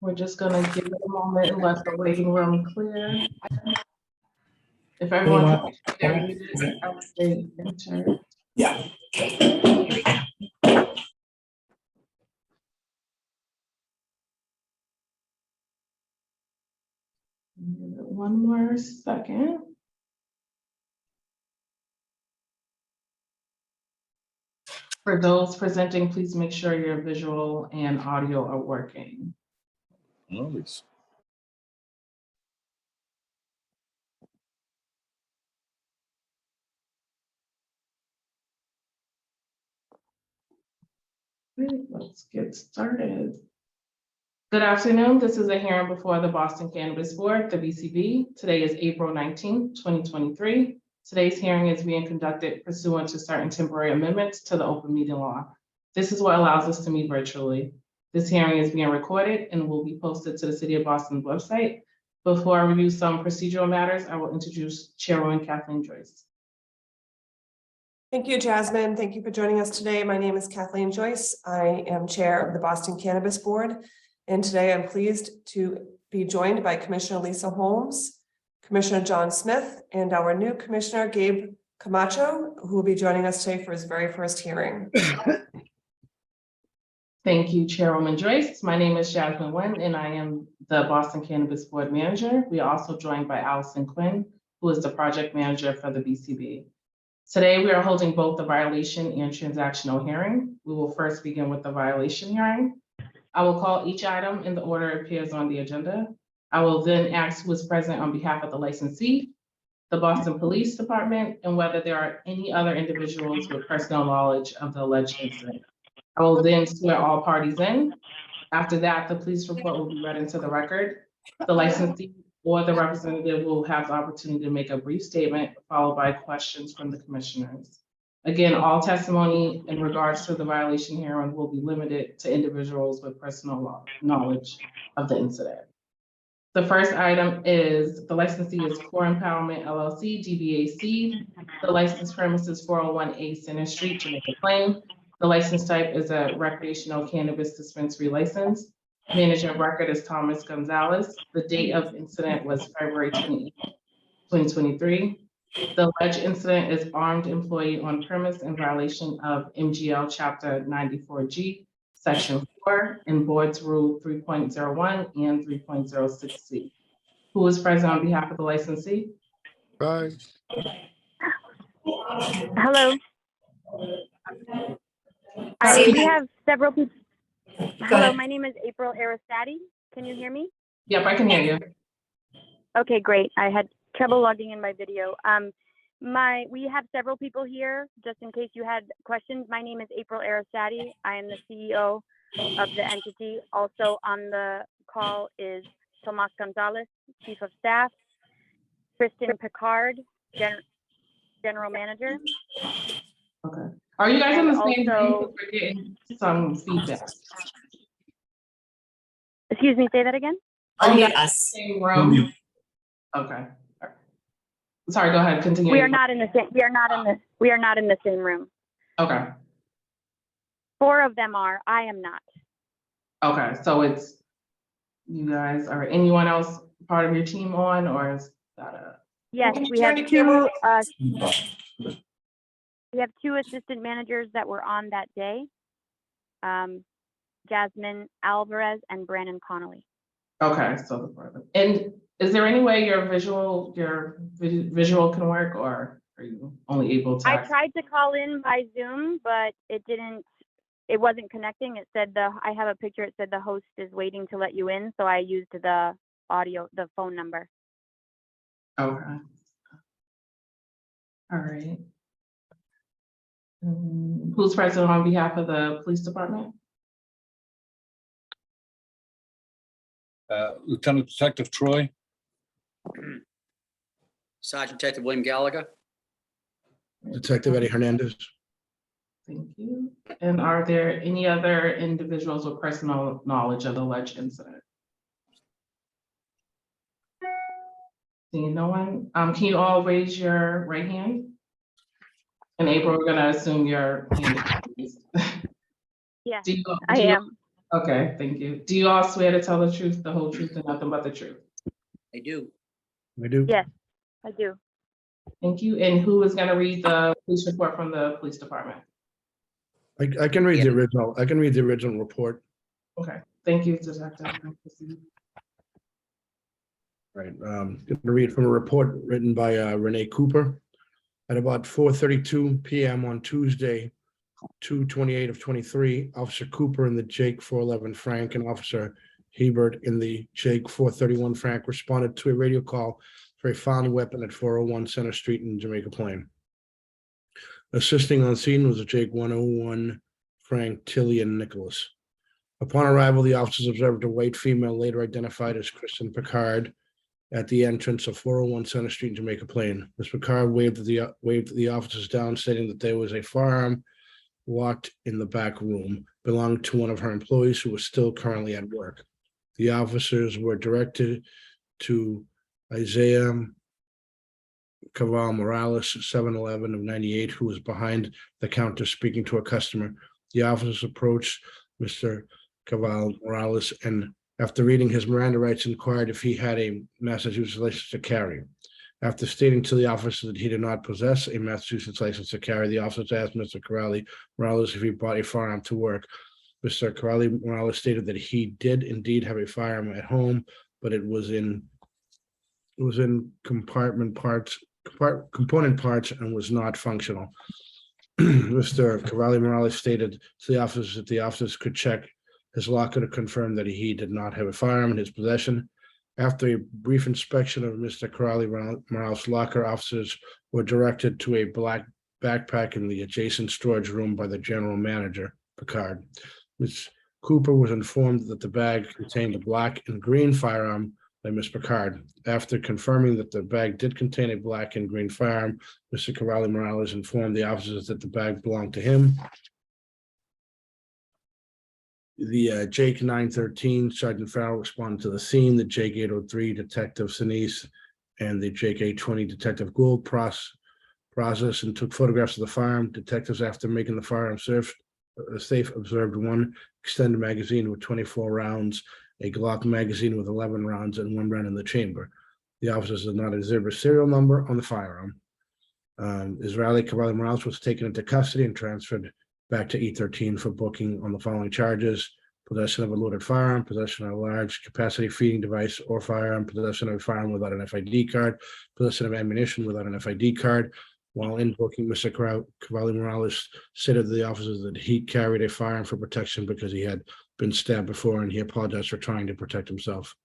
We're just gonna give it a moment and let the waiting room clear. If everyone can make sure they're muted, I'll say enter. Yeah. One more second. For those presenting, please make sure your visual and audio are working. Always. Okay, let's get started. Good afternoon. This is a hearing before the Boston Cannabis Board, the BCB. Today is April 19th, 2023. Today's hearing is being conducted pursuant to certain temporary amendments to the open meeting law. This is what allows us to meet virtually. This hearing is being recorded and will be posted to the City of Boston's website. Before I review some procedural matters, I will introduce Chairwoman Kathleen Joyce. Thank you, Jasmine. Thank you for joining us today. My name is Kathleen Joyce. I am Chair of the Boston Cannabis Board. And today I'm pleased to be joined by Commissioner Lisa Holmes, Commissioner John Smith, and our new Commissioner Gabe Camacho, who will be joining us today for his very first hearing. Thank you, Chairwoman Joyce. My name is Jasmine Nguyen, and I am the Boston Cannabis Board Manager. We are also joined by Allison Quinn, who is the Project Manager for the BCB. Today, we are holding both the violation and transactional hearing. We will first begin with the violation hearing. I will call each item in the order it appears on the agenda. I will then ask who is present on behalf of the licensee, the Boston Police Department, and whether there are any other individuals with personal knowledge of the alleged incident. I will then swear all parties in. After that, the police report will be read into the record. The licensee or the representative will have the opportunity to make a brief statement, followed by questions from the commissioners. Again, all testimony in regards to the violation hearing will be limited to individuals with personal knowledge of the incident. The first item is the licensee is Core Empowerment LLC, DBAC. The license premise is 401A Center Street, Jamaica Plain. The license type is a recreational cannabis dispensary license. Manager of record is Thomas Gonzalez. The date of incident was February 28, 2023. The alleged incident is armed employee on premise in violation of MGL Chapter 94G, Section 4, and Board's Rule 3.01 and 3.06C. Who is present on behalf of the licensee? Bye. Hello. We have several people. Hello, my name is April Aristati. Can you hear me? Yep, I can hear you. Okay, great. I had trouble logging in my video. We have several people here, just in case you had questions. My name is April Aristati. I am the CEO of the entity. Also on the call is Tomas Gonzalez, Chief of Staff, Kristen Picard, General Manager. Okay. Are you guys in the same room? Also, We're getting some feedback. Excuse me, say that again? Are you Only guys in the us. same room? Okay. Sorry, go ahead, continue. We are not in the same, we are not in the same room. Okay. 4 of them are, I am not. Okay, so it's you guys, or anyone else part of your team on, or is that a? Yes, Can you we turn have the camera two, we have 2 assistant managers that were on that day. Jasmine Alvarez and Brandon Connolly. Okay, so and is there any way your visual can work, or are you only able to? I tried to call in by Zoom, but it wasn't connecting. It said I have a picture, it said the host is waiting to let you in. So I used the phone number. Okay. All right. Who's present on behalf of the police department? Lieutenant Detective Troy. Sergeant Detective William Gallagher. Detective Eddie Hernandez. Thank you. And are there any other individuals with personal knowledge of the alleged incident? Seeing no one, can you all raise your right hand? And April, we're gonna assume your hand is raised. Yeah, Do I am. Okay, thank you. Do you all swear to tell the truth, the whole truth, and nothing but the truth? I do. We do. Yes, I do. Thank you. And who is going to read the police report from the police department? I can read the original. I can read the original report. Okay, thank you, Detective. Proceed. Right. Going to read from a report written by Renee Cooper. At about 4:32 p.m. on Tuesday, 2/28 of 23, Officer Cooper in the Jake 411 Frank and Officer Hebert in the Jake 431 Frank responded to a radio call for a found weapon at 401 Center Street in Jamaica Plain. Assisting on scene was a Jake 101 Frank, Tilly, and Nicholas. Upon arrival, the officers observed a white female later identified as Kristen Picard at the entrance of 401 Center Street in Jamaica Plain. Ms. Picard waved the officers down, stating that there was a firearm locked in the back room belonging to one of her employees who was still currently at work. The officers were directed to Isaiah Caval Morales, 711 of 98, who was behind the counter speaking to a customer. The officers approached Mr. Caval Morales and, after reading his Miranda rights, inquired if he had a Massachusetts license to carry. After stating to the officer that he did not possess a Massachusetts license to carry, the officers asked Mr. Corrali Morales if he brought a firearm to work. Mr. Corrali Morales stated that he did indeed have a firearm at home, but it was in component parts and was not functional. Mr. Corrali Morales stated to the officers that the officers could check his locker to confirm that he did not have a firearm in his possession. After a brief inspection of Mr. Corrali Morales' locker, officers were directed to a black backpack in the adjacent storage room by the general manager, Picard. Ms. Cooper was informed that the bag contained a black and green firearm by Ms. Picard. After confirming that the bag did contain a black and green firearm, Mr. Corrali Morales informed the officers that the bag belonged to him. The Jake 913, Sergeant Farrell responded to the scene. The Jake 803, Detective Sinise, and the Jake 820, Detective Gould processed and took photographs of the firearm. Detectives, after making the firearm safe, observed one extended magazine with 24 rounds, a Glock magazine with 11 rounds, and 1 round in the chamber. The officers did not observe a serial number on the firearm. Israeli Cavalli Morales was taken into custody and transferred back to E13 for booking on the following charges: possession of a loaded firearm, possession of a large capacity feeding device or firearm, possession of a firearm without an FID card, possession of ammunition without an FID card. While in booking, Mr. Cavalli Morales stated to the officers that he carried a firearm for protection because he had been stabbed before, and he apologized for trying to protect himself.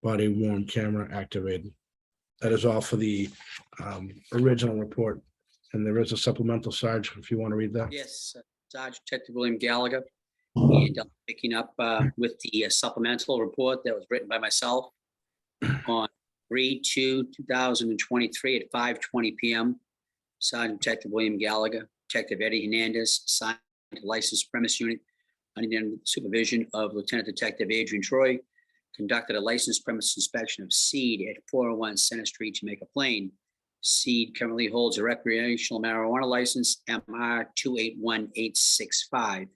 Body worn, camera activated. That is all for the original report. And there is a supplemental, Sarge, if you want to read that. Yes, Sergeant Detective William Gallagher. And picking up with the supplemental report that was written by myself on 3/2/2023 at 5:20 p.m. Sergeant Detective William Gallagher, Detective Eddie Hernandez, assigned to licensed premise unit under the supervision of Lieutenant Detective Adrian Troy, conducted a licensed premise inspection of Seed at 401 Center Street, Jamaica Plain. Seed currently holds a recreational marijuana license, MR 281865.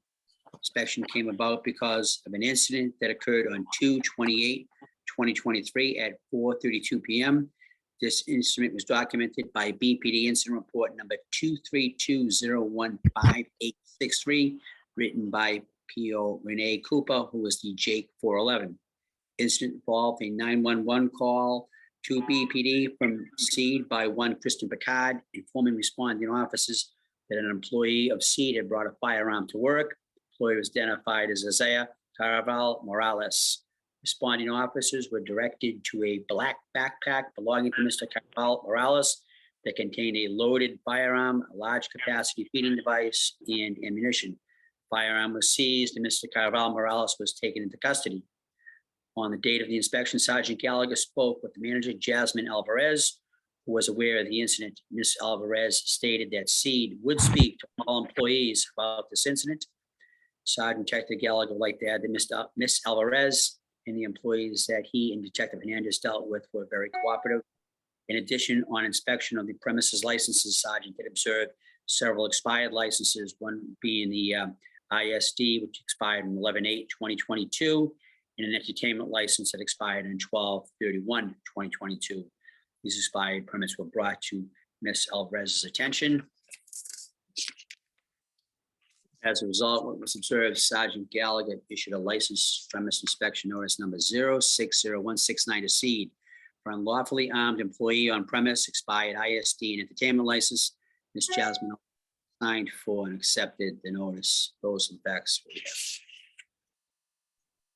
Inspection came about because of an incident that occurred on 2/28/2023 at 4:32 p.m. This incident was documented by BPD incident report number 232015863, written by PO Renee Cooper, who was the Jake 411. Incident involved a 911 call to BPD from Seed by one Kristen Picard, informing responding officers that an employee of Seed had brought a firearm to work. Employee was identified as Isaiah Caraval Morales. Responding officers were directed to a black backpack belonging to Mr. Caraval Morales that contained a loaded firearm, a large capacity feeding device, and ammunition. Firearm was seized and Mr. Caraval Morales was taken into custody. On the date of the inspection, Sergeant Gallagher spoke with the manager, Jasmine Alvarez, who was aware of the incident. Ms. Alvarez stated that Seed would speak to all employees about this incident. Sergeant Detective Gallagher would like to add that Ms. Alvarez and the employees that he and Detective Hernandez dealt with were very cooperative. In addition, on inspection of the premises licenses, Sergeant did observe several expired licenses, one being the ISD, which expired on 11/8/2022, and an entertainment license that expired on 12/31/2022. These expired permits were brought to Ms. Alvarez's attention. As a result, what was observed, Sergeant Gallagher issued a license premise inspection notice number 060169 to Seed for unlawfully armed employee on premise, expired ISD and entertainment license. Ms. Jasmine signed for and accepted the notice. Those are the facts.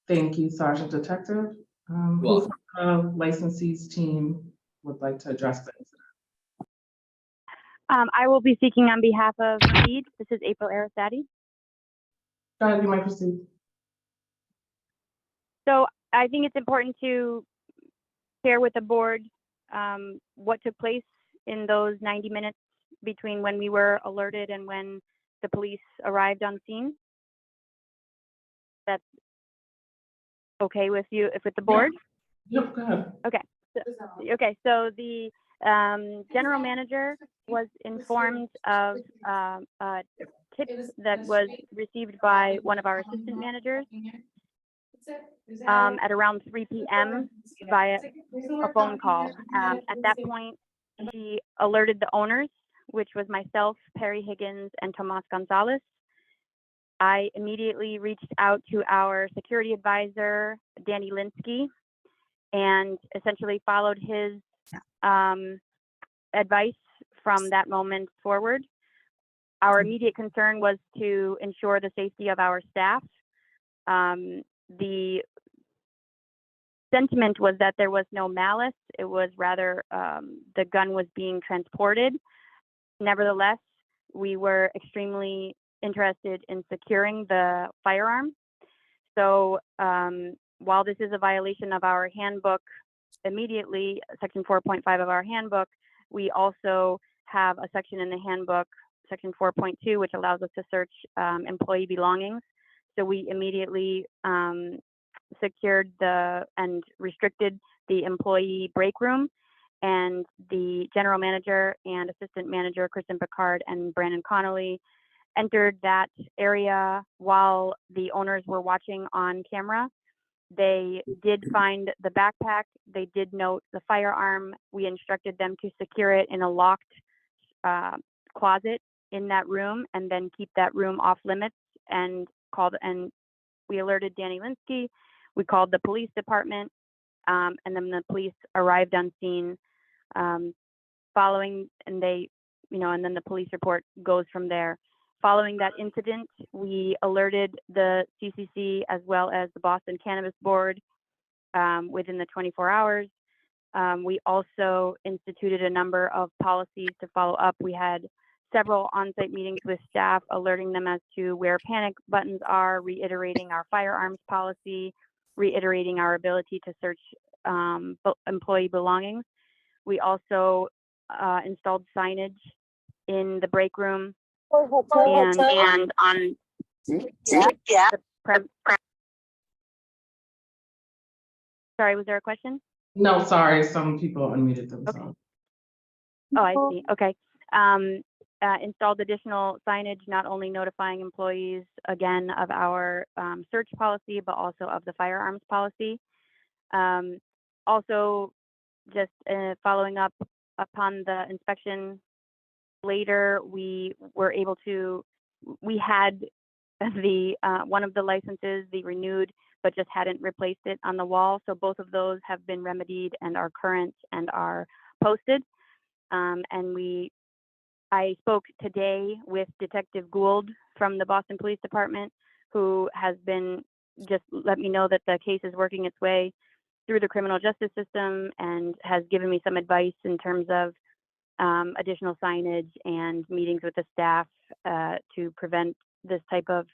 Thank you, Sergeant Detective. Who Welcome. from the licensees team would like to address the incident? I will be speaking on behalf of Seed. This is April Arasati. Go ahead, you might proceed. So I think it's important to share with the board what took place in those 90 minutes between when we were alerted and when the police arrived on scene. That's okay with you, if with the board? Yep, go ahead. Okay, so the general manager was informed of a tip that was received by one of our assistant managers at around 3 p.m. via a phone call. At that point, she alerted the owners, which was myself, Perry Higgins, and Tomas Gonzalez. I immediately reached out to our security advisor, Danny Linsky, and essentially followed his advice from that moment forward. Our immediate concern was to ensure the safety of our staff. The sentiment was that there was no malice. It was rather the gun was being transported. Nevertheless, we were extremely interested in securing the firearm. So while this is a violation of our handbook, immediately, section 4.5 of our handbook, we also have a section in the handbook, section 4.2, which allows us to search employee belongings. So we immediately secured and restricted the employee break room, and the general manager and assistant manager, Kristen Picard and Brandon Connolly, entered that area while the owners were watching on camera. They did find the backpack. They did note the firearm. We instructed them to secure it in a locked closet in that room and then keep that room off limits, and we alerted Danny Linsky. We called the police department, and then the police arrived on scene following, and then the police report goes from there. Following that incident, we alerted the CCC as well as the Boston Cannabis Board within the 24 hours. We also instituted a number of policies to follow up. We had several on-site meetings with staff, alerting them as to where panic buttons are, reiterating our firearms policy, reiterating our ability to search employee belongings. We also installed signage in the break room and on Sorry, was there a question? No, sorry, some people unmuted themselves. Oh, I see. Okay. Installed additional signage, not only notifying employees again of our search policy, but also of the firearms policy. Also, just following up upon the inspection later, we had the one of the licenses, the renewed, but just hadn't replaced it on the wall. So both of those have been remedied and are current and are posted. I spoke today with Detective Gould from the Boston Police Department, who has been just let me know that the case is working its way through the criminal justice system and has given me some advice in terms of additional signage and meetings with the staff to prevent this type of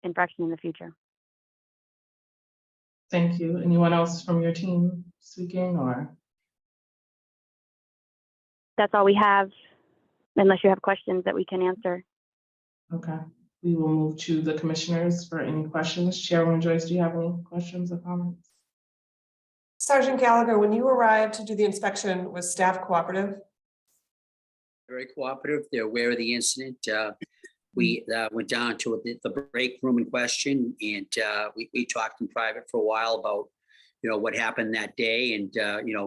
infraction in the future. Thank you. Anyone else from your team speaking, or? That's all we have, unless you have questions that we can answer. Okay, we will move to the commissioners for any questions. Chairwoman Joyce, do you have any questions or comments? Sergeant Gallagher, when you arrived to do the inspection, was staff cooperative? Very cooperative. They're aware of the incident. We went down to the break room in question, and we talked in private for a while about, what happened that day, and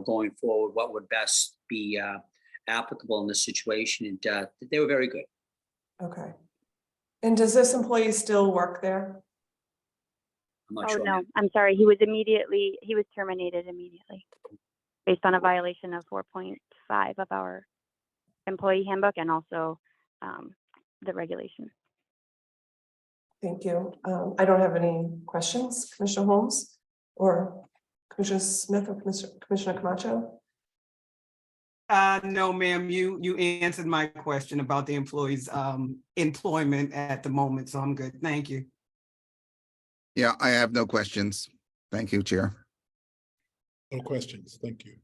going forward, what would best be applicable in this situation. And they were very good. Okay. And does this employee still work there? I'm not Oh, sure. no, ma'am. I'm sorry. He was terminated immediately based on a violation of 4.5 of our employee handbook and also the regulation. Thank you. I don't have any questions, Commissioner Holmes or Commissioner Smith or Commissioner Camacho. No, ma'am, you answered my question about the employee's employment at the moment, so I'm good. Thank you. Yeah, I have no questions. Thank you, Chair. No questions. Thank you.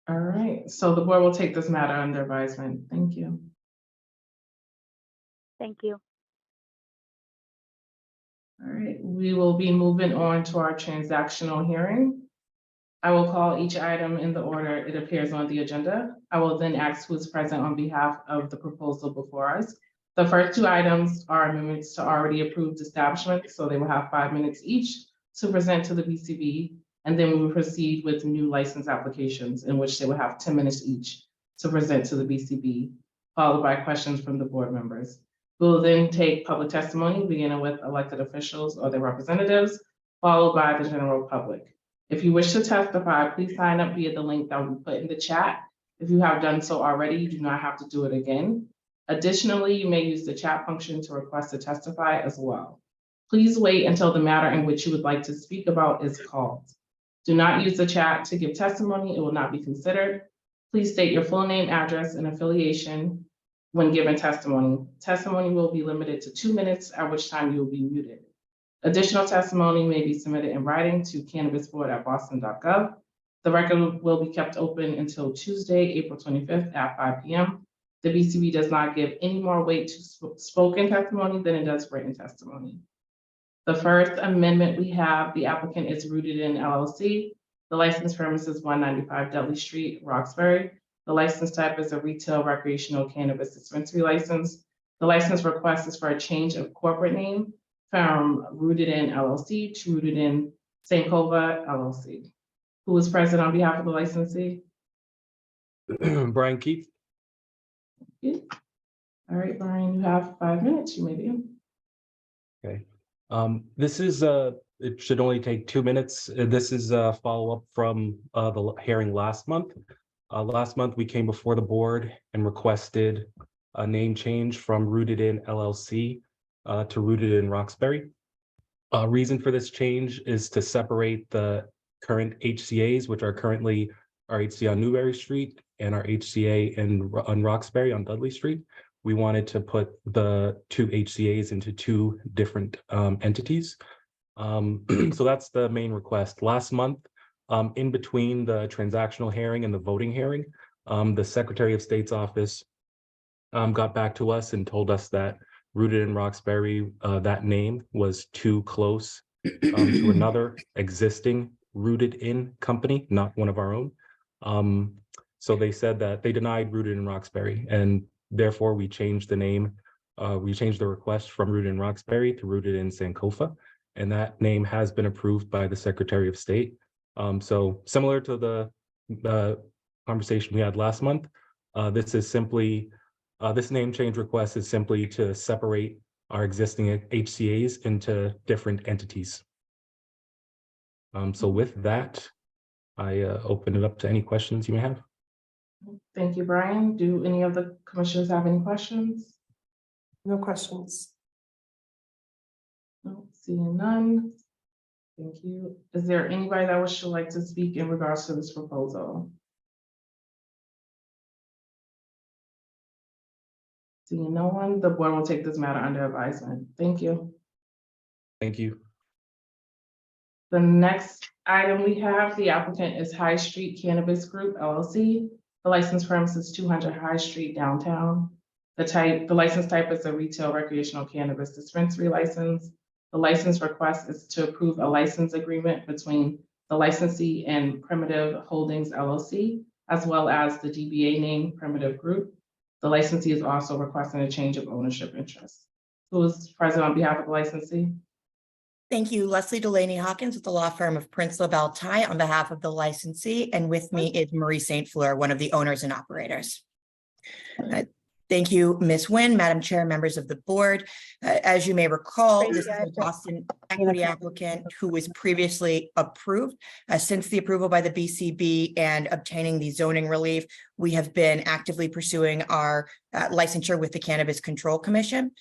All right, so the board will take this matter under advisement. Thank you. Thank you. All right, we will be moving on to our transactional hearing. I will call each item in the order it appears on the agenda. I will then ask who is present on behalf of the proposal before us. The first two items are amendments to already approved establishments, so they will have 5 minutes each to present to the BCB, and then we will proceed with new license applications in which they will have 10 minutes each to present to the BCB, followed by questions from the board members. We will then take public testimony, beginning with elected officials or their representatives, followed by the general public. If you wish to testify, please sign up via the link that will be put in the chat. If you have done so already, you do not have to do it again. Additionally, you may use the chat function to request to testify as well. Please wait until the matter in which you would like to speak about is called. Do not use the chat to give testimony, it will not be considered. Please state your full name, address, and affiliation when giving testimony. Testimony will be limited to 2 minutes, at which time you will be muted. Additional testimony may be submitted in writing to cannabisboard@boston.gov. The record will be kept open until Tuesday, April 25th at 5 p.m. The BCB does not give any more weight to spoken testimony than it does written testimony. The first amendment we have, the applicant is Rooted in LLC. The license premise is 195 Dudley Street, Roxbury. The license type is a retail recreational cannabis dispensary license. The license request is for a change of corporate name from Rooted in LLC to Rooted in Sankova LLC. Who is present on behalf of the licensee? Brian Keith. All right, Brian, you have 5 minutes. You may begin. Okay. This is it should only take 2 minutes. This is a follow-up from the hearing last month. Last month we came before the board and requested a name change from Rooted in LLC to Rooted in Roxbury. Reason for this change is to separate the current HCAs, which are currently our HCA on Newberry Street and our HCA on Roxbury on Dudley Street. We wanted to put the two HCAs into two different entities. So that's the main request. Last month, in between the transactional hearing and the voting hearing, the Secretary of State's office got back to us and told us that Rooted in Roxbury, that name was too close to another existing Rooted in company, not one of our own. So they said that they denied Rooted in Roxbury, and therefore we changed the name. We changed the request from Rooted in Roxbury to Rooted in Sankofa, and that name has been approved by the Secretary of State. So similar to the conversation we had last month, this is simply this name change request is simply to separate our existing HCAs into different entities. So with that, I open it up to any questions you may have. Thank you, Brian. Do any of the commissioners have any questions? No questions. No, seeing none. Thank you. Is there anybody that would like to speak in regards to this proposal? Seeing no one, the board will take this matter under advisement. Thank you. Thank you. The next item we have, the applicant is High Street Cannabis Group LLC. The license premise is 200 High Street downtown. The license type is a retail recreational cannabis dispensary license. The license request is to approve a license agreement between the licensee and Primitive Holdings LLC, as well as the DBA name Primitive Group. The licensee is also requesting a change of ownership interest. Who is present on behalf of the licensee? Thank you. Leslie Delaney Hawkins with the law firm of Prince LaBelle Ty on behalf of the licensee. And with me is Marie St. Fleur, one of the owners and operators. Thank you, Ms. Nguyen, Madam Chair, members of the board. As you may recall, this is a Boston equity applicant who was previously approved. Since the approval by the BCB and obtaining the zoning relief, we have been actively pursuing our licensure with the Cannabis Control Commission.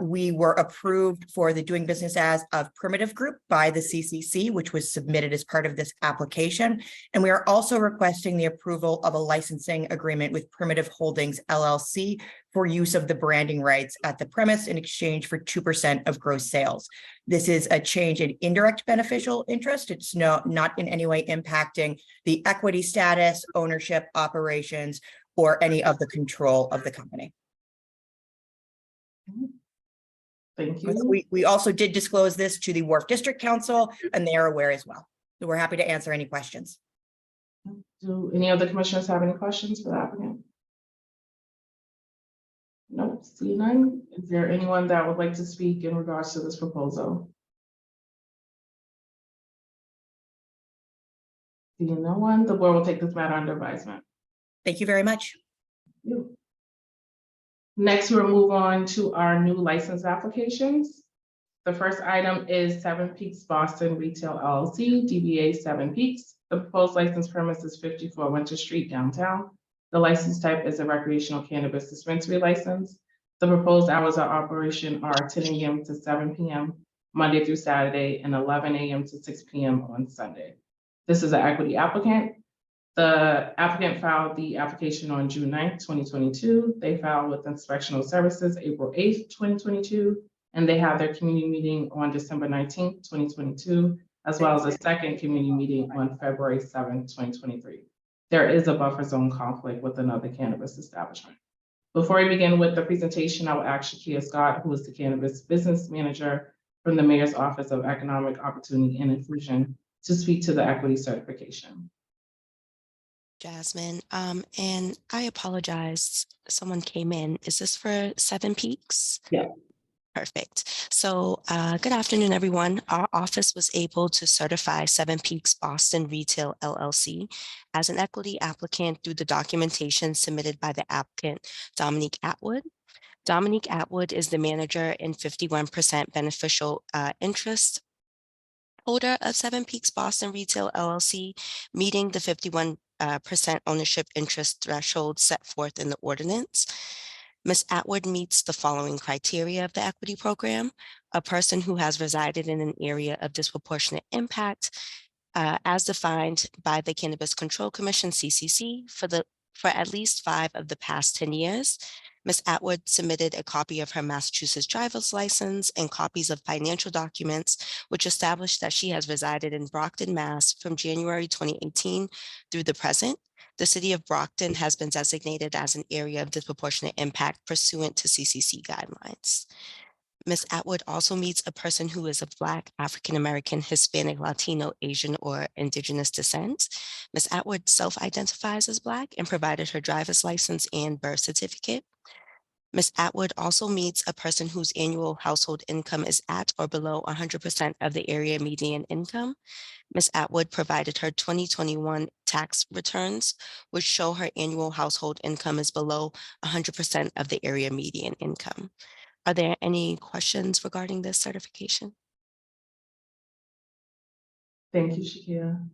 We were approved for the doing business as of Primitive Group by the CCC, which was submitted as part of this application. And we are also requesting the approval of a licensing agreement with Primitive Holdings LLC for use of the branding rights at the premise in exchange for 2% of gross sales. This is a change in indirect beneficial interest. It's not in any way impacting the equity status, ownership, operations, or any of the control of the company. Thank you. We also did disclose this to the Wharf District Council, and they are aware as well. So we're happy to answer any questions. Do any of the commissioners have any questions for the applicant? Nope, see none. Is there anyone that would like to speak in regards to this proposal? Seeing no one, the board will take this matter under advisement. Thank you very much. Next, we'll move on to our new license applications. The first item is 7 Peaks Boston Retail LLC, DBA 7 Peaks. The proposed license premise is 54 Winter Street downtown. The license type is a recreational cannabis dispensary license. The proposed hours of operation are 10 a.m. to 7 p.m. Monday through Saturday and 11 a.m. to 6 p.m. on Sunday. This is an equity applicant. The applicant filed the application on June 9th, 2022. They filed with Inspectional Services April 8th, 2022, and they had their community meeting on December 19th, 2022, as well as a second community meeting on February 7th, 2023. There is a buffer zone conflict with another cannabis establishment. Before we begin with the presentation, I will ask Shakia Scott, who is the Cannabis Business Manager from the Mayor's Office of Economic Opportunity and Inclusion, to speak to the equity certification. Jasmine, and I apologize, someone came in. Is this for 7 Peaks? Yeah. Perfect. So good afternoon, everyone. Our office was able to certify 7 Peaks Boston Retail LLC as an equity applicant through the documentation submitted by the applicant, Dominique Atwood. Dominique Atwood is the manager and 51% beneficial interest holder of 7 Peaks Boston Retail LLC, meeting the 51% ownership interest threshold set forth in the ordinance. Ms. Atwood meets the following criteria of the equity program: a person who has resided in an area of disproportionate impact as defined by the Cannabis Control Commission, CCC, for at least 5 of the past 10 years. Ms. Atwood submitted a copy of her Massachusetts driver's license and copies of financial documents, which establish that she has resided in Brockton, Mass. From January 2018 through the present. The city of Brockton has been designated as an area of disproportionate impact pursuant to CCC guidelines. Ms. Atwood also meets a person who is of Black, African-American, Hispanic, Latino, Asian, or Indigenous descent. Ms. Atwood self-identifies as Black and provided her driver's license and birth certificate. Ms. Atwood also meets a person whose annual household income is at or below 100% of the area median income. Ms. Atwood provided her 2021 tax returns, which show her annual household income is below 100% of the area median income. Are there any questions regarding this certification? Thank you, Shakia.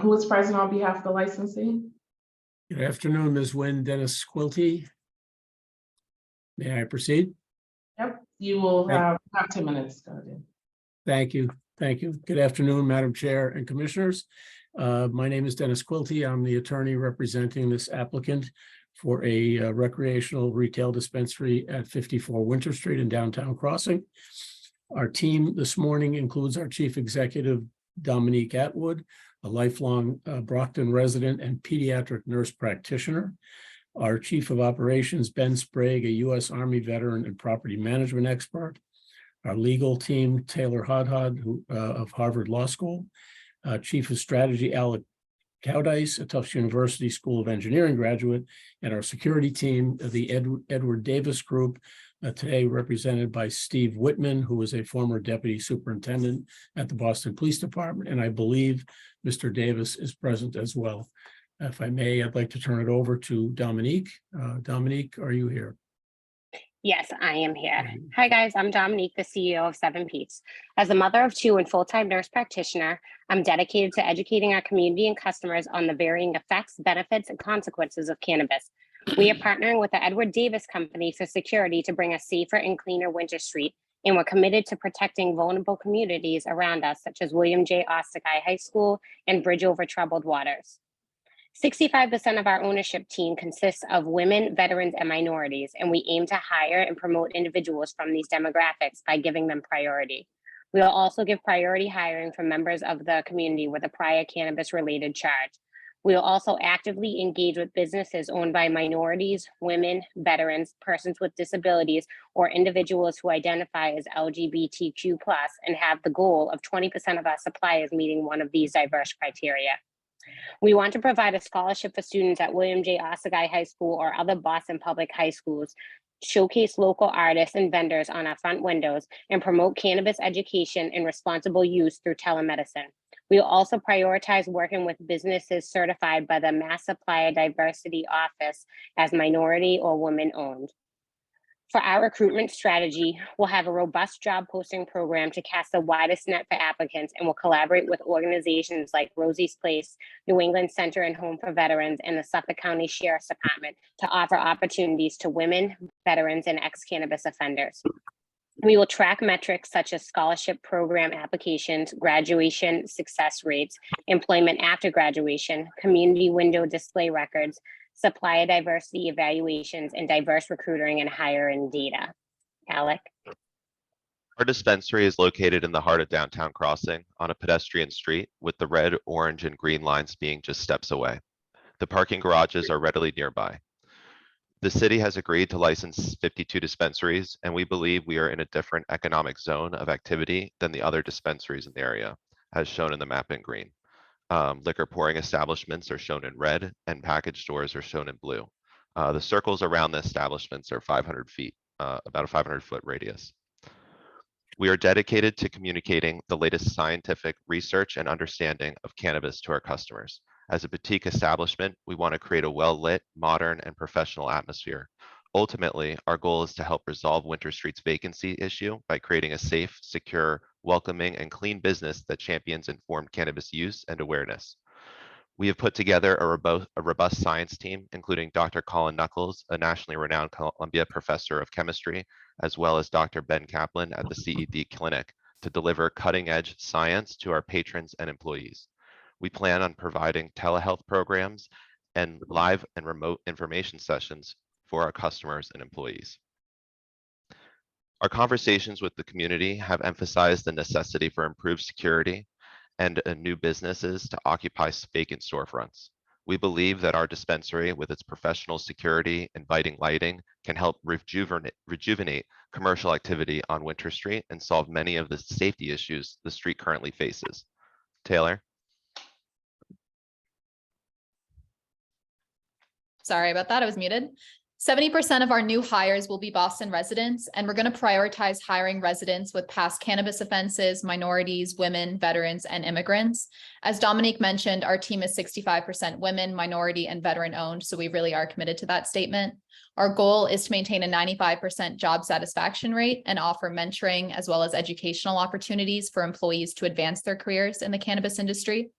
Who is present on behalf of the licensee? Good afternoon, Ms. Nguyen, Dennis Quilty. May I proceed? Yep, you will have 10 minutes. Go ahead. Thank you. Thank you. Good afternoon, Madam Chair and Commissioners. My name is Dennis Quilty. I'm the attorney representing this applicant for a recreational retail dispensary at 54 Winter Street in downtown Crossing. Our team this morning includes our Chief Executive, Dominique Atwood, a lifelong Brockton resident and pediatric nurse practitioner. Our Chief of Operations, Ben Sprague, a U.S. Army veteran and property management expert. Our legal team, Taylor Hodhod, of Harvard Law School. Chief of Strategy, Alec Cowdice, a Tufts University School of Engineering graduate, and our security team, the Edward Davis Group, today represented by Steve Whitman, who is a former deputy superintendent at the Boston Police Department, and I believe Mr. Davis is present as well. If I may, I'd like to turn it over to Dominique. Dominique, are you here? Yes, I am here. Hi, guys. I'm Dominique, the CEO of 7 Peaks. As a mother of 2 and full-time nurse practitioner, I'm dedicated to educating our community and customers on the varying effects, benefits, and consequences of cannabis. We are partnering with the Edward Davis Company for security to bring a safer and cleaner Winter Street, and we're committed to protecting vulnerable communities around us, such as William J. Ostagai High School and Bridge Over Troubled Waters. 65% of our ownership team consists of women, veterans, and minorities, and we aim to hire and promote individuals from these demographics by giving them priority. We will also give priority hiring for members of the community with a prior cannabis-related charge. We will also actively engage with businesses owned by minorities, women, veterans, persons with disabilities, or individuals who identify as LGBTQ+ and have the goal of 20% of our suppliers meeting one of these diverse criteria. We want to provide a scholarship for students at William J. Ostagai High School or other Boston public high schools, showcase local artists and vendors on our front windows, and promote cannabis education and responsible use through telemedicine. We will also prioritize working with businesses certified by the Mass Supplier Diversity Office as minority or women-owned. For our recruitment strategy, we'll have a robust job posting program to cast the widest net for applicants, and we'll collaborate with organizations like Rosie's Place, New England Center and Home for Veterans, and the Suffolk County Sheriff's Department to offer opportunities to women, veterans, and ex-cannabis offenders. We will track metrics such as scholarship program applications, graduation success rates, employment after graduation, community window display records, supplier diversity evaluations, and diverse recruiting and hiring data. Alec? Our dispensary is located in the heart of downtown Crossing on a pedestrian street with the red, orange, and green lines being just steps away. The parking garages are readily nearby. The city has agreed to license 52 dispensaries, and we believe we are in a different economic zone of activity than the other dispensaries in the area, as shown in the map in green. Liquor pouring establishments are shown in red, and package stores are shown in blue. The circles around the establishments are 500 feet, about a 500-foot radius. We are dedicated to communicating the latest scientific research and understanding of cannabis to our customers. As a boutique establishment, we want to create a well-lit, modern, and professional atmosphere. Ultimately, our goal is to help resolve Winter Street's vacancy issue by creating a safe, secure, welcoming, and clean business that champions informed cannabis use and awareness. We have put together a robust science team, including Dr. Colin Knuckles, a nationally renowned Columbia professor of chemistry, as well as Dr. Ben Kaplan at the CED Clinic, to deliver cutting-edge science to our patrons and employees. We plan on providing telehealth programs and live and remote information sessions for our customers and employees. Our conversations with the community have emphasized the necessity for improved security and new businesses to occupy vacant storefronts. We believe that our dispensary, with its professional security, inviting lighting, can help rejuvenate commercial activity on Winter Street and solve many of the safety issues the street currently faces. Taylor? Sorry about that, I was muted. 70% of our new hires will be Boston residents, and we're going to prioritize hiring residents with past cannabis offenses, minorities, women, veterans, and immigrants. As Dominique mentioned, our team is 65% women, minority, and veteran owned, so we really are committed to that statement. Our goal is to maintain a 95% job satisfaction rate and offer mentoring as well as educational opportunities for employees to advance their careers in the cannabis industry.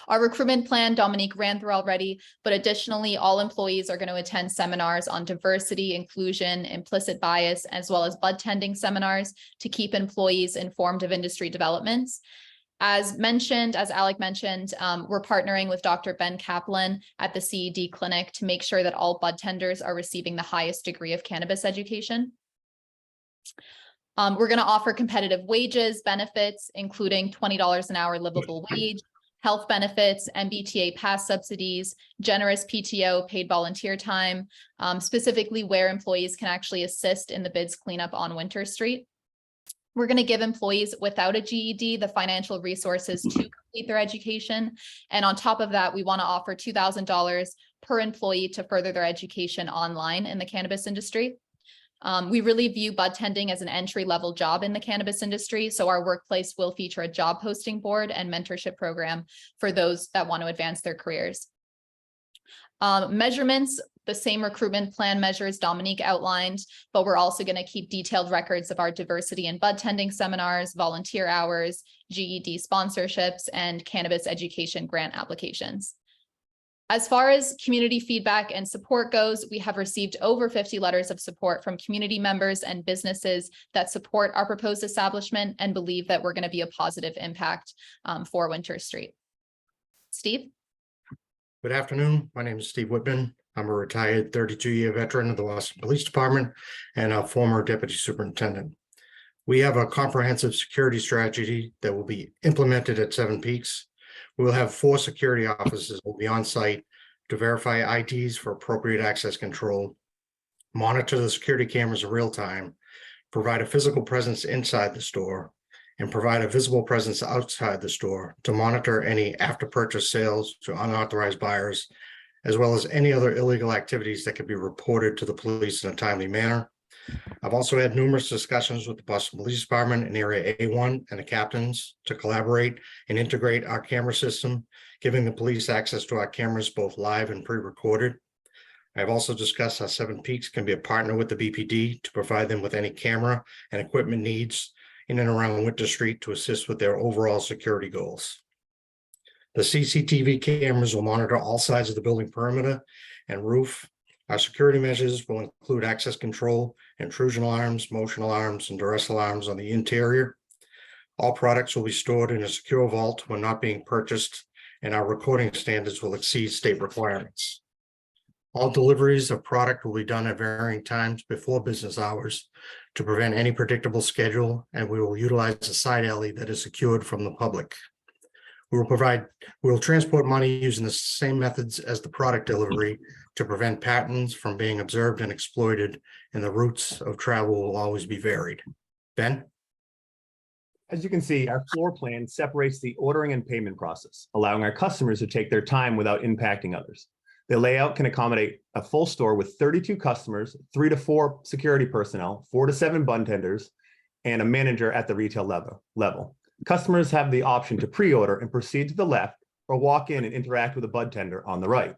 Our recruitment plan, Dominique ran through already, but additionally, all employees are going to attend seminars on diversity, inclusion, implicit bias, as well as bud tending seminars to keep employees informed of industry developments. As mentioned, as Alec mentioned, we're partnering with Dr. Ben Kaplan at the CED Clinic to make sure that all bud tenders are receiving the highest degree of cannabis education. We're going to offer competitive wages, benefits, including $20 an hour livable wage, health benefits, MBTA pass subsidies, generous PTO, paid volunteer time, specifically where employees can actually assist in the bids cleanup on Winter Street. We're going to give employees without a GED the financial resources to complete their education. And on top of that, we want to offer $2,000 per employee to further their education online in the cannabis industry. We really view bud tending as an entry-level job in the cannabis industry. So our workplace will feature a job posting board and mentorship program for those that want to advance their careers. Measurements, the same recruitment plan measures Dominique outlined, but we're also going to keep detailed records of our diversity and bud tending seminars, volunteer hours, GED sponsorships, and cannabis education grant applications. As far as community feedback and support goes, we have received over 50 letters of support from community members and businesses that support our proposed establishment and believe that we're going to be a positive impact for Winter Street. Steve? Good afternoon. My name is Steve Whitman. I'm a retired 32-year veteran of the Boston Police Department and a former deputy superintendent. We have a comprehensive security strategy that will be implemented at Seven Peaks. We will have 4 security officers will be on site to verify IDs for appropriate access control, monitor the security cameras in real time, provide a physical presence inside the store, and provide a visible presence outside the store to monitor any after-purchase sales to unauthorized buyers, as well as any other illegal activities that could be reported to the police in a timely manner. I've also had numerous discussions with the Boston Police Department in Area A1 and the captains to collaborate and integrate our camera system, giving the police access to our cameras both live and pre-recorded. I've also discussed how Seven Peaks can be a partner with the BPD to provide them with any camera and equipment needs in and around Winter Street to assist with their overall security goals. The CCTV cameras will monitor all sides of the building perimeter and roof. Our security measures will include access control, intrusion alarms, motion alarms, and duress alarms on the interior. All products will be stored in a secure vault when not being purchased, and our recording standards will exceed state requirements. All deliveries of product will be done at varying times before business hours to prevent any predictable schedule, and we will utilize a side alley that is secured from the public. We will transport money using the same methods as the product delivery to prevent patterns from being observed and exploited, and the routes of travel will always be varied. Ben? As you can see, our floor plan separates the ordering and payment process, allowing our customers to take their time without impacting others. The layout can accommodate a full store with 32 customers, 3 to 4 security personnel, 4 to 7 bud tenders, and a manager at the retail level. Customers have the option to pre-order and proceed to the left or walk in and interact with a bud tender on the right.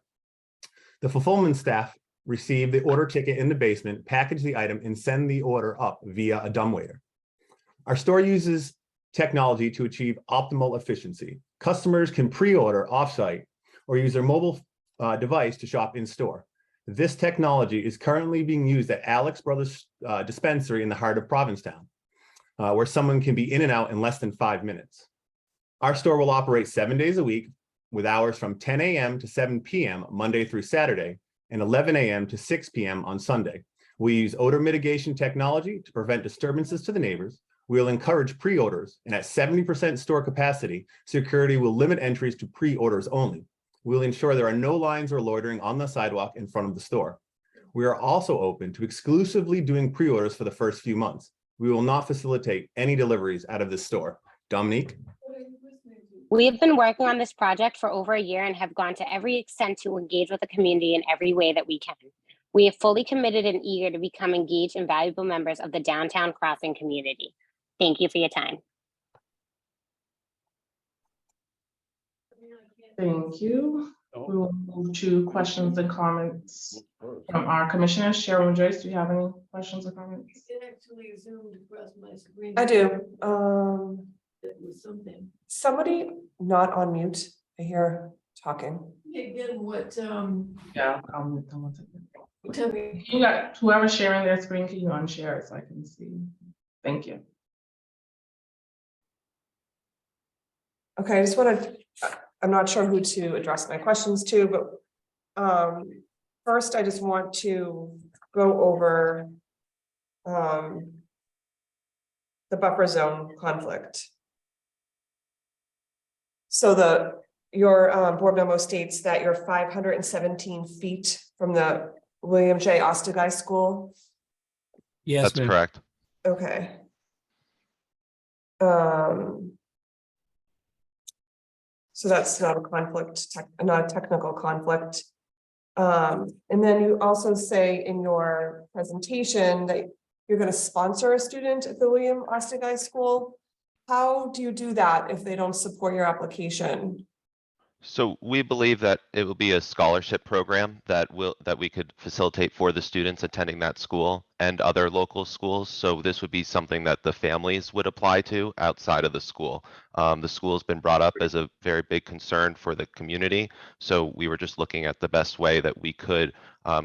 The fulfillment staff receive the order ticket in the basement, package the item, and send the order up via a dumbwaiter. Our store uses technology to achieve optimal efficiency. Customers can pre-order offsite or use their mobile device to shop in store. This technology is currently being used at Alex Brothers dispensary in the heart of Provincetown, where someone can be in and out in less than 5 minutes. Our store will operate 7 days a week with hours from 10 a.m. to 7 p.m. Monday through Saturday and 11 a.m. to 6 p.m. on Sunday. We use odor mitigation technology to prevent disturbances to the neighbors. We will encourage pre-orders, and at 70% store capacity, security will limit entries to pre-orders only. We'll ensure there are no lines or loitering on the sidewalk in front of the store. We are also open to exclusively doing pre-orders for the first few months. We will not facilitate any deliveries out of this store. Dominique? We have been working on this project for over a year and have gone to every extent to engage with the community in every way that we can. We are fully committed and eager to become engaged and valuable members of the downtown crossing community. Thank you for your time. Thank you. We will move to questions and comments from our commissioners. Chairwoman Joyce, do you have any questions or comments? Actually zoomed across my screen. I do. It was something. Somebody not on mute. I hear talking. Again, what, Yeah, I'll take it. tell me. You got whoever's sharing their screen, can you unshare it so I can see? Thank you. Okay, I just wanted, I'm not sure who to address my questions to, but first I just want to go over the buffer zone conflict. So your board memo states that you're 517 feet from the William J. Ostagai School. Yes, That's ma'am. correct. Okay. So that's not a conflict, not a technical conflict. And then you also say in your presentation that you're going to sponsor a student at the William Ostagai School. How do you do that if they don't support your application? So we believe that it will be a scholarship program that we could facilitate for the students attending that school and other local schools. So this would be something that the families would apply to outside of the school. The school's been brought up as a very big concern for the community. So we were just looking at the best way that we could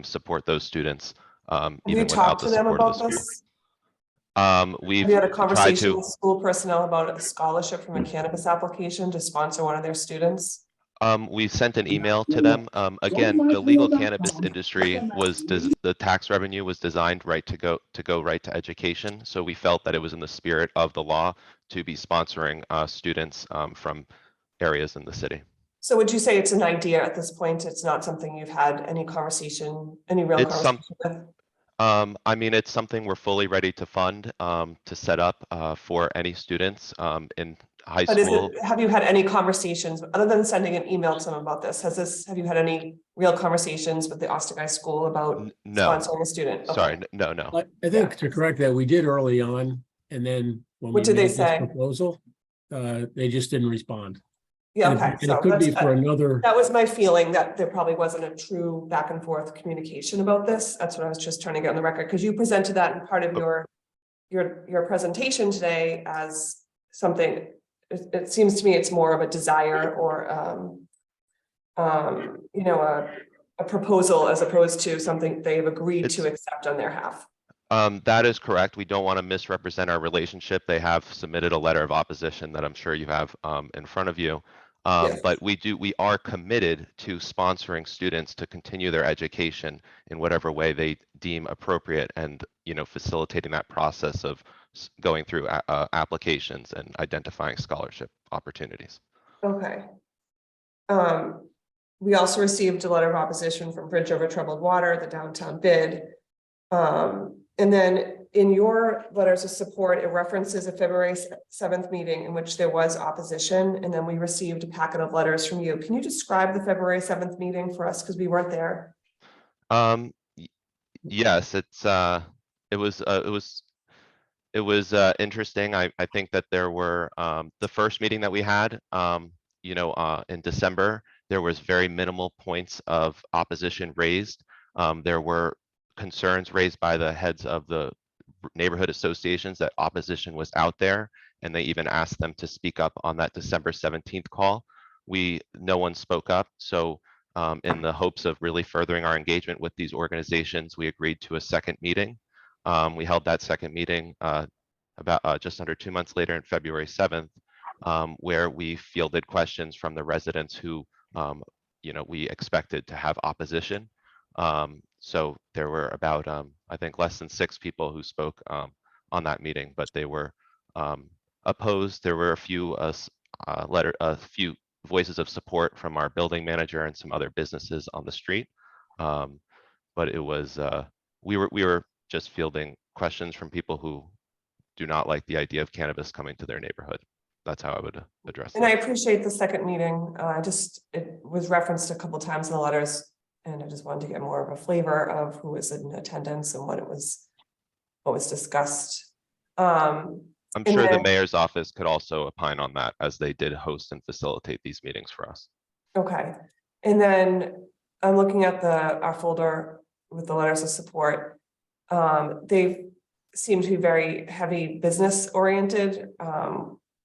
support those students even without the support of the school. We've Have you had a tried conversation to. with school personnel about a scholarship from a cannabis application to sponsor one of their students? We sent an email to them. Again, the legal cannabis industry the tax revenue was designed to go right to education. So we felt that it was in the spirit of the law to be sponsoring students from areas in the city. So would you say it's an idea at this point? It's not something you've had any conversation, any real conversation with? I mean, it's something we're fully ready to fund, to set up for any students in high But school. have you had any conversations, other than sending an email to them about this? Have you had any real conversations with the Ostagai School about No. sponsoring a student? Sorry, Okay. no. I think to correct that, we did early on, and then when we What did they made this say? proposal, they just didn't respond. Yeah, And it- okay. and it could be for another, That was my feeling, that there probably wasn't a true back and forth communication about this. That's what I was just trying to get on the record, because you presented that in part of your presentation today as something. It seems to me it's more of a desire or a proposal as opposed to something they've agreed to accept on their half. That is correct. We don't want to misrepresent our relationship. They have submitted a letter of opposition that I'm sure you have in front of you. But we are committed to sponsoring students to continue their education in whatever way they deem appropriate, and facilitating that process of going through applications and identifying scholarship opportunities. Okay. We also received a letter of opposition from Bridge Over Troubled Water, the downtown bid. And then in your letters of support, it references a February 7th meeting in which there was opposition, and then we received a packet of letters from you. Can you describe the February 7th meeting for us, because we weren't there? Yes, it was interesting. I think that there were the first meeting that we had, in December, there was very minimal points of opposition raised. There were concerns raised by the heads of the neighborhood associations that opposition was out there, and they even asked them to speak up on that December 17th call. No one spoke up. So in the hopes of really furthering our engagement with these organizations, we agreed to a second meeting. We held that second meeting about just under 2 months later, in February 7th, where we fielded questions from the residents who we expected to have opposition. So there were about, I think, less than 6 people who spoke on that meeting, but they were opposed. There were a few few voices of support from our building manager and some other businesses on the street. But it was we were just fielding questions from people who do not like the idea of cannabis coming to their neighborhood. That's how I would address it. And I appreciate the second meeting. It was referenced a couple times in the letters, and I just wanted to get more of a flavor of who was in attendance and what was discussed. I'm sure the mayor's office could also opine on that, as they did host and facilitate these meetings for us. Okay, and then I'm looking at our folder with the letters of support. They seem to be very heavy business oriented.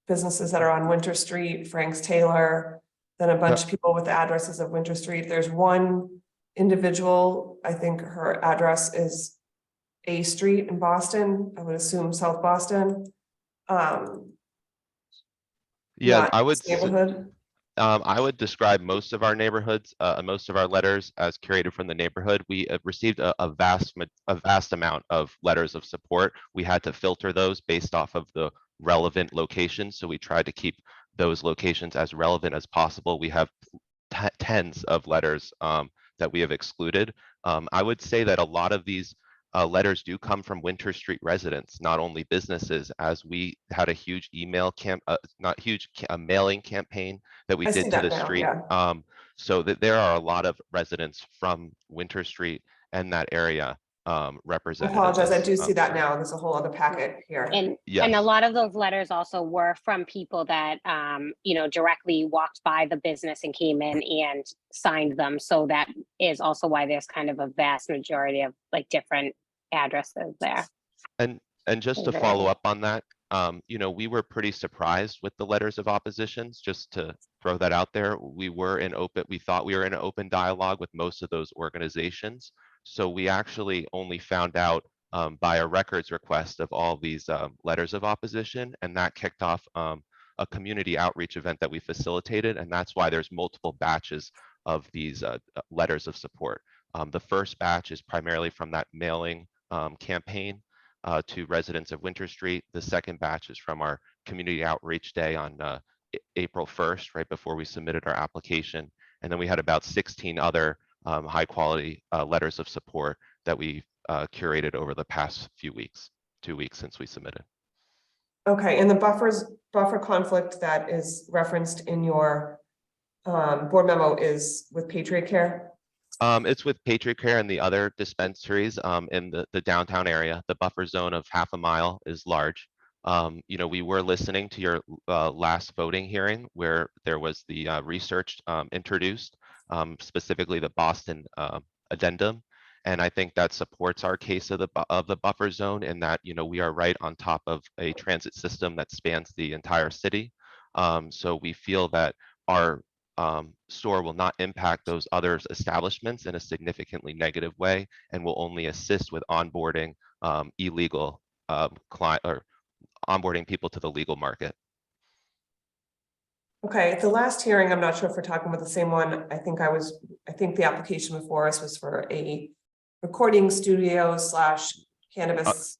Businesses that are on Winter Street, Frank's Taylor, then a bunch of people with addresses of Winter Street. There's one individual, I think her address is A Street in Boston. I would assume South Boston. Yeah, I would describe most of our neighborhoods, most of our letters as curated from the neighborhood. We received a vast amount of letters of support. We had to filter those based off of the relevant locations, so we tried to keep those locations as relevant as possible. We have tens of letters that we have excluded. I would say that a lot of these letters do come from Winter Street residents, not only businesses, as we had a huge email not huge, a mailing campaign that we I did see to that the now, street. yeah. So that there are a lot of residents from Winter Street and that area I represented in apologize, I this, do see that survey. now. There's a whole other packet here. And Yes. a lot of those letters also were from people that, you know, directly walked by the business and came in and signed them. So that is also why there's kind of a vast majority of like different addresses there. And just to follow up on that, you know, we were pretty surprised with the letters of oppositions, just to throw that out there. We thought we were in an open dialogue with most of those organizations. So we actually only found out by a records request of all these letters of opposition, and that kicked off a community outreach event that we facilitated, and that's why there's multiple batches of these letters of support. The first batch is primarily from that mailing campaign to residents of Winter Street. The second batch is from our community outreach day on April 1st, right before we submitted our application. And then we had about 16 other high quality letters of support that we curated over the past few weeks, 2 weeks since we submitted. Okay, and the buffer conflict that is referenced in your board memo is with Patriot Care? It's with Patriot Care and the other dispensaries in the downtown area. The buffer zone of half a mile is large. You know, we were listening to your last voting hearing where there was the research introduced, specifically the Boston addendum. And I think that supports our case of the buffer zone in that, you know, we are right on top of a transit system that spans the entire city. So we feel that our store will not impact those other establishments in a significantly negative way and will only assist with onboarding illegal client or onboarding people to the legal market. Okay, at the last hearing, I'm not sure if we're talking about the same one. I think the application before us was for a recording studio / cannabis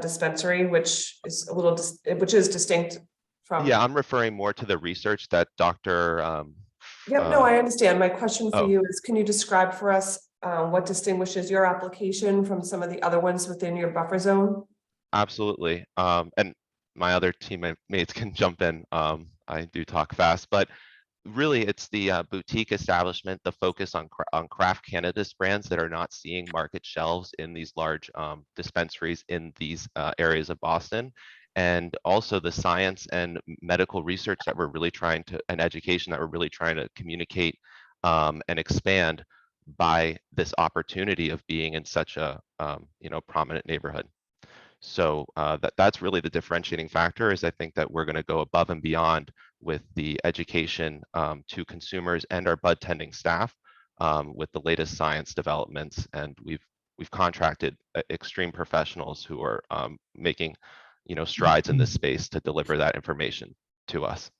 dispensary, which is a little, which is distinct from. Yeah, I'm referring more to the research that Dr. Yep, no, I understand. My question for oh. you is, can you describe for us what distinguishes your application from some of the other ones within your buffer zone? Absolutely. And my other teammates can jump in. I do talk fast, but really it's the boutique establishment, the focus on craft cannabis brands that are not seeing market shelves in these large dispensaries in these areas of Boston. And also the science and medical research that we're really trying to, and education that we're really trying to communicate and expand by this opportunity of being in such a you know, prominent neighborhood. So that's really the differentiating factor, is I think that we're going to go above and beyond with the education to consumers and our bud tending staff with the latest science developments. And we've contracted extreme professionals who are making, you know, strides in this space to deliver that information to us.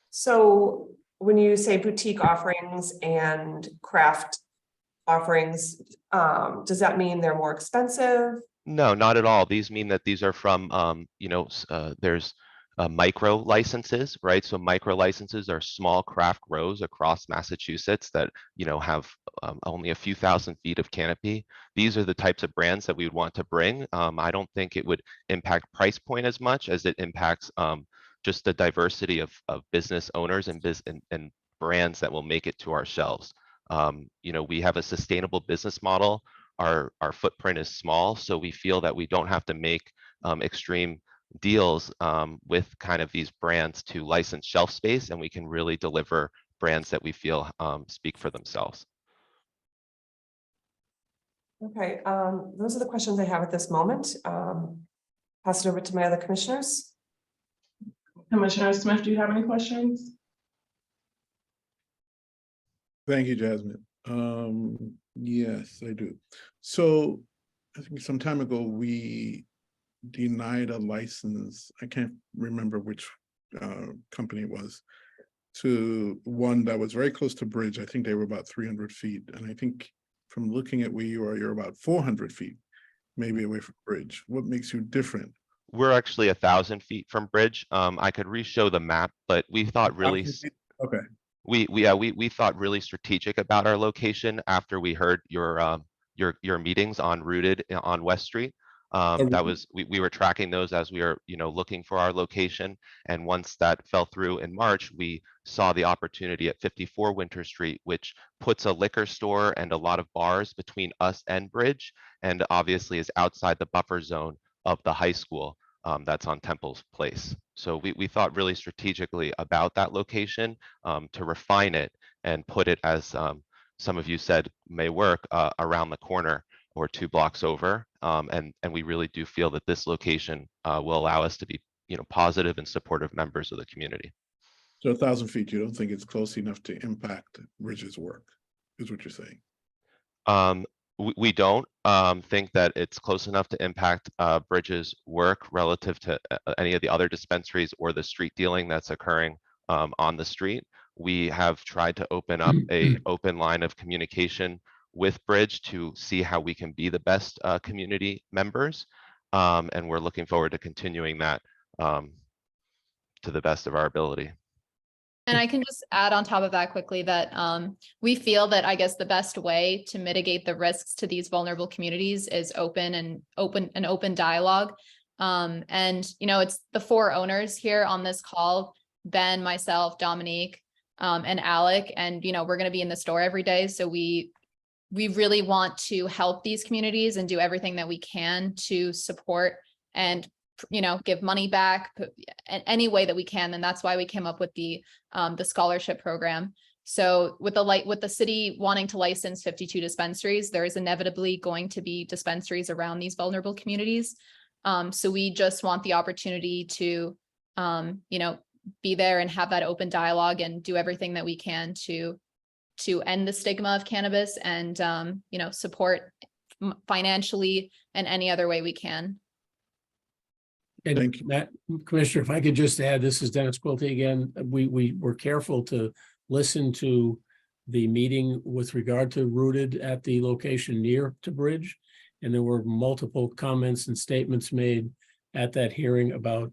So when you say boutique offerings and craft offerings, does that mean they're more expensive? No, not at all. These mean that these are from, you know, there's micro licenses, right? So micro licenses are small craft grows across Massachusetts that, you know, have only a few thousand feet of canopy. These are the types of brands that we would want to bring. I don't think it would impact price point as much as it impacts just the diversity of business owners and brands that will make it to our shelves. You know, we have a sustainable business model. Our footprint is small, so we feel that we don't have to make extreme deals with kind of these brands to license shelf space, and we can really deliver brands that we feel speak for themselves. Okay, those are the questions I have at this moment. Pass it over to my other commissioners. Commissioner Smith, do you have any questions? Thank you, Jasmine. Yes, I do. So I think some time ago, we denied a license. I can't remember which company it was, to one that was very close to Bridge. I think they were about 300 feet. And I think from looking at where you are, you're about 400 feet, maybe away from Bridge. What makes you different? We're actually 1,000 feet from Bridge. I could re-show the map, but we thought really. Okay. We thought really strategic about our location after we heard your your meetings on Rooted on West Street. That was, we were tracking those as we were, looking for our location. And once that fell through in March, we saw the opportunity at 54 Winter Street, which puts a liquor store and a lot of bars between us and Bridge, and obviously is outside the buffer zone of the high school that's on Temple's Place. So we thought really strategically about that location to refine it and put it, as some of you said may work, around the corner or 2 blocks over. And we really do feel that this location will allow us to be, positive and supportive members of the community. So 1,000 feet, you don't think it's close enough to impact Bridge's work, is what you're saying? We don't think that it's close enough to impact Bridge's work relative to any of the other dispensaries or the street dealing that's occurring on the street. We have tried to open up a open line of communication with Bridge to see how we can be the best community members. And we're looking forward to continuing that to the best of our ability. And I can just add on top of that quickly that we feel that I guess the best way to mitigate the risks to these vulnerable communities is open dialogue. And it's the 4 owners here on this call: Ben, myself, Dominique, and Alec. And we're going to be in the store every day, so we really want to help these communities and do everything that we can to support and give money back any way that we can. And that's why we came up with the scholarship program. So with the city wanting to license 52 dispensaries, there is inevitably going to be dispensaries around these vulnerable communities. So we just want the opportunity to be there and have that open dialogue and do everything that we can to end the stigma of cannabis and support financially and any other way we can. And Matt, Commissioner, if I could just add, this is Dennis Quilty again. We were careful to listen to the meeting with regard to Rooted at the location near to Bridge. And there were multiple comments and statements made at that hearing about,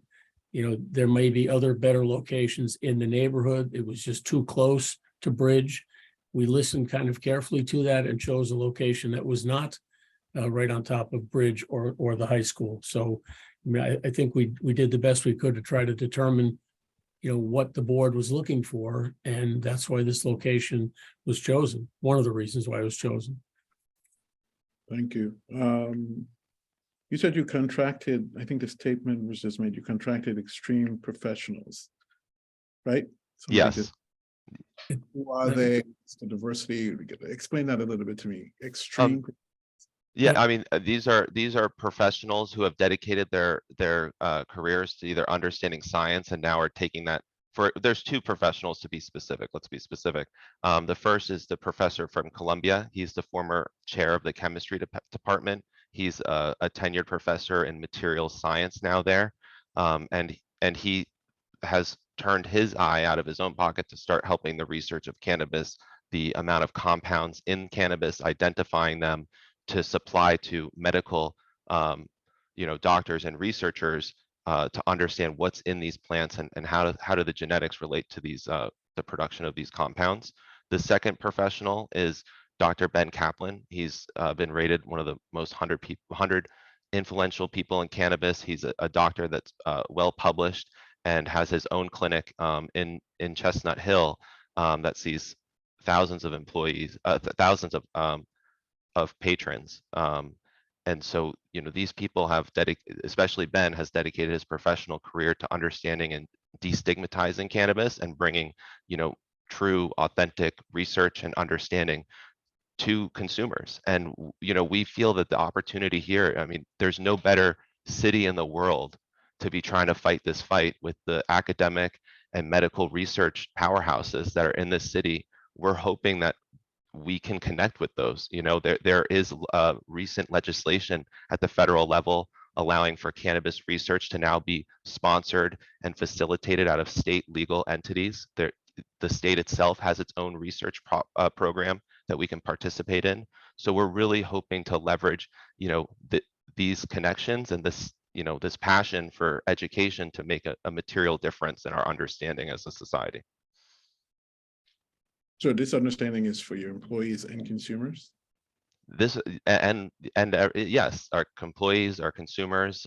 there may be other better locations in the neighborhood. It was just too close to Bridge. We listened kind of carefully to that and chose a location that was not right on top of Bridge or the high school. So I think we did the best we could to try to determine, what the board was looking for. And that's why this location was chosen. One of the reasons why it was chosen. Thank you. You said you contracted, I think the statement was just made, you contracted extreme professionals, right? Yes. Who are they? It's the diversity. Explain that a little bit to me. Extreme. Yeah, I mean, these are professionals who have dedicated their careers to either understanding science and now are taking that there's 2 professionals to be specific. Let's be specific. The first is the professor from Columbia. He's the former chair of the chemistry department. He's a tenured professor in materials science now there. And he has turned his eye out of his own pocket to start helping the research of cannabis, the amount of compounds in cannabis, identifying them to supply to medical, doctors and researchers to understand what's in these plants and how do the genetics relate to these, the production of these compounds. The second professional is Dr. Ben Kaplan. He's been rated one of the most 100 influential people in cannabis. He's a doctor that's well published and has his own clinic in Chestnut Hill that sees thousands of employees, thousands of patrons. And so, these people have especially Ben has dedicated his professional career to understanding and destigmatizing cannabis and bringing, true, authentic research and understanding to consumers. And, we feel that the opportunity here, I mean, there's no better city in the world to be trying to fight this fight with the academic and medical research powerhouses that are in this city. We're hoping that we can connect with those. There is recent legislation at the federal level allowing for cannabis research to now be sponsored and facilitated out of state legal entities. The state itself has its own research program that we can participate in. So we're really hoping to leverage, these connections and this, this passion for education to make a material difference in our understanding as a society. So this understanding is for your employees and consumers? This yes, our employees, our consumers,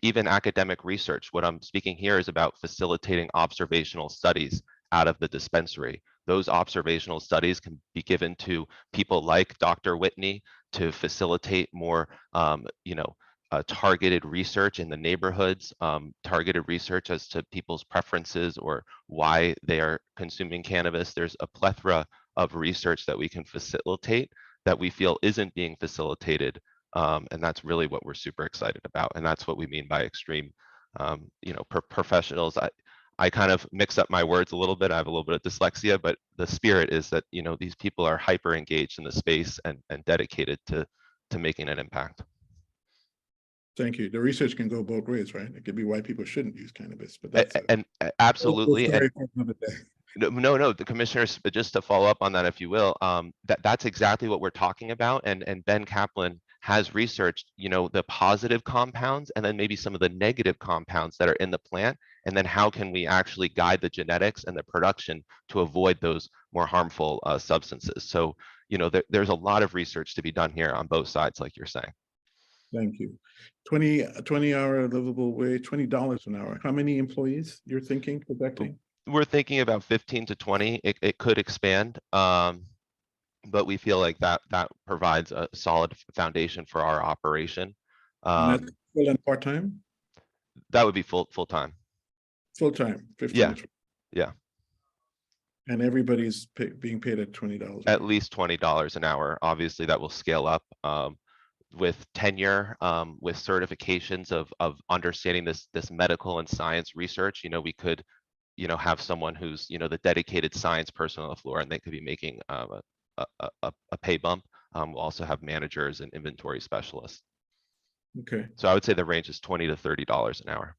even academic research. What I'm speaking here is about facilitating observational studies out of the dispensary. Those observational studies can be given to people like Dr. Whitney to facilitate more, targeted research in the neighborhoods, targeted research as to people's preferences or why they are consuming cannabis. There's a plethora of research that we can facilitate that we feel isn't being facilitated. And that's really what we're super excited about. And that's what we mean by extreme, professionals. I kind of mix up my words a little bit. I have a little bit of dyslexia, but the spirit is that, these people are hyper engaged in the space and dedicated to making an impact. Thank you. The research can go both ways, right? It could be why people shouldn't use cannabis, but that's Absolutely. story for another day. No, the commissioners, just to follow up on that, if you will, that's exactly what we're talking about. And Ben Kaplan has researched, the positive compounds and then maybe some of the negative compounds that are in the plant. And then how can we actually guide the genetics and the production to avoid those more harmful substances? So, there's a lot of research to be done here on both sides, like you're saying. Thank you. 20-hour livable wage, $20 an hour. How many employees you're thinking, projecting? We're thinking about 15 to 20. It could expand, but we feel like that provides a solid foundation for our operation. And that's full and part-time? That would be full-time. Full-time, 15 Yeah, to 20. yeah. And everybody's being paid at $20. At least $20 an hour. Obviously, that will scale up with tenure, with certifications of understanding this medical and science research. We could have someone who's, the dedicated science person on the floor, and they could be making a pay bump. We'll also have managers and inventory specialists. Okay. So I would say the range is $20 to $30 an hour.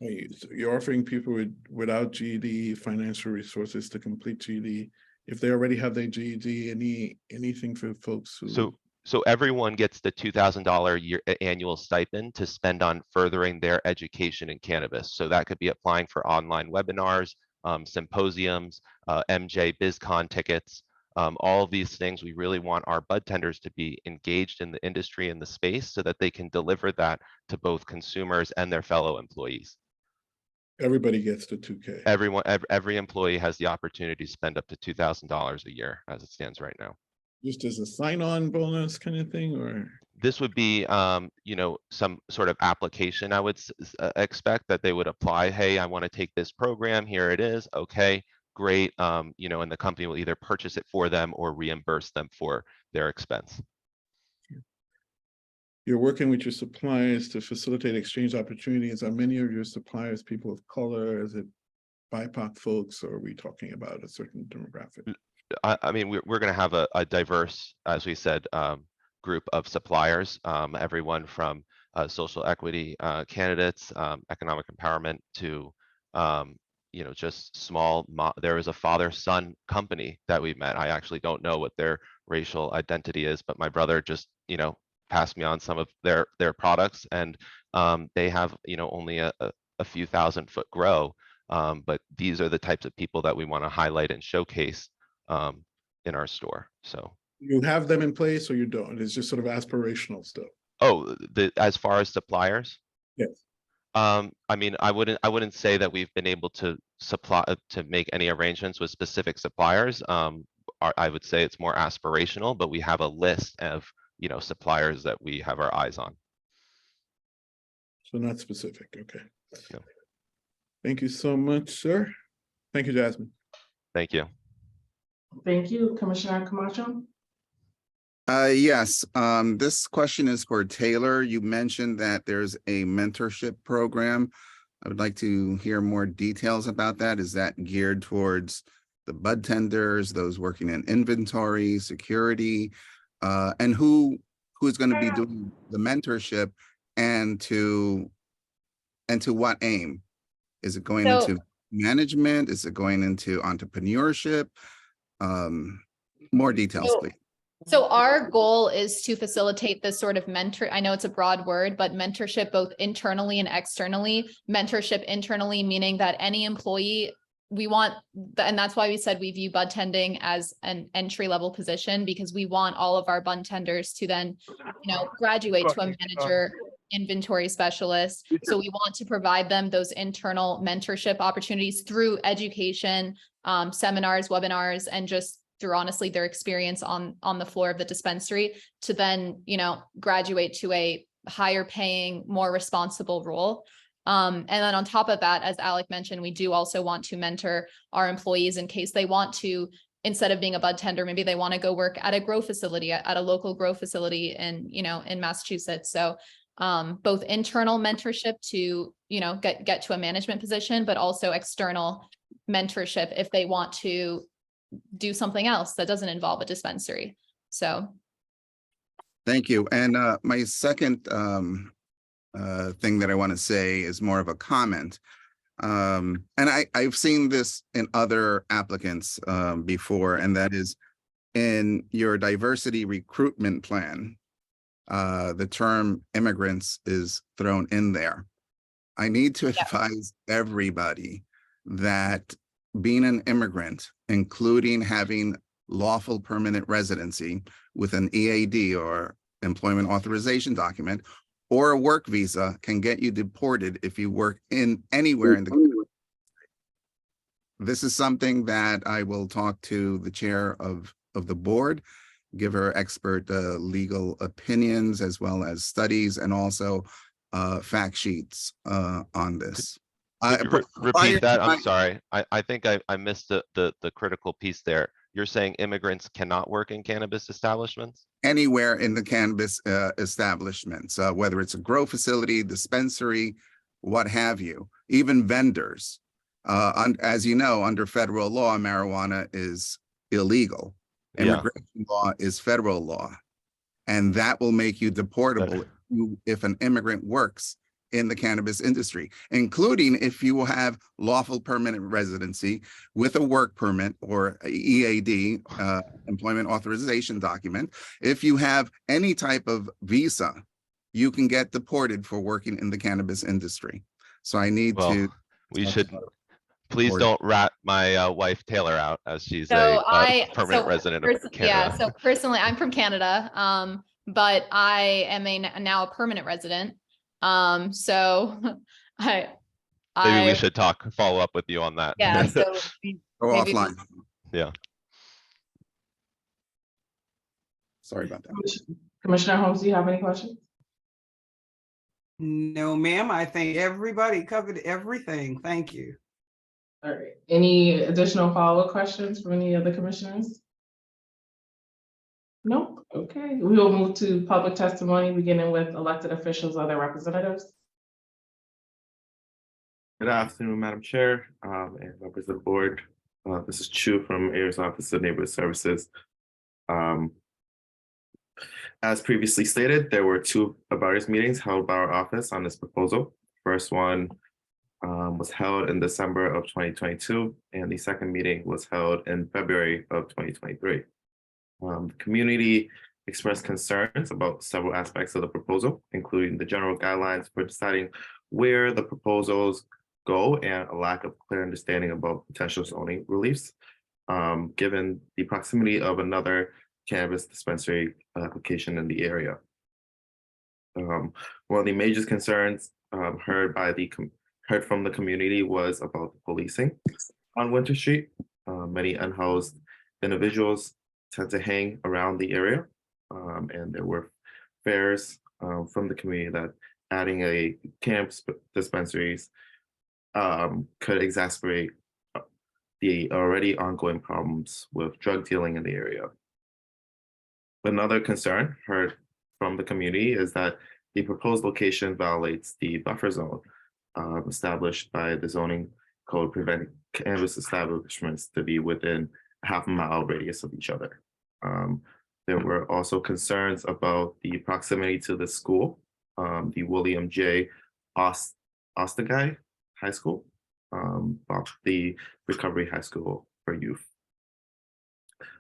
So you're offering people without GED financial resources to complete GED. If they already have their GED, anything for folks who... So everyone gets the $2,000 annual stipend to spend on furthering their education in cannabis. So that could be applying for online webinars, symposiums, MJ BizCon tickets, all of these things. We really want our bud tenders to be engaged in the industry and the space so that they can deliver that to both consumers and their fellow employees. Everybody gets the 2K. Every employee has the opportunity to spend up to $2,000 a year as it stands right now. Just as a sign-on bonus kind of thing, or? This would be, some sort of application I would expect that they would apply. Hey, I want to take this program. Here it is. Okay, great. And the company will either purchase it for them or reimburse them for their expense. You're working with your suppliers to facilitate exchange opportunities. Are many of your suppliers people of color? Is it BIPOC folks, or are we talking about a certain demographic? I mean, we're going to have a diverse, as we said, group of suppliers, everyone from social equity candidates, economic empowerment to, just small. There is a father-son company that we met. I actually don't know what their racial identity is, but my brother just, passed me on some of their products, and they have, only a few thousand-foot grow. But these are the types of people that we want to highlight and showcase in our store. So you have them in place, or you don't? It's just sort of aspirational stuff. Oh, as far as suppliers? Yes. I mean, I wouldn't say that we've been able to make any arrangements with specific suppliers. I would say it's more aspirational, but we have a list of, suppliers that we have our eyes on. So not specific. Okay. No. Thank you so much, sir. Thank you, Jasmine. Thank you. Thank you, Commissioner Camacho. Yes, this question is for Taylor. You mentioned that there's a mentorship program. I would like to hear more details about that. Is that geared towards the bud tenders, those working in inventory, security, and who is going to be doing the mentorship, and to what aim? Is it going into management? Is it going into entrepreneurship? More details, please. So our goal is to facilitate this sort of I know it's a broad word, but mentorship both internally and externally. Mentorship internally, meaning that any employee we want, and that's why we said we view bud tending as an entry level position, because we want all of our bud tenders to then, graduate to a manager, inventory specialist. So we want to provide them those internal mentorship opportunities through education, seminars, webinars, and just through honestly their experience on the floor of the dispensary to then, graduate to a higher paying, more responsible role. And then on top of that, as Alec mentioned, we do also want to mentor our employees in case they want to, instead of being a bud tender, maybe they want to go work at a grow facility, at a local grow facility in Massachusetts. So both internal mentorship to, get to a management position, but also external mentorship if they want to do something else that doesn't involve a dispensary. So. Thank you. And my second thing that I want to say is more of a comment. And I've seen this in other applicants before, and that is in your diversity recruitment plan, the term immigrants is thrown in there. I need to advise everybody that being an immigrant, including having lawful permanent residency with an EAD or employment authorization document, or a work visa, can get you deported if you work in anywhere in the country. This is something that I will talk to the chair of the board, give her expert legal opinions as well as studies and also fact sheets on this. Repeat that. I'm sorry. I think I missed the critical piece there. You're saying immigrants cannot work in cannabis establishments? Anywhere in the cannabis establishments, whether it's a grow facility, dispensary, what have you, even vendors. As you know, under federal law, marijuana is illegal. Immigration law is federal law, and that will make you deportable if an immigrant works in the cannabis industry, including if you have lawful permanent residency with a work permit or EAD, employment authorization document. If you have any type of visa, you can get deported for working in the cannabis industry. So I need to. We should. Please don't rat my wife Taylor out, as she's a permanent resident of Canada. Yeah, so personally, I'm from Canada, but I am now a permanent resident. So maybe we should follow up with you on that. Yeah, so go offline. Yeah. Sorry about that. Commissioner Holmes, do you have any questions? No, ma'am. I think everybody covered everything. Thank you. All right. Any additional follow-up questions from any of the commissioners? Nope. Okay. We will move to public testimony, beginning with elected officials or their representatives. Good afternoon, Madam Chair and members of the board. This is Chu from Mayor's Office of Neighborhood Services. As previously stated, there were two abutters meetings held by our office on this proposal. First one was held in December of 2022, and the second meeting was held in February of 2023. The community expressed concerns about several aspects of the proposal, including the general guidelines for deciding where the proposals go and a lack of clear understanding about potential zoning reliefs, given the proximity of another cannabis dispensary application in the area. One of the major concerns heard from the community was about the policing on Winter Street. Many unhoused individuals tend to hang around the area, and there were fears from the community that adding a cannabis dispensaries could exacerbate the already ongoing problems with drug dealing in the area. Another concern heard from the community is that the proposed location violates the buffer zone established by the zoning code, preventing cannabis establishments to be within a half-mile radius of each other. There were also concerns about the proximity to the school, the William J. Ostagai High School, the Recovery High School for Youth.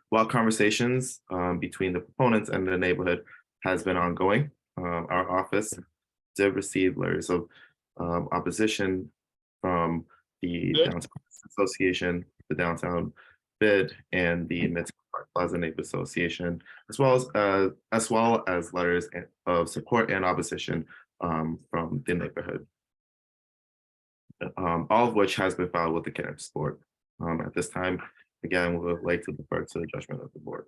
While conversations between the proponents and the neighborhood has been ongoing, our office did receive letters of opposition from the Downtown Association, the Downtown Bid, and the Midtown Park Plaza Neighborhood Association, as well as letters of support and opposition from the neighborhood. All of which has been filed with the Cannabis Board. At this time, again, we would like to defer to the judgment of the board.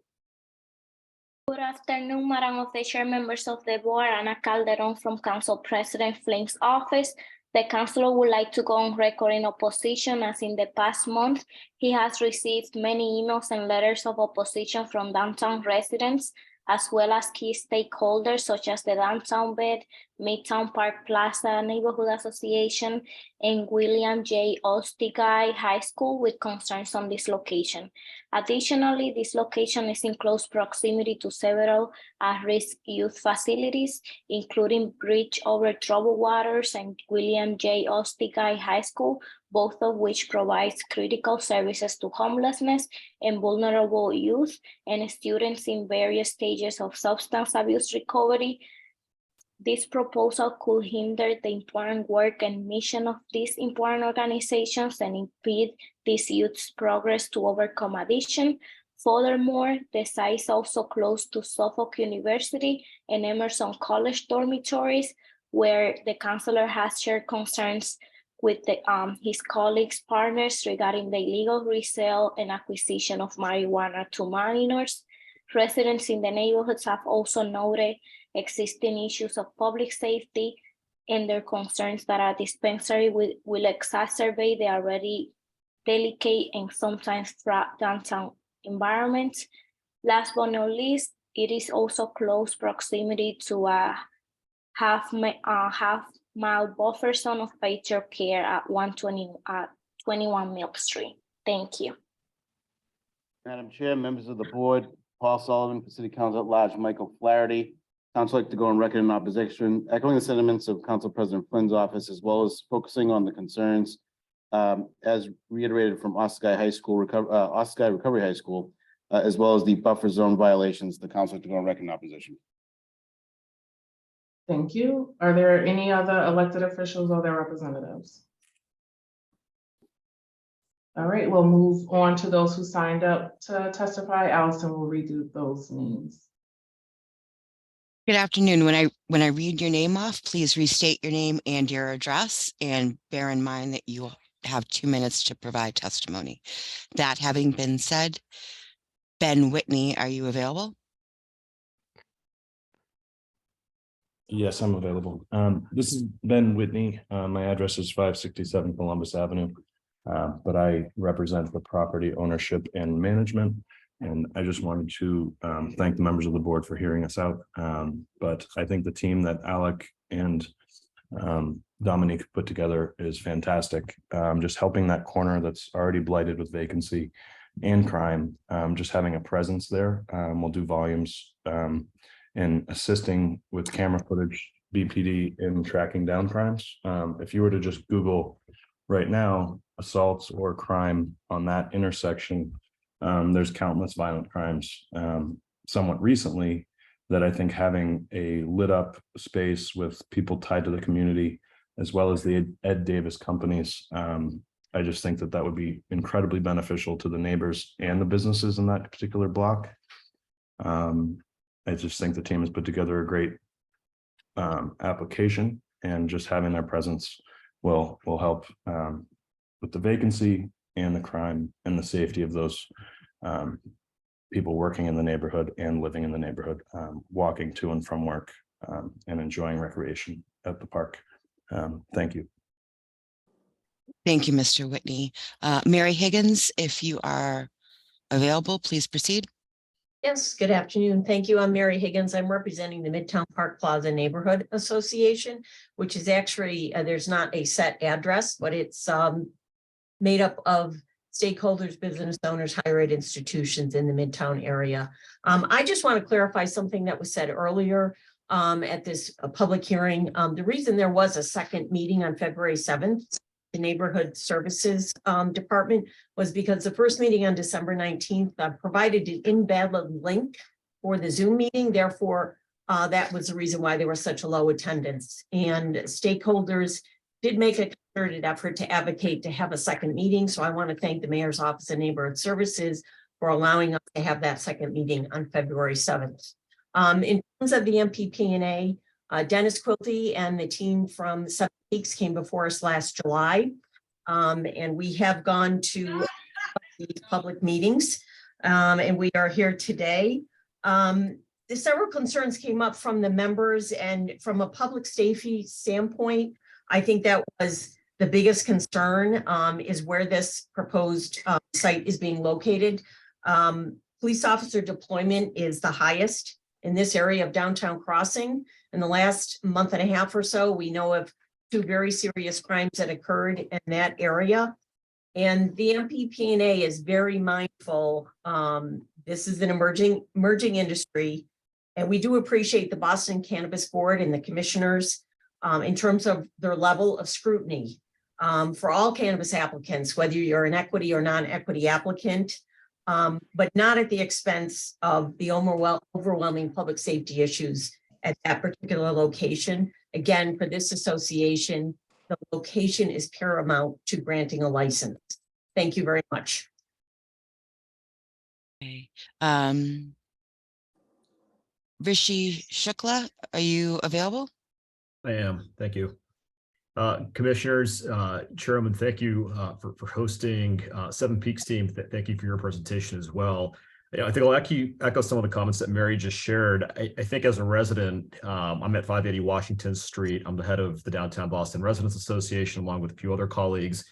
Good afternoon, Madam Official, members of the board. Ana Calderon from Council President Flame's office. The councilor would like to go on record in opposition, as in the past month, he has received many emails and letters of opposition from downtown residents, as well as key stakeholders such as the Downtown Bed, Midtown Park Plaza Neighborhood Association, and William J. Ostigay High School with concerns on this location. Additionally, this location is in close proximity to several at-risk youth facilities, including Bridge Over Troubled Waters and William J. Ostigay High School, both of which provides critical services to homelessness and vulnerable youth and students in various stages of substance abuse recovery. This proposal could hinder the important work and mission of these important organizations and impede this youth's progress to overcome addiction. Furthermore, the site is also close to Suffolk University and Emerson College dormitories, where the councilor has shared concerns with his colleagues, partners regarding the illegal resale and acquisition of marijuana to minors. Residents in the neighborhoods have also noted existing issues of public safety and their concerns that a dispensary will exacerbate the already delicate and sometimes fraught downtown environment. Last but not least, it is also close proximity to a half-mile buffer zone of patient care at 21 Milk Street. Thank you. Madam Chair, members of the board, Paul Sullivan, for City Council at Large, Michael Flaherty. Council like to go on record in opposition, echoing the sentiments of Council President Flynn's office, as well as focusing on the concerns as reiterated from Ostigay Recovery High School, as well as the buffer zone violations. The council like to go on record in opposition. Thank you. Are there any other elected officials or their representatives? All right, we'll move on to those who signed up to testify. Allison will read those names. Good afternoon. When I read your name off, please restate your name and your address, and bear in mind that you have 2 minutes to provide testimony. That having been said, Ben Whitney, are you available? Yes, I'm available. This is Ben Whitney. My address is 567 Columbus Avenue, but I represent the property ownership and management. And I just wanted to thank the members of the board for hearing us out. But I think the team that Alec and Dominique put together is fantastic. Just helping that corner that's already blighted with vacancy and crime, just having a presence there. We'll do volumes and assisting with camera footage, BPD in tracking down crimes. If you were to just Google right now, assaults or crime on that intersection, there's countless violent crimes. Somewhat recently, that I think having a lit up space with people tied to the community, as well as the Ed Davis companies, I just think that that would be incredibly beneficial to the neighbors and the businesses in that particular block. I just think the team has put together a great application, and just having their presence will help with the vacancy and the crime and the safety of those people working in the neighborhood and living in the neighborhood, walking to and from work and enjoying recreation at the park. Thank you. Thank you, Mr. Whitney. Mary Higgins, if you are available, please proceed. Yes, good afternoon. Thank you. I'm Mary Higgins. I'm representing the Midtown Park Plaza Neighborhood Association, which is actually, there's not a set address, but it's made up of stakeholders, business owners, higher ed institutions in the Midtown area. I just want to clarify something that was said earlier at this public hearing. The reason there was a second meeting on February 7th, the Neighborhood Services Department, was because the first meeting on December 19th provided an invalid link for the Zoom meeting. Therefore, that was the reason why there was such a low attendance. And stakeholders did make a concerted effort to advocate to have a second meeting. So I want to thank the Mayor's Office of Neighborhood Services for allowing us to have that second meeting on February 7th. In terms of the MPP&A, Dennis Quilty and the team from 7 Peaks came before us last July. And we have gone to these public meetings, and we are here today. Several concerns came up from the members, and from a public safety standpoint, I think that was the biggest concern, is where this proposed site is being located. Police officer deployment is the highest in this area of downtown Crossing. In the last month and a half or so, we know of 2 very serious crimes that occurred in that area. And the MPP&A is very mindful. This is an emerging industry. And we do appreciate the Boston Cannabis Board and the commissioners in terms of their level of scrutiny for all cannabis applicants, whether you're an equity or non-equity applicant, but not at the expense of the overwhelming public safety issues at that particular location. Again, for this association, the location is paramount to granting a license. Thank you very much. Okay. Rishi Shukla, are you available? I am. Thank you. Commissioners, Chairman, thank you for hosting 7 Peaks team. Thank you for your presentation as well. I think I'll echo some of the comments that Mary just shared. I think as a resident, I'm at 580 Washington Street. I'm the head of the Downtown Boston Residents Association, along with a few other colleagues.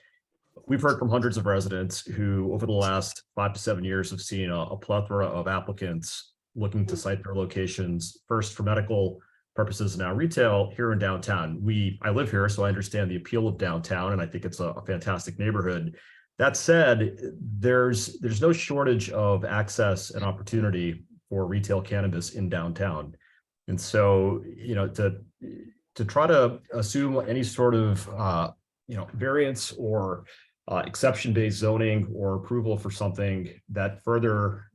We've heard from hundreds of residents who, over the last 5 to 7 years, have seen a plethora of applicants looking to site their locations, first for medical purposes, now retail here in downtown. I live here, so I understand the appeal of downtown, and I think it's a fantastic neighborhood. That said, there's no shortage of access and opportunity for retail cannabis in downtown. And so, to try to assume any sort of variance or exception-based zoning or approval for something that further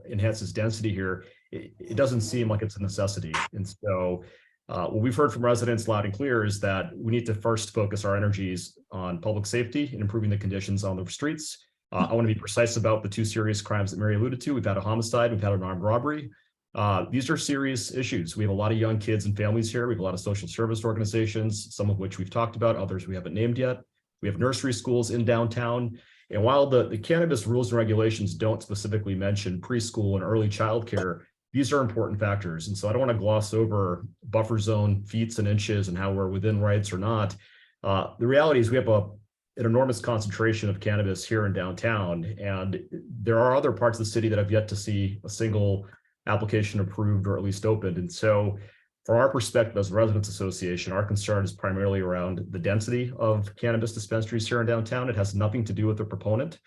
enhances density here, it doesn't seem like it's a necessity. And so what we've heard from residents loud and clear is that we need to first focus our energies on public safety and improving the conditions on the streets. I want to be precise about the 2 serious crimes that Mary alluded to. We've had a homicide, we've had an armed robbery. These are serious issues. We have a lot of young kids and families here. We have a lot of social service organizations, some of which we've talked about, others we haven't named yet. We have nursery schools in downtown. And while the cannabis rules and regulations don't specifically mention preschool and early childcare, these are important factors. And so I don't want to gloss over buffer zone feet and inches and how we're within rights or not. The reality is we have an enormous concentration of cannabis here in downtown, and there are other parts of the city that have yet to see a single application approved or at least opened. And so from our perspective as a residents association, our concern is primarily around the density of cannabis dispensaries here in downtown. It has nothing to do with the proponent.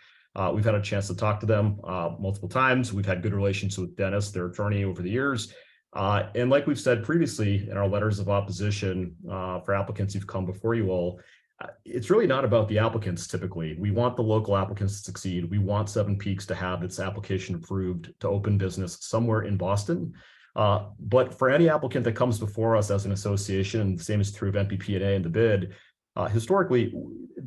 We've had a chance to talk to them multiple times. We've had good relations with Dennis, their attorney, over the years. And like we've said previously in our letters of opposition for applicants who've come before you all, it's really not about the applicants typically. We want the local applicants to succeed. We want 7 Peaks to have its application approved to open business somewhere in Boston. But for any applicant that comes before us as an association, and the same is true of MPP&A and the bid, historically,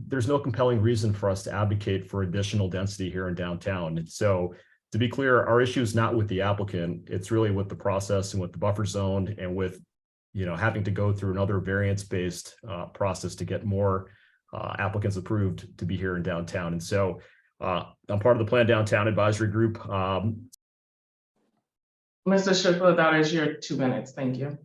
there's no compelling reason for us to advocate for additional density here in downtown. And so to be clear, our issue is not with the applicant. It's really with the process and with the buffer zone and with having to go through another variance-based process to get more applicants approved to be here in downtown. And so I'm part of the Plan Downtown Advisory Group. Mr. Shukla, that is your 2 minutes. Thank you.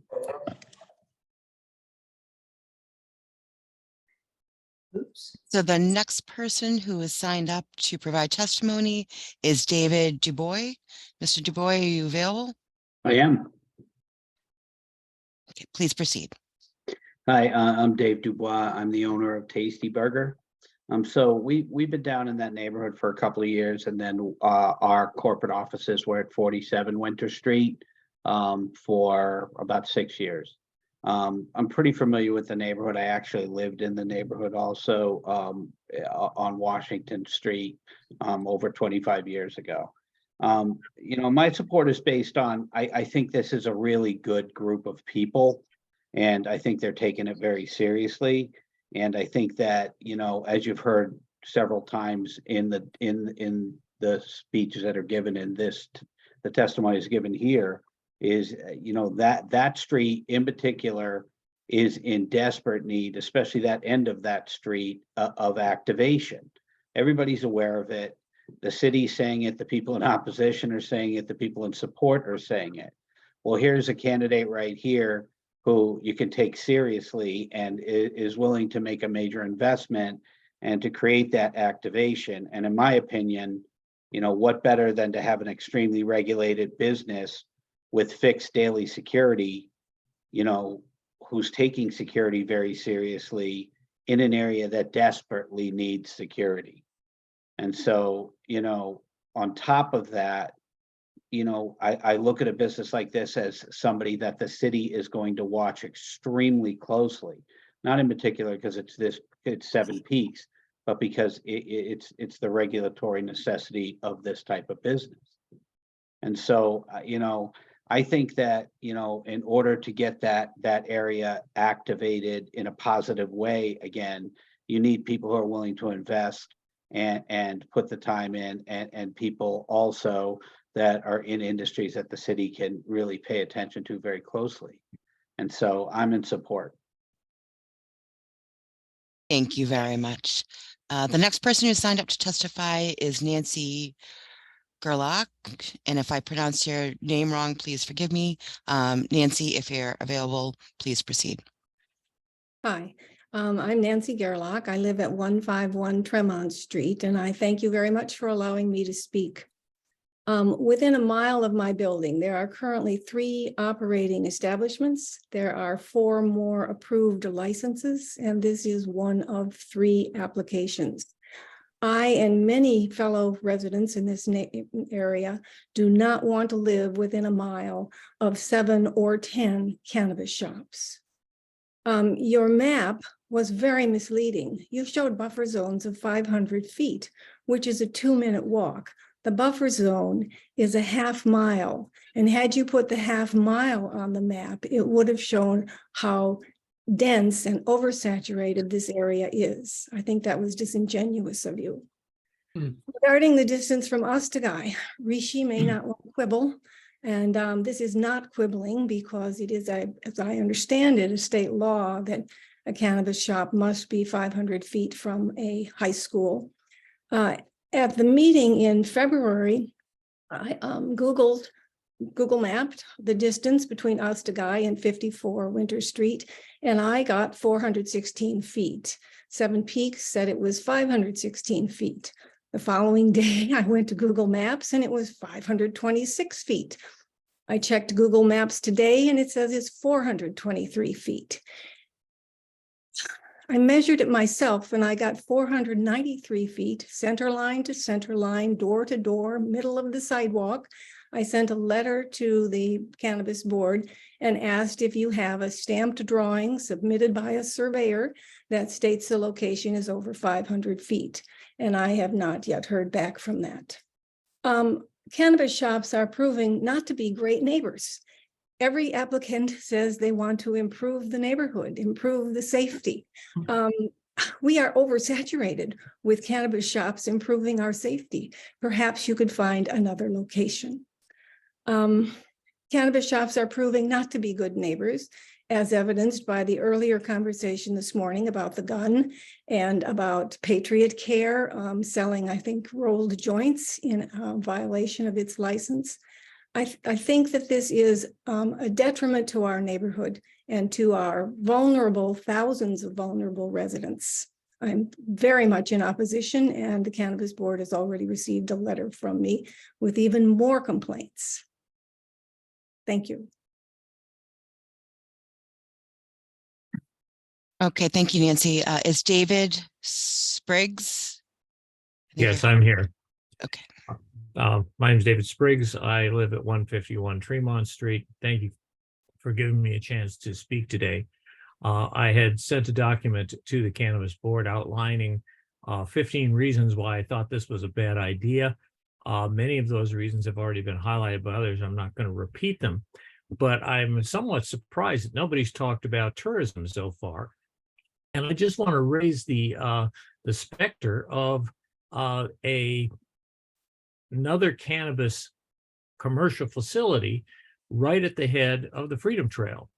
So the next person who is signed up to provide testimony is David Dubois. Mr. Dubois, are you available? I am. Okay, please proceed. Hi, I'm Dave Dubois. I'm the owner of Tasty Burger. So we've been down in that neighborhood for a couple of years, and then our corporate offices were at 47 Winter Street for about 6 years. I'm pretty familiar with the neighborhood. I actually lived in the neighborhood also on Washington Street over 25 years ago. My support is based on, I think this is a really good group of people, and I think they're taking it very seriously. And I think that, as you've heard several times in the speeches that are given in this, the testimony is given here, is, that street in particular is in desperate need, especially that end of that street, of activation. Everybody's aware of it. The city's saying it, the people in opposition are saying it, the people in support are saying it. Well, here's a candidate right here who you can take seriously and is willing to make a major investment and to create that activation. And in my opinion, what better than to have an extremely regulated business with fixed daily security, who's taking security very seriously in an area that desperately needs security. And so, on top of that, I look at a business like this as somebody that the city is going to watch extremely closely, not in particular because it's Seven Peaks, but because it's the regulatory necessity of this type of business. And so, I think that, in order to get that area activated in a positive way, again, you need people who are willing to invest and put the time in, and people also that are in industries that the city can really pay attention to very closely. And so I'm in support. Thank you very much. The next person who signed up to testify is Nancy Gerlach. And if I pronounced your name wrong, please forgive me. Nancy, if you're available, please proceed. Hi, I'm Nancy Gerlach. I live at 151 Tremont Street, and I thank you very much for allowing me to speak. Within a mile of my building, there are currently 3 operating establishments. There are 4 more approved licenses, and this is one of 3 applications. I and many fellow residents in this area do not want to live within a mile of 7 or 10 cannabis shops. Your map was very misleading. You showed buffer zones of 500 feet, which is a 2-minute walk. The buffer zone is a half mile. And had you put the half mile on the map, it would have shown how dense and oversaturated this area is. I think that was disingenuous of you. Regarding the distance from us to Guy, Rishi may not want to quibble. And this is not quibbling because it is, as I understand it, a state law that a cannabis shop must be 500 feet from a high school. At the meeting in February, I Google mapped the distance between us to Guy and 54 Winter Street, and I got 416 feet. Seven Peaks said it was 516 feet. The following day, I went to Google Maps and it was 526 feet. I checked Google Maps today and it says it's 423 feet. I measured it myself and I got 493 feet, center line to center line, door to door, middle of the sidewalk. I sent a letter to the Cannabis Board and asked if you have a stamped drawing submitted by a surveyor that states the location is over 500 feet. And I have not yet heard back from that. Cannabis shops are proving not to be great neighbors. Every applicant says they want to improve the neighborhood, improve the safety. We are oversaturated with cannabis shops improving our safety. Perhaps you could find another location. Cannabis shops are proving not to be good neighbors, as evidenced by the earlier conversation this morning about the gun and about Patriot Care selling, I think, rolled joints in violation of its license. I think that this is a detriment to our neighborhood and to our vulnerable, thousands of vulnerable residents. I'm very much in opposition, and the Cannabis Board has already received a letter from me with even more complaints. Thank you. Okay, thank you, Nancy. Is David Spriggs? Yes, I'm here. Okay. My name is David Spriggs. I live at 151 Tremont Street. Thank you for giving me a chance to speak today. I had sent a document to the Cannabis Board outlining 15 reasons why I thought this was a bad idea. Many of those reasons have already been highlighted by others. I'm not going to repeat them, but I'm somewhat surprised that nobody's talked about tourism so far. And I just want to raise the specter of another cannabis commercial facility right at the head of the Freedom Trail.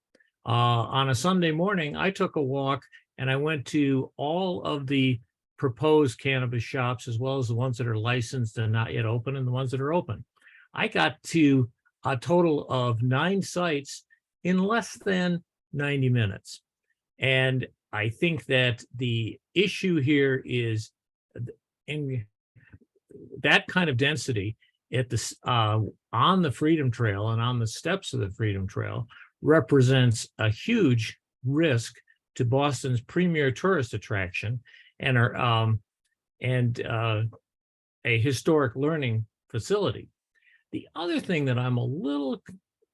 On a Sunday morning, I took a walk and I went to all of the proposed cannabis shops, as well as the ones that are licensed and not yet open, and the ones that are open. I got to a total of 9 sites in less than 90 minutes. And I think that the issue here is in that kind of density at the on the Freedom Trail and on the steps of the Freedom Trail represents a huge risk to Boston's premier tourist attraction and a historic learning facility. The other thing that I'm a little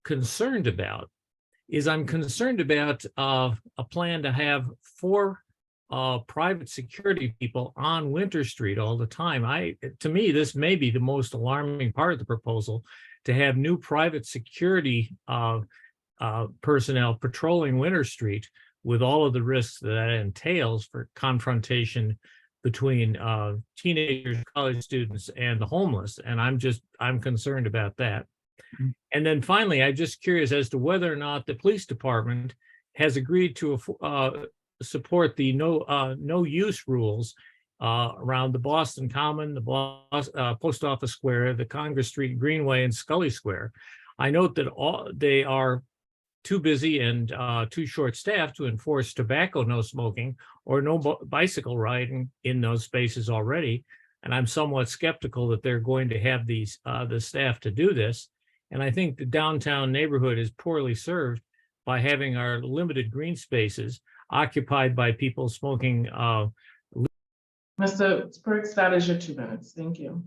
concerned about is I'm concerned about a plan to have 4 private security people on Winter Street all the time. To me, this may be the most alarming part of the proposal, to have new private security personnel patrolling Winter Street with all of the risks that entails for confrontation between teenagers, college students, and the homeless. And I'm concerned about that. And then finally, I'm just curious as to whether or not the police department has agreed to support the no use rules around the Boston Common, the Post Office Square, the Congress Street Greenway, and Scully Square. I note that they are too busy and too short-staffed to enforce tobacco no smoking or no bicycle riding in those spaces already. And I'm somewhat skeptical that they're going to have the staff to do this. And I think the downtown neighborhood is poorly served by having our limited green spaces occupied by people smoking. Mr. Spriggs, that is your 2 minutes. Thank you.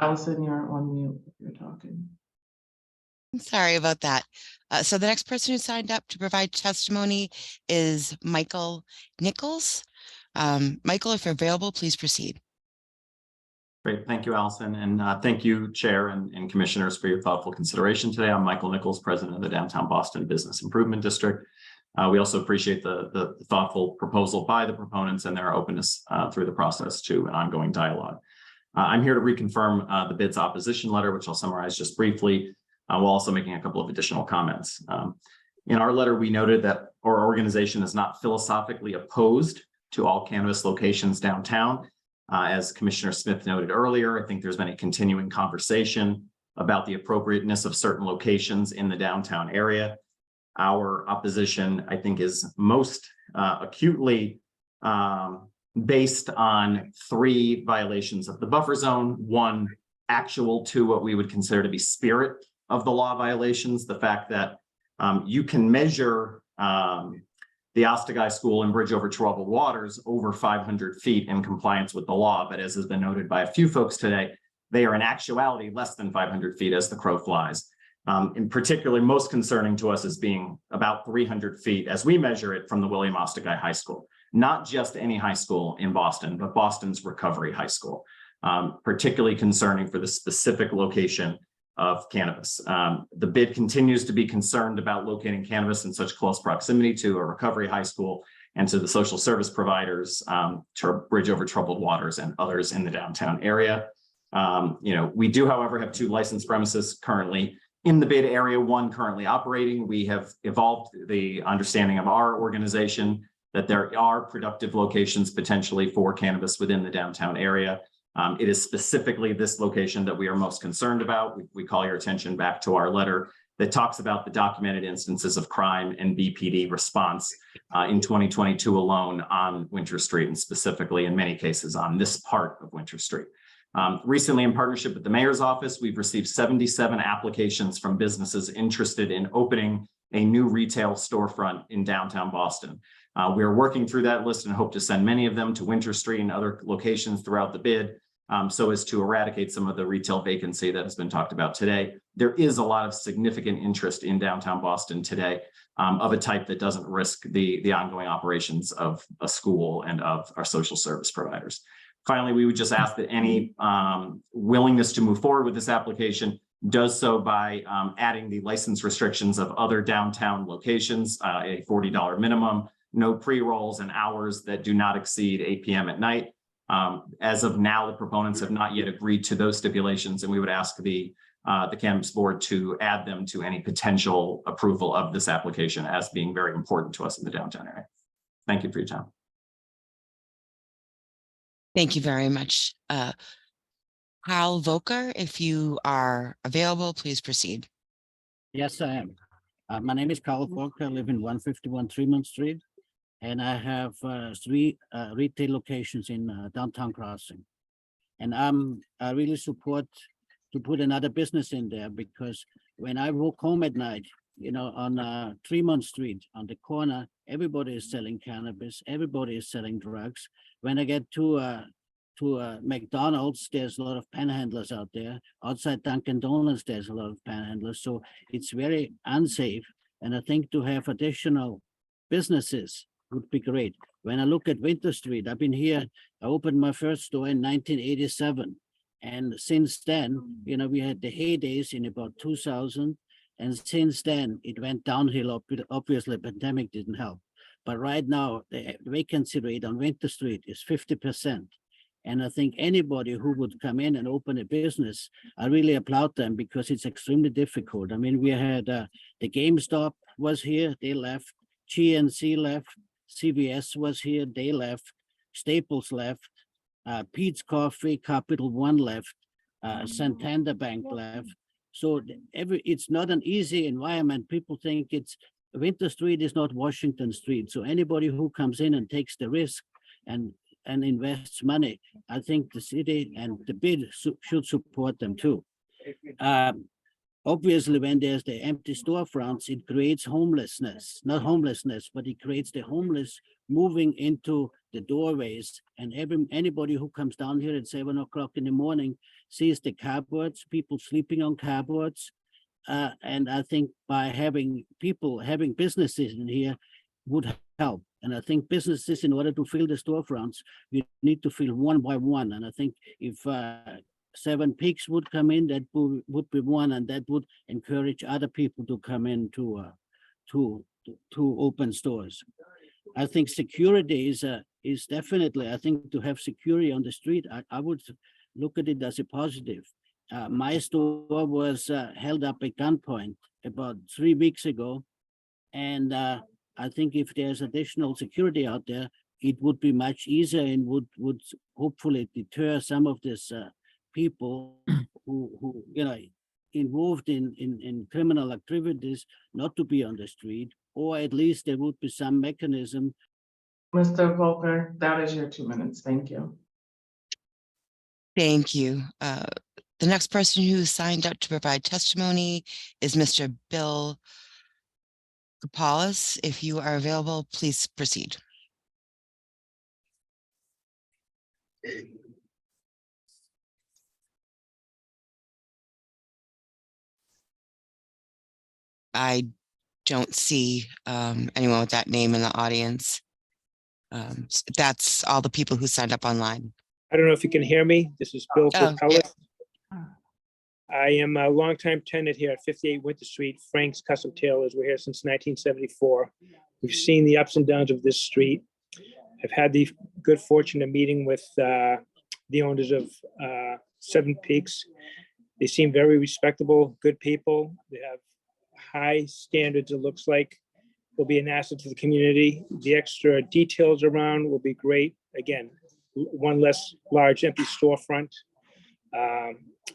Allison, you're on mute if you're talking. I'm sorry about that. So the next person who signed up to provide testimony is Michael Nichols. Michael, if you're available, please proceed. Great. Thank you, Allison. And thank you, Chair and Commissioners, for your thoughtful consideration today. I'm Michael Nichols, President of the Downtown Boston Business Improvement District. We also appreciate the thoughtful proposal by the proponents and their openness through the process to an ongoing dialogue. I'm here to reconfirm the bid's opposition letter, which I'll summarize just briefly, while also making a couple of additional comments. In our letter, we noted that our organization is not philosophically opposed to all cannabis locations downtown. As Commissioner Smith noted earlier, I think there's been a continuing conversation about the appropriateness of certain locations in the downtown area. Our opposition, I think, is most acutely based on 3 violations of the buffer zone, 1 actual, 2 what we would consider to be spirit of the law violations. The fact that you can measure the Ostagai School and bridge over troubled waters over 500 feet in compliance with the law, but as has been noted by a few folks today, they are in actuality less than 500 feet as the crow flies. In particular, most concerning to us is being about 300 feet as we measure it from the William Ostagai High School. Not just any high school in Boston, but Boston's Recovery High School. Particularly concerning for the specific location of cannabis. The bid continues to be concerned about locating cannabis in such close proximity to a recovery high school and to the social service providers to bridge over troubled waters and others in the downtown area. We do, however, have 2 licensed premises currently in the bid area, 1 currently operating. We have evolved the understanding of our organization that there are productive locations potentially for cannabis within the downtown area. It is specifically this location that we are most concerned about. We call your attention back to our letter that talks about the documented instances of crime and BPD response in 2022 alone on Winter Street, and specifically in many cases on this part of Winter Street. Recently, in partnership with the mayor's office, we've received 77 applications from businesses interested in opening a new retail storefront in downtown Boston. We are working through that list and hope to send many of them to Winter Street and other locations throughout the bid, so as to eradicate some of the retail vacancy that has been talked about today. There is a lot of significant interest in downtown Boston today of a type that doesn't risk the ongoing operations of a school and of our social service providers. Finally, we would just ask that any willingness to move forward with this application does so by adding the license restrictions of other downtown locations, a $40 minimum, no pre-rolls and hours that do not exceed 8 p.m. at night. As of now, the proponents have not yet agreed to those stipulations, and we would ask the Cannabis Board to add them to any potential approval of this application as being very important to us in the downtown area. Thank you for your time. Thank you very much. Carl Volker, if you are available, please proceed. Yes, I am. My name is Carl Volker. I live in 151 Tremont Street, and I have 3 retail locations in downtown Crossing. And I really support to put another business in there, because when I walk home at night, you know, on Tremont Street, on the corner, everybody is selling cannabis, everybody is selling drugs. When I get to McDonald's, there's a lot of panhandlers out there. Outside Dunkin' Donuts, there's a lot of panhandlers. So it's very unsafe. And I think to have additional businesses would be great. When I look at Winter Street, I've been here, I opened my first store in 1987. And since then, you know, we had the heydays in about 2000. And since then, it went downhill. Obviously, the pandemic didn't help. But right now, the vacancy rate on Winter Street is 50%. And I think anybody who would come in and open a business, I really applaud them, because it's extremely difficult. I mean, we had the GameStop was here, they left. GNC left. CVS was here, they left. Staples left. Pete's Coffee, Capital One left. Santander Bank left. So it's not an easy environment. People think Winter Street is not Washington Street. So anybody who comes in and takes the risk and invests money, I think the city and the bid should support them too. Obviously, when there's the empty storefronts, it creates homelessness, not homelessness, but it creates the homeless moving into the doorways. And anybody who comes down here at 7 o'clock in the morning sees the cardboards, people sleeping on cardboards. And I think by having businesses in here would help. And I think businesses, in order to fill the storefronts, you need to fill one by one. And I think if 7 Peaks would come in, that would be one, and that would encourage other people to come in to open stores. I think security is definitely, I think, to have security on the street, I would look at it as a positive. My store was held up at gunpoint about 3 weeks ago, and I think if there's additional security out there, it would be much easier and would hopefully deter some of these people who involved in criminal activities not to be on the street, or at least there would be some mechanism. Mr. Volker, that is your 2 minutes. Thank you. Thank you. The next person who signed up to provide testimony is Mr. Bill Kapalis. If you are available, please proceed. I don't see anyone with that name in the audience. That's all the people who signed up online. I don't know if you can hear me. This is Bill Kapalis. I am a longtime tenant here at 58 Winter Street, Frank's Custom Tailors. We're here since 1974. We've seen the ups and downs of this street. I've had the good fortune of meeting with the owners of 7 Peaks. They seem very respectable, good people. They have high standards, it looks like. Will be an asset to the community. The extra details around will be great. Again, one less large empty storefront.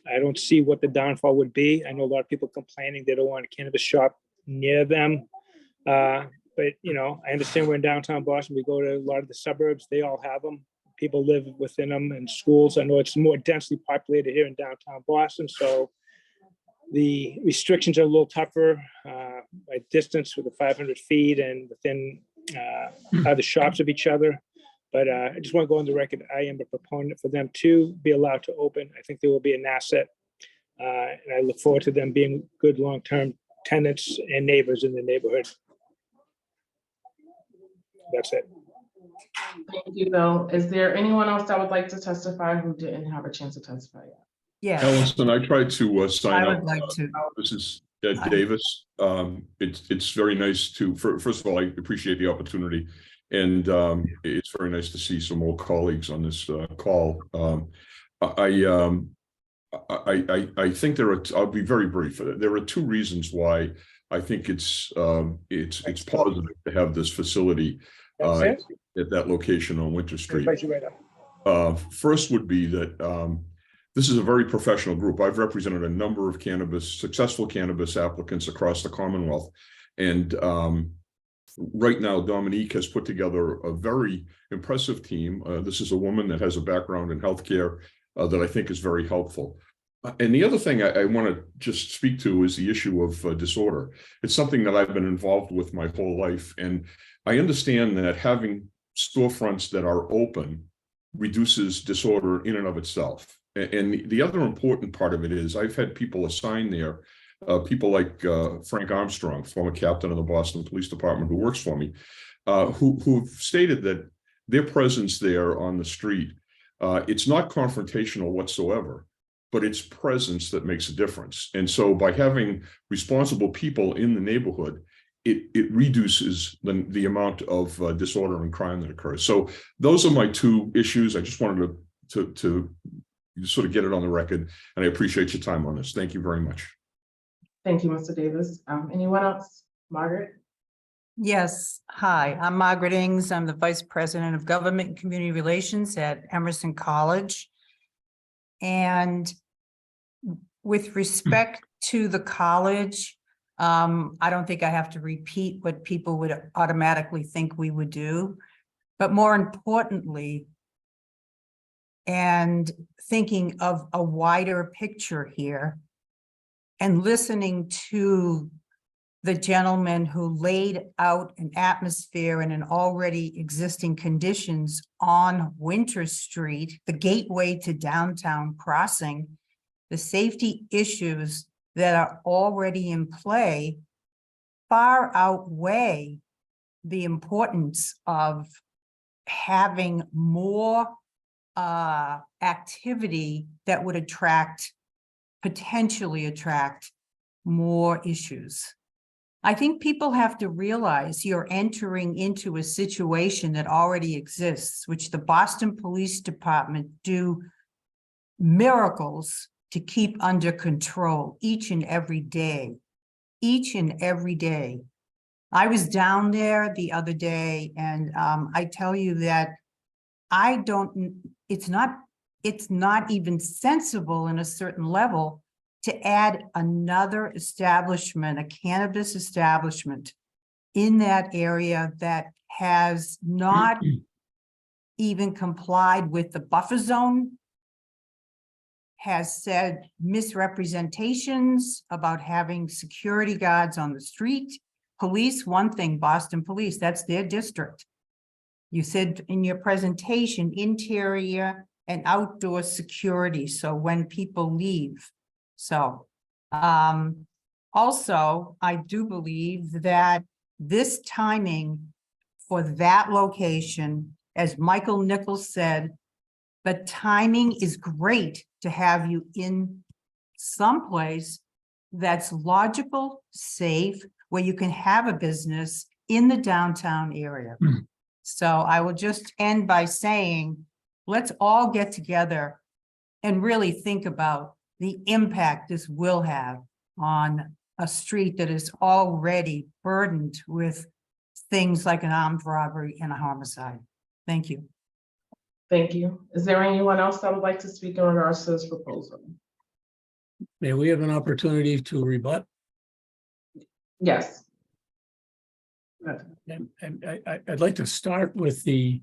I don't see what the downfall would be. I know a lot of people complaining they don't want a cannabis shop near them. But you know, I understand we're in downtown Boston. We go to a lot of the suburbs. They all have them. People live within them, and schools. I know it's more densely populated here in downtown Boston, so the restrictions are a little tougher by distance with the 500 feet and within the shops of each other. But I just want to go on the record. I am a proponent for them to be allowed to open. I think they will be an asset. And I look forward to them being good long-term tenants and neighbors in the neighborhood. That's it. Thank you, Bill. Is there anyone else that would like to testify who didn't have a chance to testify yet? Yes, Allison, I tried to sign I up. would like to. This is Davis. It's very nice to, first of all, I appreciate the opportunity. And it's very nice to see some old colleagues on this call. I think I'll be very brief. There are two reasons why I think it's positive to have this facility at that location on Winter Street. First would be that this is a very professional group. I've represented a number of successful cannabis applicants across the Commonwealth. And right now, Dominique has put together a very impressive team. This is a woman that has a background in healthcare that I think is very helpful. And the other thing I want to just speak to is the issue of disorder. It's something that I've been involved with my whole life. And I understand that having storefronts that are open reduces disorder in and of itself. And the other important part of it is I've had people assigned there, people like Frank Armstrong, former captain of the Boston Police Department, who works for me, who've stated that their presence there on the street, it's not confrontational whatsoever, but it's presence that makes a difference. And so by having responsible people in the neighborhood, it reduces the amount of disorder and crime that occurs. So those are my two issues. I just wanted to sort of get it on the record, and I appreciate your time on this. Thank you very much. Thank you, Mr. Davis. Anyone else? Margaret? Yes, hi, I'm Margaret Ings. I'm the Vice President of Government and Community Relations at Emerson College. And with respect to the college, I don't think I have to repeat what people would automatically think we would do. But more importantly, and thinking of a wider picture here, and listening to the gentleman who laid out an atmosphere and an already existing conditions on Winter Street, the gateway to downtown Crossing, the safety issues that are already in play far outweigh the importance of having more activity that would potentially attract more issues. I think people have to realize you're entering into a situation that already exists, which the Boston Police Department do miracles to keep under control each and every day. Each and every day. I was down there the other day, and I tell you that it's not even sensible in a certain level to add another establishment, a cannabis establishment in that area that has not even complied with the buffer zone, has said misrepresentations about having security guards on the street. Police, one thing, Boston Police, that's their district. You said in your presentation, interior and outdoor security, so when people leave. So also, I do believe that this timing for that location, as Michael Nichols said, the timing is great to have you in someplace that's logical, safe, where you can have a business in the downtown area. So I will just end by saying, let's all get together and really think about the impact this will have on a street that is already burdened with things like an armed robbery and a homicide. Thank you. Thank you. Is there anyone else that would like to speak in regards to this proposal? May we have an opportunity to rebut? Yes. I'd like to start with the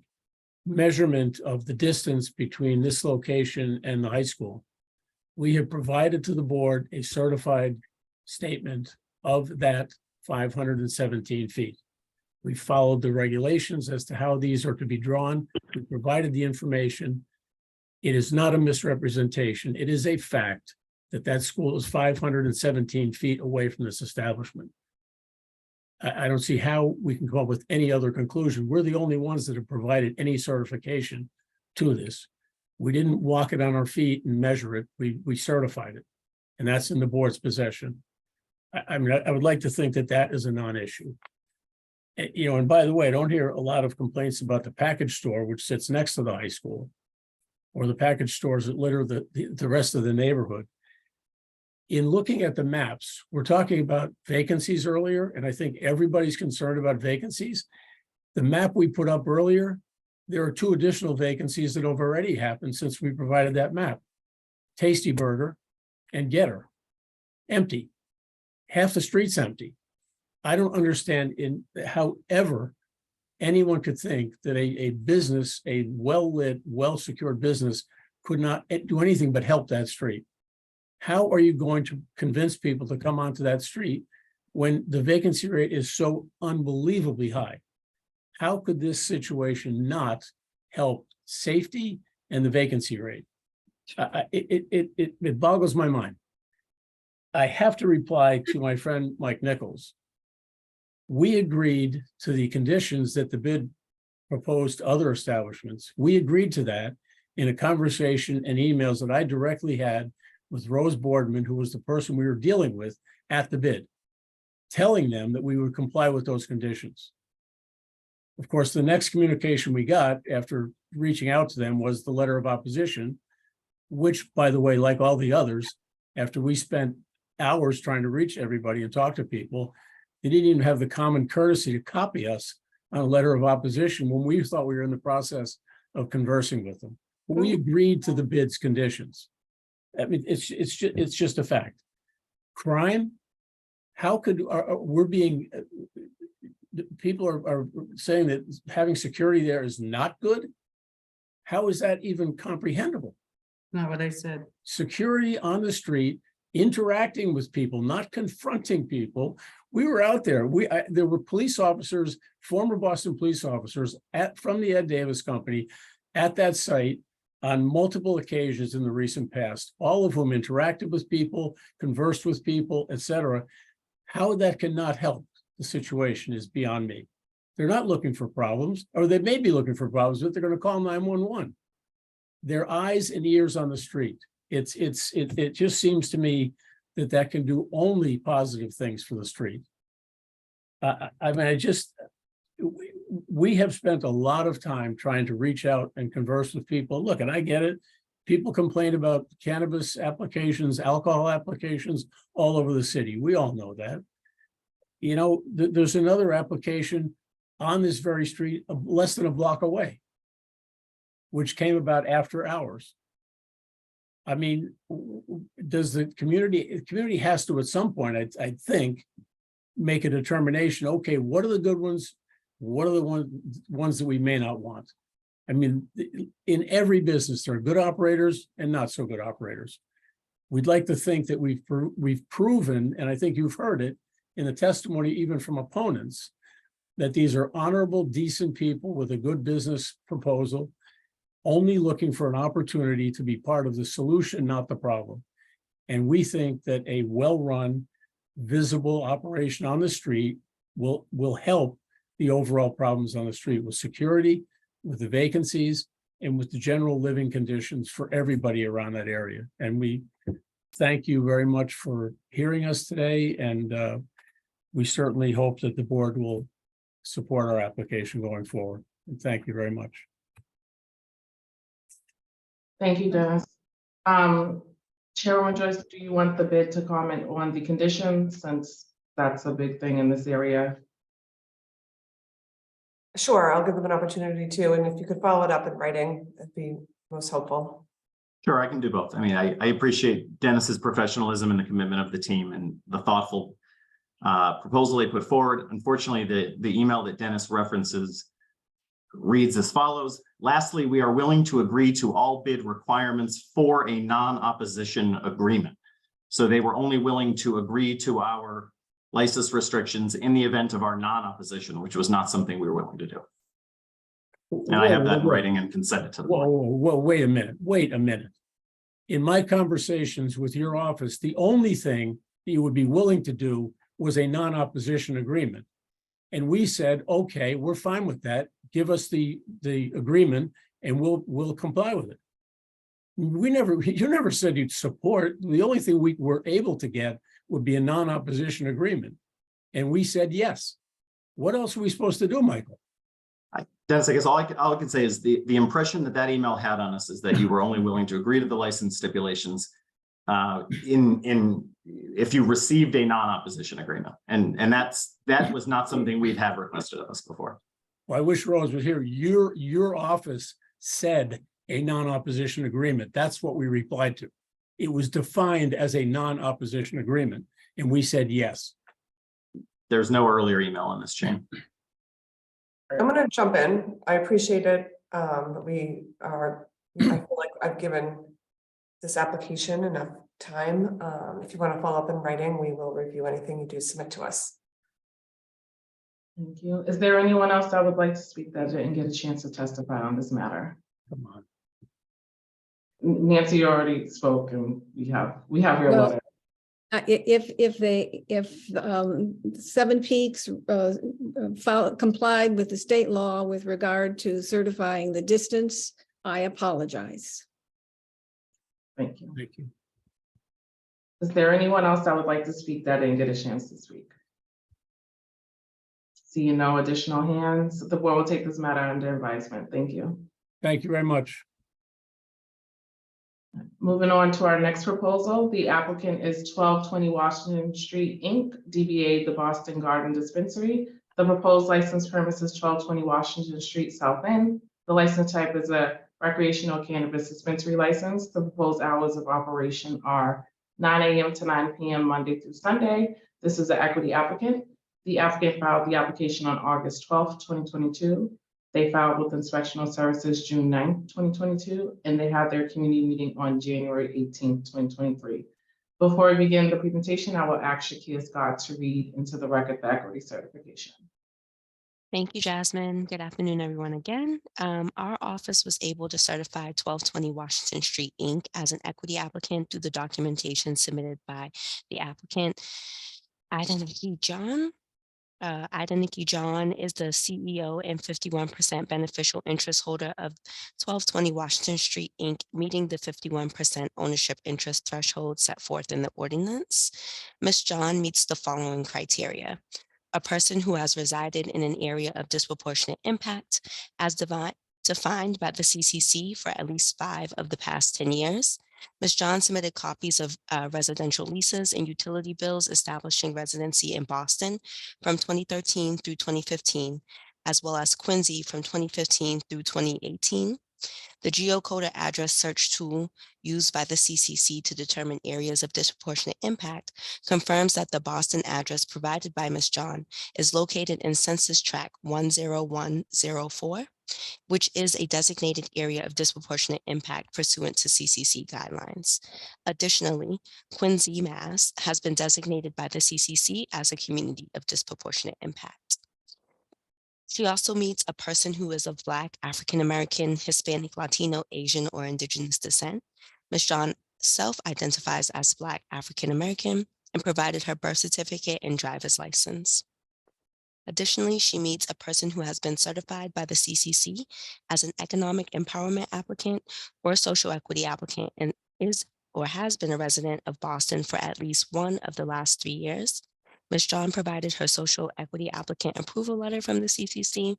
measurement of the distance between this location and the high school. We have provided to the board a certified statement of that 517 feet. We followed the regulations as to how these are to be drawn. We provided the information. It is not a misrepresentation. It is a fact that that school is 517 feet away from this establishment. I don't see how we can come up with any other conclusion. We're the only ones that have provided any certification to this. We didn't walk it on our feet and measure it. We certified it. And that's in the board's possession. I mean, I would like to think that that is a non-issue. You know, and by the way, I don't hear a lot of complaints about the package store, which sits next to the high school, or the package stores that litter the rest of the neighborhood. In looking at the maps, we're talking about vacancies earlier, and I think everybody's concerned about vacancies. The map we put up earlier, there are 2 additional vacancies that have already happened since we provided that map. Tasty Burger and Getter, empty. Half the street's empty. I don't understand however anyone could think that a business, a well-lit, well-secured business could not do anything but help that street. How are you going to convince people to come onto that street when the vacancy rate is so unbelievably high? How could this situation not help safety and the vacancy rate? It boggles my mind. I have to reply to my friend Mike Nichols. We agreed to the conditions that the bid proposed to other establishments. We agreed to that in a conversation and emails that I directly had with Rose Boardman, who was the person we were dealing with at the bid, telling them that we would comply with those conditions. Of course, the next communication we got after reaching out to them was the letter of opposition, which, by the way, like all the others, after we spent hours trying to reach everybody and talk to people, they didn't even have the common courtesy to copy us on a letter of opposition when we thought we were in the process of conversing with them. But we agreed to the bid's conditions. I mean, it's just a fact. Crime, how could people are saying that having security there is not good? How is that even comprehensible? Not what I said. Security on the street, interacting with people, not confronting people. We were out there. There were police officers, former Boston police officers from the Ed Davis Company at that site on multiple occasions in the recent past, all of whom interacted with people, conversed with people, etc. How that cannot help the situation is beyond me. They're not looking for problems, or they may be looking for problems, but they're going to call 911. Their eyes and ears on the street. It just seems to me that can do only positive things for the street. I mean, we have spent a lot of time trying to reach out and converse with people. Look, and I get it. People complain about cannabis applications, alcohol applications all over the city. We all know that. You know, there's another application on this very street, less than a block away, which came about after hours. I mean, does the community has to at some point, I think, make a determination, okay, what are the good ones? What are the ones that we may not want? I mean, in every business, there are good operators and not so good operators. We'd like to think that we've proven, and I think you've heard it in the testimony, even from opponents, that these are honorable, decent people with a good business proposal, only looking for an opportunity to be part of the solution, not the problem. And we think that a well-run, visible operation on the street will help the overall problems on the street with security, with the vacancies, and with the general living conditions for everybody around that area. And we thank you very much for hearing us today. And we certainly hope that the board will support our application going forward. And thank you very much. Thank you, Dennis. Chairwoman Joyce, do you want the bid to comment on the conditions, since that's a big thing in this area? Sure, I'll give them an opportunity to, and if you could follow it up in writing, that'd be most helpful. Sure, I can do both. I mean, I appreciate Dennis's professionalism and the commitment of the team and the thoughtful proposal they put forward. Unfortunately, the email that Dennis references reads as follows. Lastly, we are willing to agree to all bid requirements for a non-opposition agreement. So they were only willing to agree to our license restrictions in the event of our non-opposition, which was not something we were willing to do. And I have that in writing and can send it to the board. Whoa, wait a minute. In my conversations with your office, the only thing that you would be willing to do was a non-opposition agreement. And we said, okay, we're fine with that. Give us the agreement and we'll comply with it. You never said you'd support. The only thing we were able to get would be a non-opposition agreement. And we said yes. What else are we supposed to do, Michael? Dennis, I guess all I can say is the impression that email had on us is that you were only willing to agree to the license stipulations if you received a non-opposition agreement. And that was not something we've had requested of us before. Well, I wish Rose was here. Your office said a non-opposition agreement. That's what we replied to. It was defined as a non-opposition agreement, and we said yes. There's no earlier email in this chain. I'm going to jump in. I appreciate it. I feel like I've given this application enough time. If you want to follow up in writing, we will review anything you do submit to us. Thank you. Is there anyone else that would like to speak that didn't get a chance to testify on this matter? Come on. Nancy, you already spoke, and we have your Well, letter. If Seven Peaks complied with the state law with regard to certifying the distance, I apologize. Thank you. Thank you. Is there anyone else that would like to speak that didn't get a chance to speak? Seeing no additional hands, the board will take this matter under advisement. Thank you. Thank you very much. Moving on to our next proposal, the applicant is 1220 Washington Street, Inc., DBA The Boston Garden Dispensary. The proposed license premise is 1220 Washington Street, South End. The license type is a recreational cannabis dispensary license. The proposed hours of operation are 9 a.m. to 9 p.m. Monday through Sunday. This is an equity applicant. The applicant filed the application on August 12th, 2022. They filed with Inspectional Services June 9th, 2022, and they had their community meeting on January 18th, 2023. Before we begin the presentation, I will ask Shakia Scott to read into the record the equity certification. Thank you, Jasmine. Good afternoon, everyone again. Our office was able to certify 1220 Washington Street, Inc. as an equity applicant through the documentation submitted by the applicant, Identity John. Identity John is the CEO and 51% beneficial interest holder of 1220 Washington Street, Inc., meeting the 51% ownership interest threshold set forth in the ordinance. Ms. John meets the following criteria: a person who has resided in an area of disproportionate impact as defined by the CCC for at least 5 of the past 10 years. Ms. John submitted copies of residential leases and utility bills establishing residency in Boston from 2013 through 2015, as well as Quincy from 2015 through 2018. The geocoder address search tool used by the CCC to determine areas of disproportionate impact confirms that the Boston address provided by Ms. John is located in Census Tract 10104, which is a designated area of disproportionate impact pursuant to CCC guidelines. Additionally, Quincy, Mass. Has been designated by the CCC as a community of disproportionate impact. She also meets a person who is of Black, African American, Hispanic, Latino, Asian, or Indigenous descent. Ms. John self-identifies as Black, African American, and provided her birth certificate and driver's license. Additionally, she meets a person who has been certified by the CCC as an economic empowerment applicant or social equity applicant and is or has been a resident of Boston for at least 1 of the last 3 years. Ms. John provided her social equity applicant approval letter from the CCC,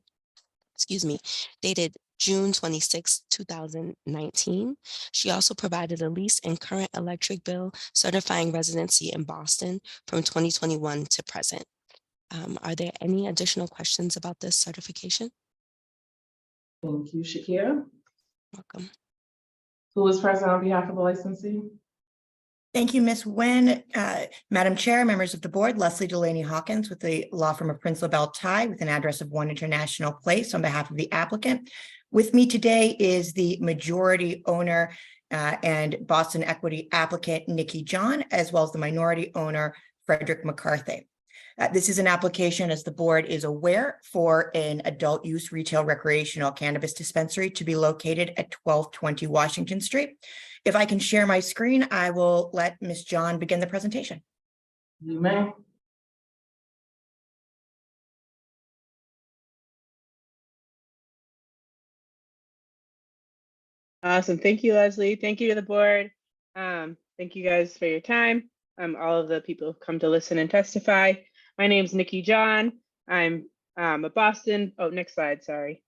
dated June 26, 2019. She also provided a lease and current electric bill certifying residency in Boston from 2021 to present. Are there any additional questions about this certification? Thank you, Shakia. Welcome. Who is present on behalf of the licensee? Thank you, Ms. Nguyen. Madam Chair, members of the board, Leslie Delaney Hawkins with the law firm of Prince LaBelle Ty with an address of 1 International Place on behalf of the applicant. With me today is the majority owner and Boston equity applicant, Nikki John, as well as the minority owner, Frederick McCarthy. This is an application, as the board is aware, for an adult use retail recreational cannabis dispensary to be located at 1220 Washington Street. If I can share my screen, I will let Ms. John begin the presentation. You may. Awesome. Thank you, Leslie. Thank you to the board. Thank you guys for your time. All of the people who've come to listen and testify. My name's Nikki John. I'm a Boston. Oh, next slide. Sorry.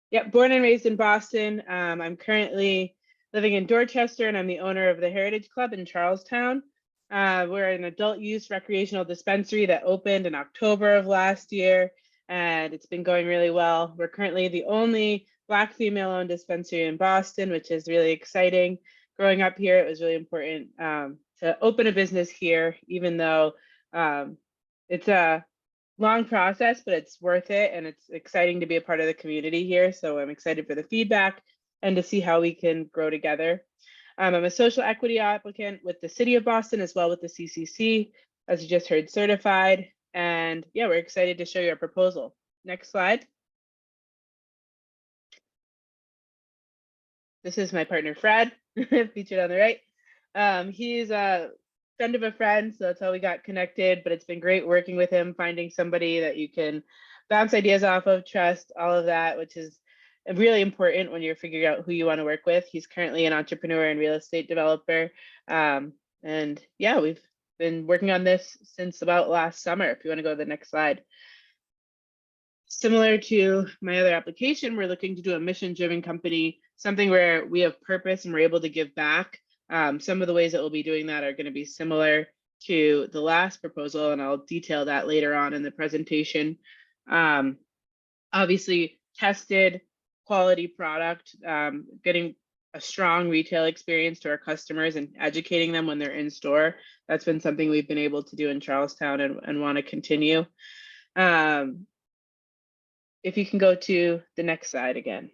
Yep, born and raised in Boston. I'm currently living in Dorchester, and I'm the owner of the Heritage Club in Charlestown. We're an adult use recreational dispensary that opened in October of last year, and it's been going really well. We're currently the only Black female-owned dispensary in Boston, which is really exciting. Growing up here, it was really important to open a business here, even though it's a long process, but it's worth it, and it's exciting to be a part of the community here. So I'm excited for the feedback and to see how we can grow together. I'm a social equity applicant with the City of Boston as well with the CCC, as you just heard, certified. And yeah, we're excited to show you our proposal. Next slide. This is my partner, Fred, featured on the right. He's a friend of a friend, so that's how we got connected, but it's been great working with him, finding somebody that you can bounce ideas off of, trust, all of that, which is really important when you're figuring out who you want to work with. He's currently an entrepreneur and real estate developer. And yeah, we've been working on this since about last summer. If you want to go to the next slide. Similar to my other application, we're looking to do a mission-driven company, something where we have purpose and we're able to give back. Some of the ways that we'll be doing that are going to be similar to the last proposal, and I'll detail that later on in the presentation. Obviously, tested quality product, getting a strong retail experience to our customers and educating them when they're in store. That's been something we've been able to do in Charlestown and want to continue. If you can go to the next slide again.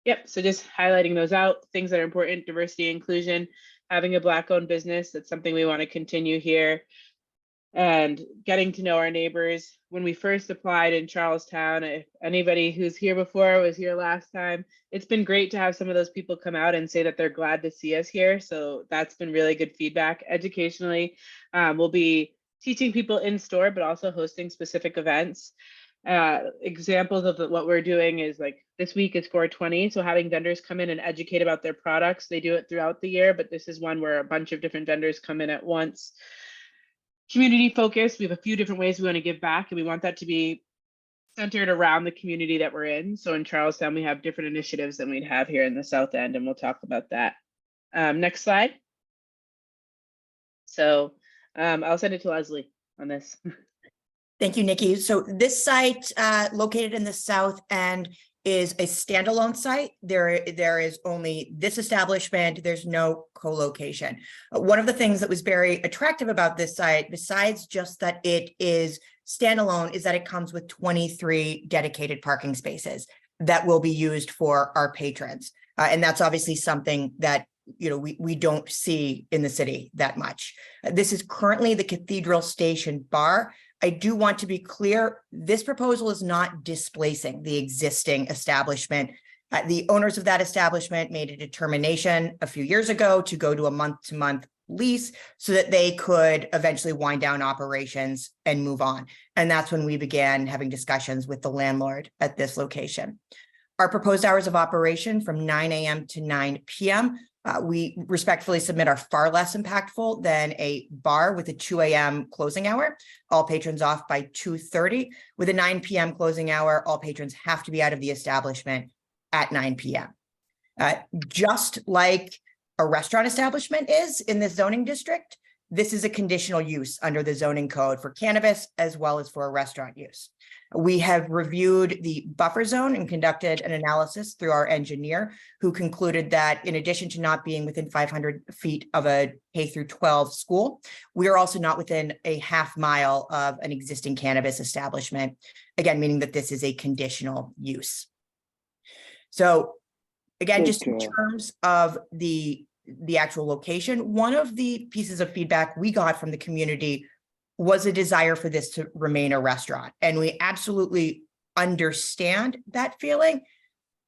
Yep, so just highlighting those out, things that are important: diversity, inclusion, having a Black-owned business. That's something we want to continue here. And getting to know our neighbors. When we first applied in Charlestown, if anybody who's here before was here last time, it's been great to have some of those people come out and say that they're glad to see us here. So that's been really good feedback. Educationally, we'll be teaching people in store, but also hosting specific events. Examples of what we're doing is like this week is 420, so having vendors come in and educate about their products. They do it throughout the year, but this is one where a bunch of different vendors come in at once. Community focused, we have a few different ways we want to give back, and we want that to be centered around the community that we're in. So in Charlestown, we have different initiatives than we'd have here in the South End, and we'll talk about that. Next slide. So I'll send it to Leslie on this. Thank you, Nikki. So this site located in the South End is a standalone site. There is only this establishment. There's no co-location. One of the things that was very attractive about this site, besides just that it is standalone, is that it comes with 23 dedicated parking spaces that will be used for our patrons. And that's obviously something that we don't see in the city that much. This is currently the Cathedral Station bar. I do want to be clear, this proposal is not displacing the existing establishment. The owners of that establishment made a determination a few years ago to go to a month-to-month lease so that they could eventually wind down operations and move on. And that's when we began having discussions with the landlord at this location. Our proposed hours of operation from 9 a.m. to 9 p.m. We respectfully submit are far less impactful than a bar with a 2 a.m. closing hour. All patrons off by 2:30. With a 9 p.m. closing hour, all patrons have to be out of the establishment at 9 p.m. Just like a restaurant establishment is in this zoning district, this is a conditional use under the zoning code for cannabis as well as for a restaurant use. We have reviewed the buffer zone and conducted an analysis through our engineer, who concluded that in addition to not being within 500 feet of a K through 12 school, we are also not within a half mile of an existing cannabis establishment, again, meaning that this is a conditional use. So again, just in terms of the actual location, one of the pieces of feedback we got from the community was a desire for this to remain a restaurant. And we absolutely understand that feeling.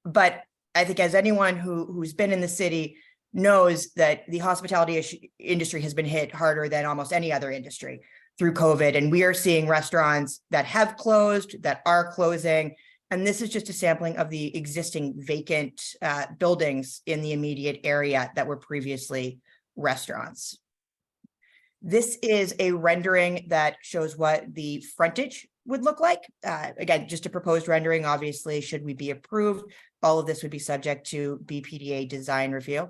But I think as anyone who's been in the city knows that the hospitality industry has been hit harder than almost any other industry through COVID. And we are seeing restaurants that have closed, that are closing. And this is just a sampling of the existing vacant buildings in the immediate area that were previously restaurants. This is a rendering that shows what the frontage would look like. Again, just a proposed rendering, obviously, should we be approved, all of this would be subject to BPDA design review.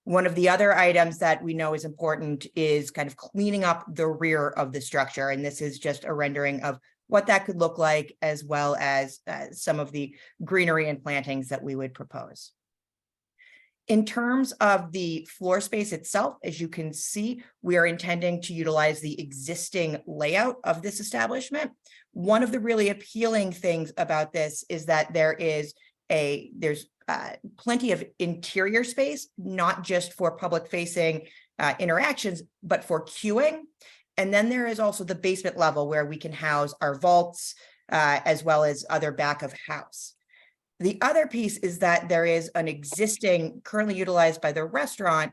One of the other items that we know is important is kind of cleaning up the rear of the structure. And this is just a rendering of what that could look like, as well as some of the greenery and plantings that we would propose. In terms of the floor space itself, as you can see, we are intending to utilize the existing layout of this establishment. One of the really appealing things about this is that there's plenty of interior space, not just for public facing interactions, but for queuing. And then there is also the basement level where we can house our vaults as well as other back of house. The other piece is that there is an existing, currently utilized by the restaurant,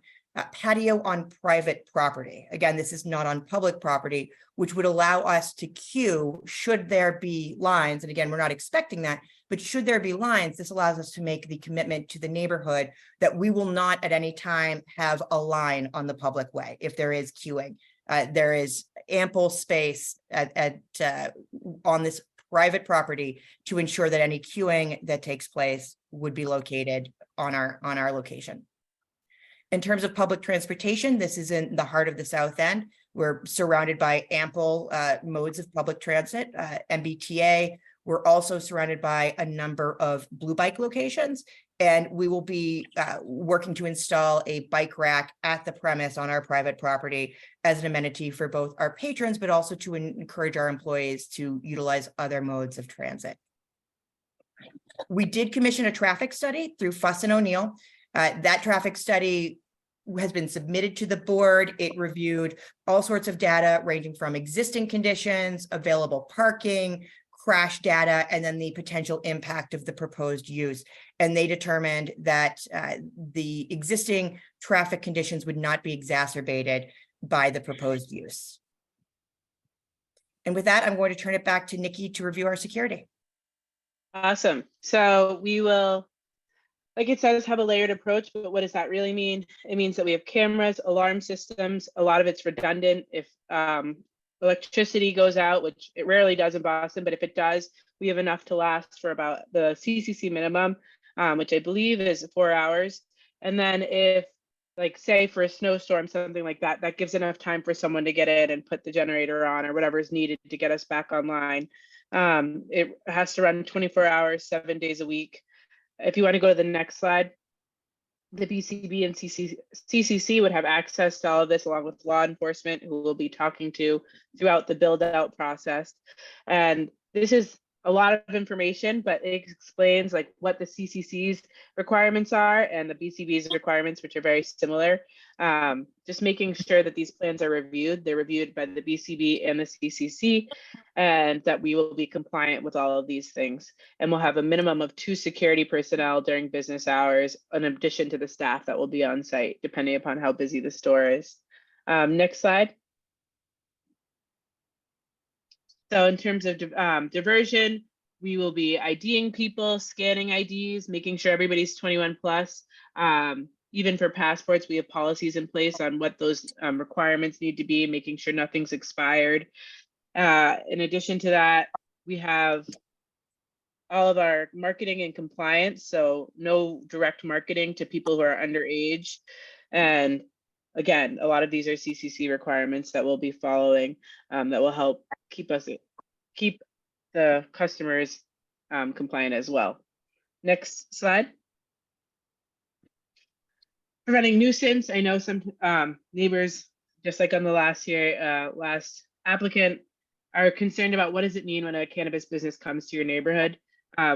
patio on private property. Again, this is not on public property, which would allow us to queue should there be lines. And again, we're not expecting that, but should there be lines, this allows us to make the commitment to the neighborhood that we will not at any time have a line on the public way if there is queuing. There is ample space on this private property to ensure that any queuing that takes place would be located on our location. In terms of public transportation, this is in the heart of the South End. We're surrounded by ample modes of public transit, MBTA. We're also surrounded by a number of blue bike locations, and we will be working to install a bike rack at the premise on our private property as an amenity for both our patrons, but also to encourage our employees to utilize other modes of transit. We did commission a traffic study through Fuss and O'Neill. That traffic study has been submitted to the board. It reviewed all sorts of data ranging from existing conditions, available parking, crash data, and then the potential impact of the proposed use. And they determined that the existing traffic conditions would not be exacerbated by the proposed use. And with that, I'm going to turn it back to Nikki to review our security. Awesome. So we will, like it says, have a layered approach, but what does that really mean? It means that we have cameras, alarm systems. A lot of it's redundant. If electricity goes out, which it rarely does in Boston, but if it does, we have enough to last for about the CCC minimum, which I believe is 4 hours. And then if, like, say for a snowstorm, something like that, that gives enough time for someone to get in and put the generator on or whatever is needed to get us back online. It has to run 24 hours, 7 days a week. If you want to go to the next slide, the BCB and CCC would have access to all of this along with law enforcement, who we'll be talking to throughout the build out process. And this is a lot of information, but it explains like what the CCC's requirements are and the BCB's requirements, which are very similar. Just making sure that these plans are reviewed. They're reviewed by the BCB and the CCC, and that we will be compliant with all of these things. And we'll have a minimum of 2 security personnel during business hours, in addition to the staff that will be on site, depending upon how busy the store is. Next slide. So in terms of diversion, we will be IDing people, scanning IDs, making sure everybody's 21 plus. Even for passports, we have policies in place on what those requirements need to be, making sure nothing's expired. In addition to that, we have all of our marketing and compliance. So no direct marketing to people who are underage. And again, a lot of these are CCC requirements that we'll be following that will help keep the customers compliant as well. Next slide. Preventing nuisance. I know some neighbors, just like on the last applicant, are concerned about what does it mean when a cannabis business comes to your neighborhood.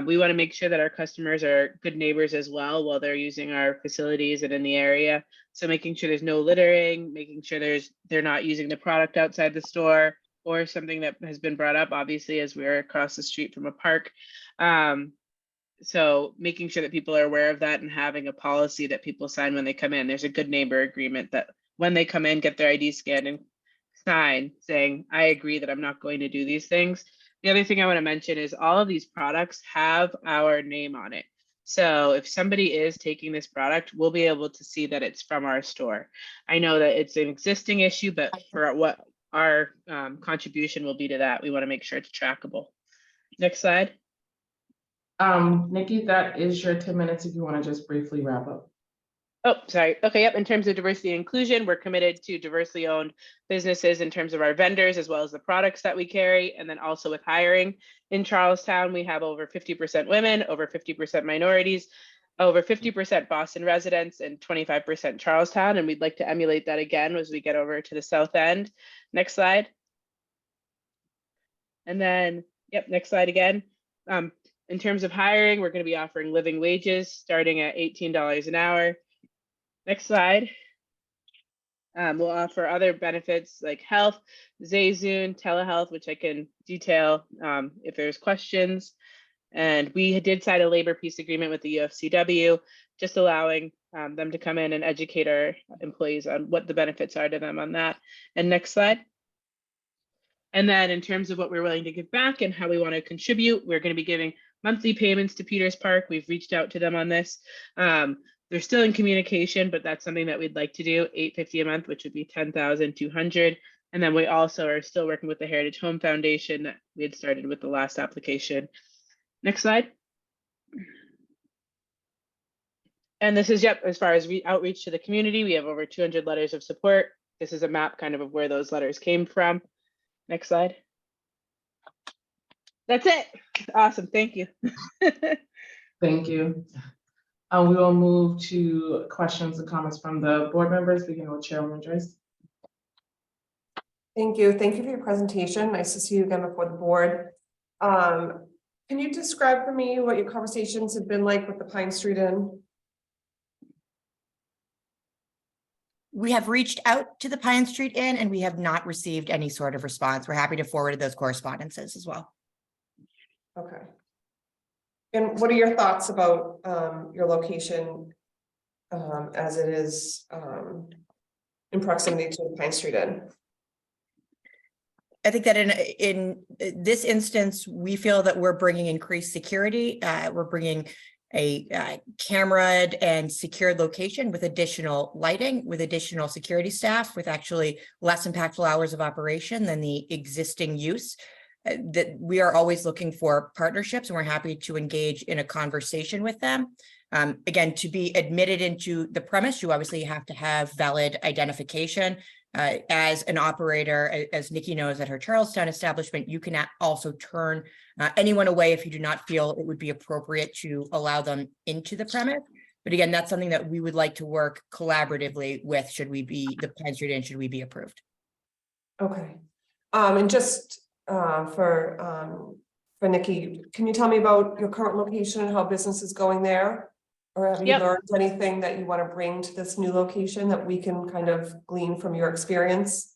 We want to make sure that our customers are good neighbors as well while they're using our facilities and in the area. So making sure there's no littering, making sure they're not using the product outside the store, or something that has been brought up, obviously, as we're across the street from a park. So making sure that people are aware of that and having a policy that people sign when they come in. There's a good neighbor agreement that when they come in, get their ID scanned and sign saying, I agree that I'm not going to do these things. The other thing I want to mention is all of these products have our name on it. So if somebody is taking this product, we'll be able to see that it's from our store. I know that it's an existing issue, but for what our contribution will be to that, we want to make sure it's trackable. Next slide. Nikki, that is your 10 minutes if you want to just briefly wrap up. Oh, sorry. Okay, yep. In terms of diversity and inclusion, we're committed to diversely owned businesses in terms of our vendors, as well as the products that we carry. And then also with hiring in Charlestown, we have over 50% women, over 50% minorities, over 50% Boston residents, and 25% Charlestown. And we'd like to emulate that again as we get over to the South End. Next slide. And then, yep, next slide again. In terms of hiring, we're going to be offering living wages starting at $18 an hour. Next slide. We'll offer other benefits like health, Zayzoon, telehealth, which I can detail if there's questions. And we did sign a labor peace agreement with the UFCW, just allowing them to come in and educate our employees on what the benefits are to them on that. And next slide. And then in terms of what we're willing to give back and how we want to contribute, we're going to be giving monthly payments to Peters Park. We've reached out to them on this. They're still in communication, but that's something that we'd like to do, $850 a month, which would be $10,200. And then we also are still working with the Heritage Home Foundation that we had started with the last application. Next slide. And this is, yep, as far as outreach to the community, we have over 200 letters of support. This is a map kind of where those letters came from. Next slide. That's it. Awesome. Thank you. Thank you. We will move to questions and comments from the board members, beginning with Chairwoman Joyce. Thank you. Thank you for your presentation. Nice to see you again before the board. Can you describe for me what your conversations have been like with the Pine Street Inn? We have reached out to the Pine Street Inn and we have not received any sort of response. We're happy to forward those correspondences as well. Okay. And what are your thoughts about your location as it is in proximity to the Pine Street Inn? I think that in this instance, we feel that we're bringing increased security. We're bringing a cameraed and secured location with additional lighting, with additional security staff, with actually less impactful hours of operation than the existing use. That we are always looking for partnerships and we're happy to engage in a conversation with them. Again, to be admitted into the premise, you obviously have to have valid identification. As an operator, as Nikki knows at her Charlestown establishment, you can also turn anyone away if you do not feel it would be appropriate to allow them into the premise. But again, that's something that we would like to work collaboratively with should we be the Pine Street Inn, should we be approved. Okay. And just for Nikki, can you tell me about your current location and how business is going there? Or have you learned anything that you want to bring to this new location that we can kind of glean from your experience?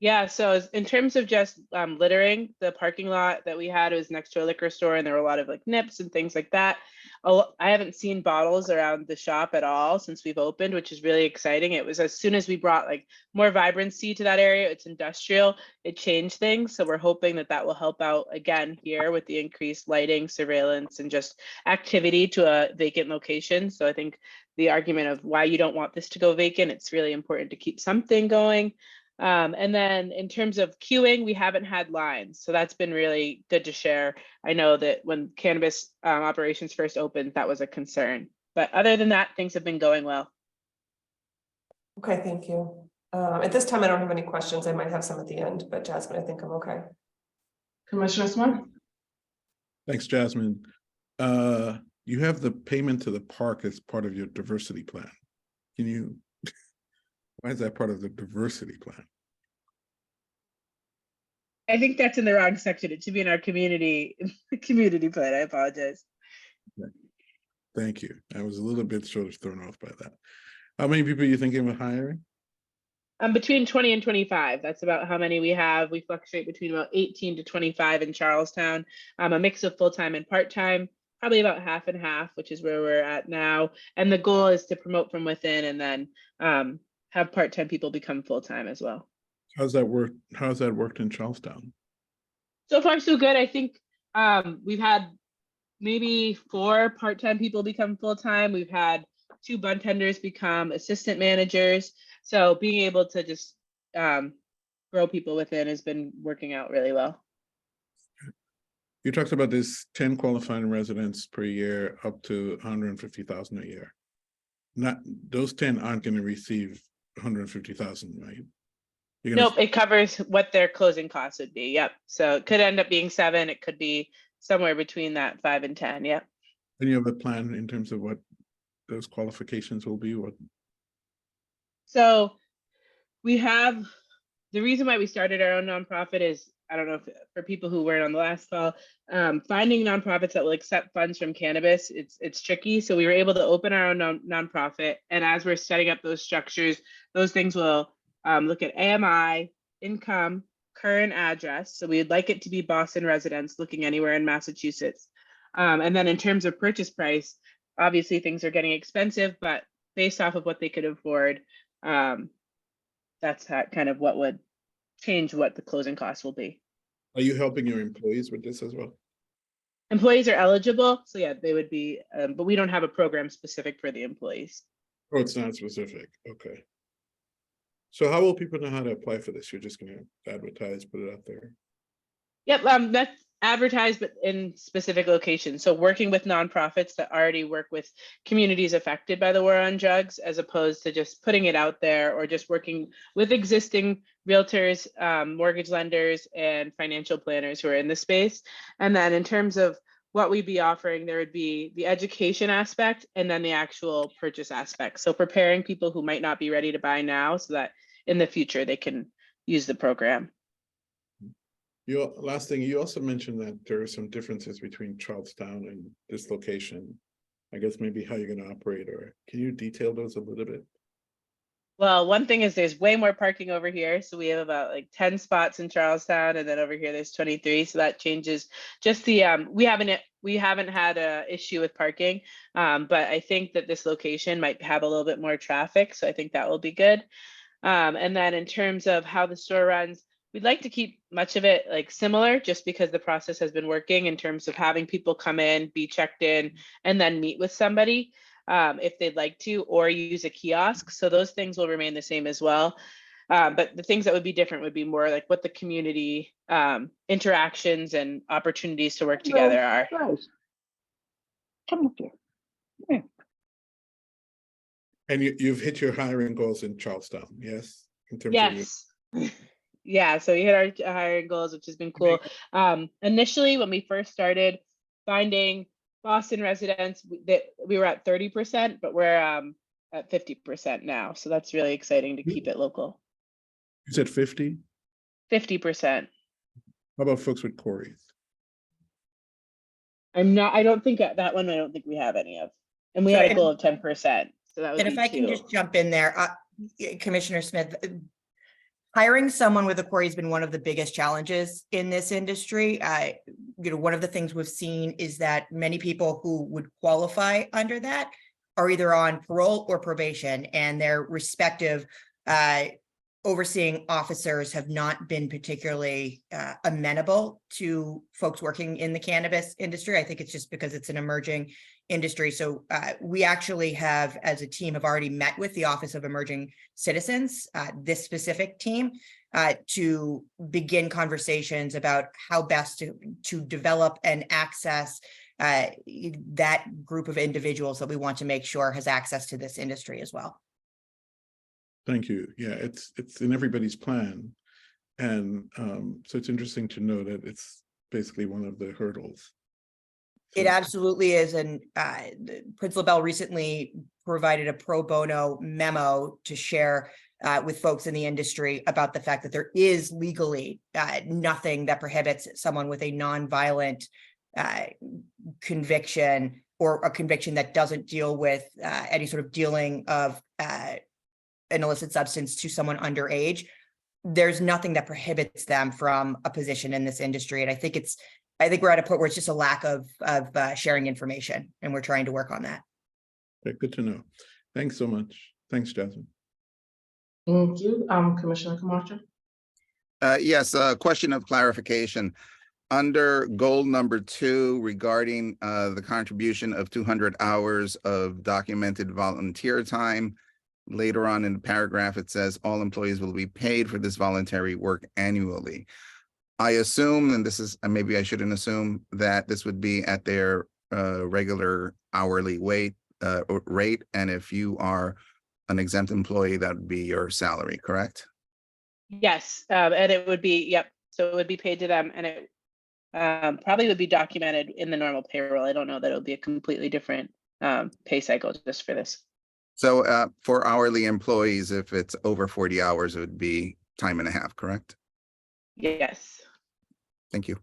Yeah, so in terms of just littering, the parking lot that we had was next to a liquor store and there were a lot of like nips and things like that. I haven't seen bottles around the shop at all since we've opened, which is really exciting. It was as soon as we brought like more vibrancy to that area, it's industrial, it changed things. So we're hoping that that will help out again here with the increased lighting, surveillance, and just activity to a vacant location. So I think the argument of why you don't want this to go vacant, it's really important to keep something going. And then in terms of queuing, we haven't had lines. So that's been really good to share. I know that when cannabis operations first opened, that was a concern. But other than that, things have been going well. Okay, thank you. At this time, I don't have any questions. I might have some at the end, but Jasmine, I think I'm okay. Commissioner Smith? Thanks, Jasmine. You have the payment to the park as part of your diversity plan. Can you, why is that part of the diversity plan? I think that's in the wrong section. It should be in our community plan. I apologize. Okay. Thank you. I was a little bit sort of thrown off by that. How many people are you thinking of hiring? Between 20 and 25. That's about how many we have. We fluctuate between about 18 to 25 in Charlestown. A mix of full-time and part-time, probably about half and half, which is where we're at now. And the goal is to promote from within and then have part-time people become full-time as well. How's that work? How's that worked in Charlestown? So far, so good. I think we've had maybe 4 part-time people become full-time. We've had 2 bartenders become assistant managers. So being able to just grow people within has been working out really well. You talked about this 10 qualifying residents per year up to 150,000 a year. Not those 10 aren't going to receive 150,000, right? Nope, it covers what their closing costs would be. Yep. So it could end up being 7. It could be somewhere between that 5 and 10. Yep. And you have a plan in terms of what those qualifications will be? What? So we have, the reason why we started our own nonprofit is, I don't know if for people who weren't on the last call, finding nonprofits that will accept funds from cannabis, it's tricky. So we were able to open our own nonprofit. And as we're setting up those structures, those things will look at AMI, income, current address. So we'd like it to be Boston residents looking anywhere in Massachusetts. And then in terms of purchase price, obviously things are getting expensive, but based off of what they could afford, that's kind of what would change what the closing costs will be. Are you helping your employees with this as well? Employees are eligible, so yeah, they would be, but we don't have a program specific for the employees. Oh, it's not specific. Okay. So how will people know how to apply for this? You're just going to advertise, put it out there? Yep, that's advertised, but in specific locations. So working with nonprofits that already work with communities affected by the war on drugs, as opposed to just putting it out there, or just working with existing realtors, mortgage lenders, and financial planners who are in the space. And then in terms of what we'd be offering, there would be the education aspect and then the actual purchase aspect. So preparing people who might not be ready to buy now so that in the future they can use the program. Your last thing, you also mentioned that there are some differences between Charlestown and this location. I guess maybe how you're going to operate, or can you detail those a little bit? Well, one thing is there's way more parking over here. So we have about like 10 spots in Charlestown, and then over here there's 23. So that changes just the, we haven't had a issue with parking, but I think that this location might have a little bit more traffic. So I think that will be good. And then in terms of how the store runs, we'd like to keep much of it like similar, just because the process has been working in terms of having people come in, be checked in, and then meet with somebody if they'd like to, or use a kiosk. So those things will remain the same as well. But the things that would be different would be more like what the community interactions and opportunities to work together are. Come up here. And you've hit your hiring goals in Charlestown, yes? In terms Yes. Yeah, so we hit our hiring goals, which has been cool. Initially, when we first started finding Boston residents, we were at 30%, but we're at 50% now. So that's really exciting to keep it local. You said 50? 50%. How about folks with quarries? I don't think that one, I don't think we have any of. And we So, had a and- goal of 10%. So that would And be if I can 2. just jump in there, Commissioner Smith, hiring someone with a quarry has been one of the biggest challenges in this industry. One of the things we've seen is that many people who would qualify under that are either on parole or probation, and their respective overseeing officers have not been particularly amenable to folks working in the cannabis industry. I think it's just because it's an emerging industry. So we actually have, as a team, have already met with the Office of Emerging Citizens, this specific team, to begin conversations about how best to develop and access that group of individuals that we want to make sure has access to this industry as well. Thank you. Yeah, it's in everybody's plan. And so it's interesting to know that it's basically one of the hurdles. It absolutely is. And Prince LaBelle recently provided a pro bono memo to share with folks in the industry about the fact that there is legally nothing that prohibits someone with a nonviolent conviction, or a conviction that doesn't deal with any sort of dealing of an illicit substance to someone underage. There's nothing that prohibits them from a position in this industry. And I think we're at a point where it's just a lack of sharing information, and we're trying to work on that. Okay, good to know. Thanks so much. Thanks, Jasmine. Thank you. Commissioner Camacho. Yes, a question of clarification. under goal number 2 regarding the contribution of 200 hours of documented volunteer time. Later on in the paragraph, it says all employees will be paid for this voluntary work annually. I assume, and this is, maybe I shouldn't assume, that this would be at their regular hourly rate. And if you are an exempt employee, that would be your salary, correct? Yes, and it would be, yep, so it would be paid to them, and it probably would be documented in the normal payroll. I don't know that it would be a completely different pay cycle just for this. So for hourly employees, if it's over 40 hours, it would be time and a half, correct? Yes. Thank you.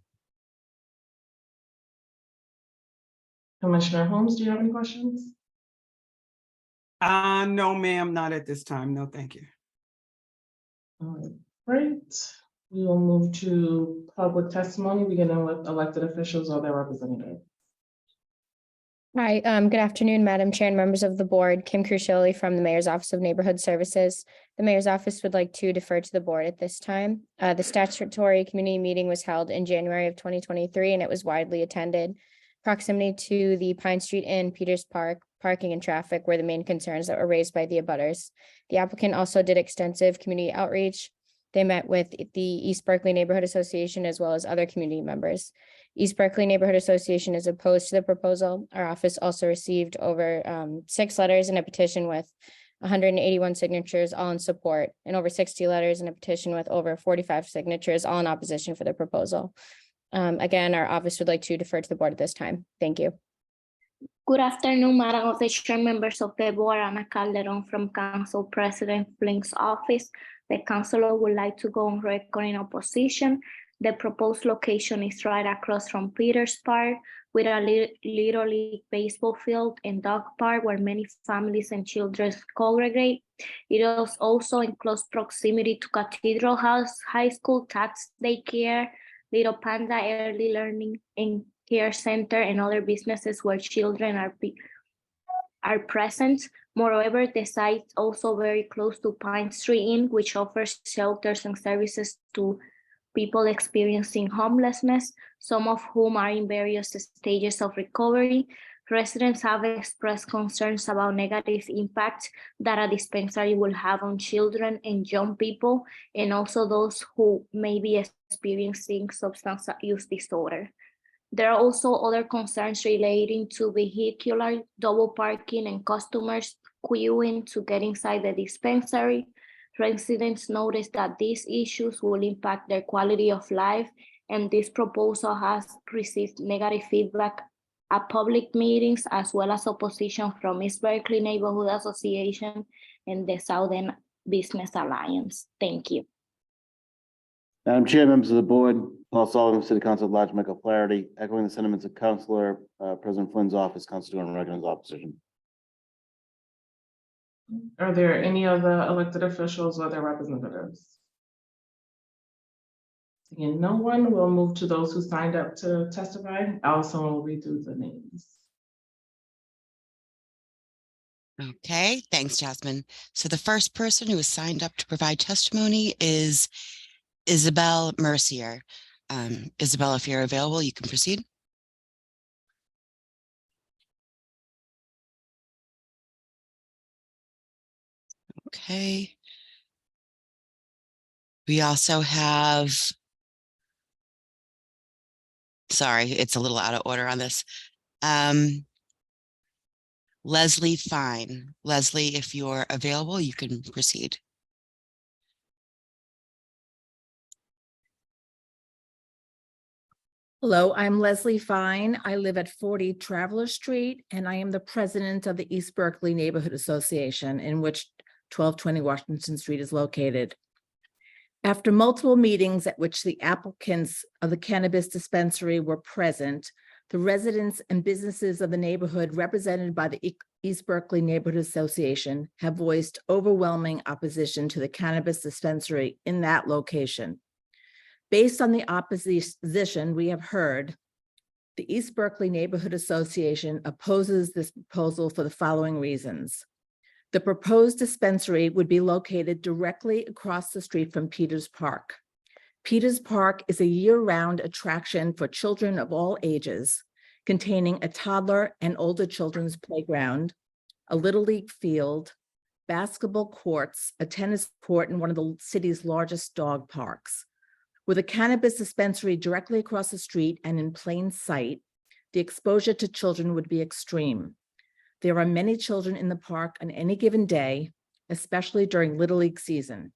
Commissioner Holmes, do you have any questions? No, ma'am, not at this time. No, thank you. All right, great. We will move to public testimony, beginning with elected officials or their representatives. Hi, good afternoon, Madam Chair and members of the board. Kim Crucioli from the Mayor's Office of Neighborhood Services. The Mayor's Office would like to defer to the board at this time. The statutory community meeting was held in January of 2023, and it was widely attended. Proximity to the Pine Street Inn, Peters Park, parking and traffic were the main concerns that were raised by the abutters. The applicant also did extensive community outreach. They met with the East Berkeley Neighborhood Association as well as other community members. East Berkeley Neighborhood Association is opposed to the proposal. Our office also received over 6 letters and a petition with 181 signatures, all in support, and over 60 letters and a petition with over 45 signatures, all in opposition for the proposal. Again, our office would like to defer to the board at this time. Thank you. Good afternoon, Madam Official, members of the board. Ana Calderon from Council President Flink's office. The councilor would like to go on record in opposition. The proposed location is right across from Peters Park with a Little League baseball field and dog park where many families and children congregate. It is also in close proximity to Cathedral House High School, Tax Daycare, Little Panda Early Learning and Care Center, and other businesses where children are present. Moreover, the site is also very close to Pine Street Inn, which offers shelters and services to people experiencing homelessness, some of whom are in various stages of recovery. Residents have expressed concerns about negative impact that a dispensary will have on children and young people, and also those who may be experiencing substance use disorder. There are also other concerns relating to vehicular double parking and customers queuing to get inside the dispensary. Residents noticed that these issues will impact their quality of life, and this proposal has received negative feedback at public meetings, as well as opposition from East Berkeley Neighborhood Association and the Southern Business Alliance. Thank you. Madam Chair, members of the board, Paul Sullivan, City Council at Large, Michael Flaherty, echoing the sentiments of Councilor President Flynn's office, Councilor on record in opposition. Are there any other elected officials or their representatives? Seeing no one, we'll move to those who signed up to testify. Allison will read through the names. Okay, thanks, Jasmine. So the first person who has signed up to provide testimony is Isabel Mercier. Isabel, if you're available, you can proceed. Okay. We also have, sorry, it's a little out of order on this. Leslie Fine. Leslie, if you're available, you can proceed. Hello, I'm Leslie Fine. I live at 40 Traveler Street, and I am the president of the East Berkeley Neighborhood Association, in which 1220 Washington Street is located. After multiple meetings at which the applicants of the cannabis dispensary were present, the residents and businesses of the neighborhood represented by the East Berkeley Neighborhood Association have voiced overwhelming opposition to the cannabis dispensary in that location. Based on the opposition we have heard, the East Berkeley Neighborhood Association opposes this proposal for the following reasons. The proposed dispensary would be located directly across the street from Peters Park. Peters Park is a year-round attraction for children of all ages, containing a toddler and older children's playground, a Little League field, basketball courts, a tennis court, and one of the city's largest dog parks. With a cannabis dispensary directly across the street and in plain sight, the exposure to children would be extreme. There are many children in the park on any given day, especially during Little League season.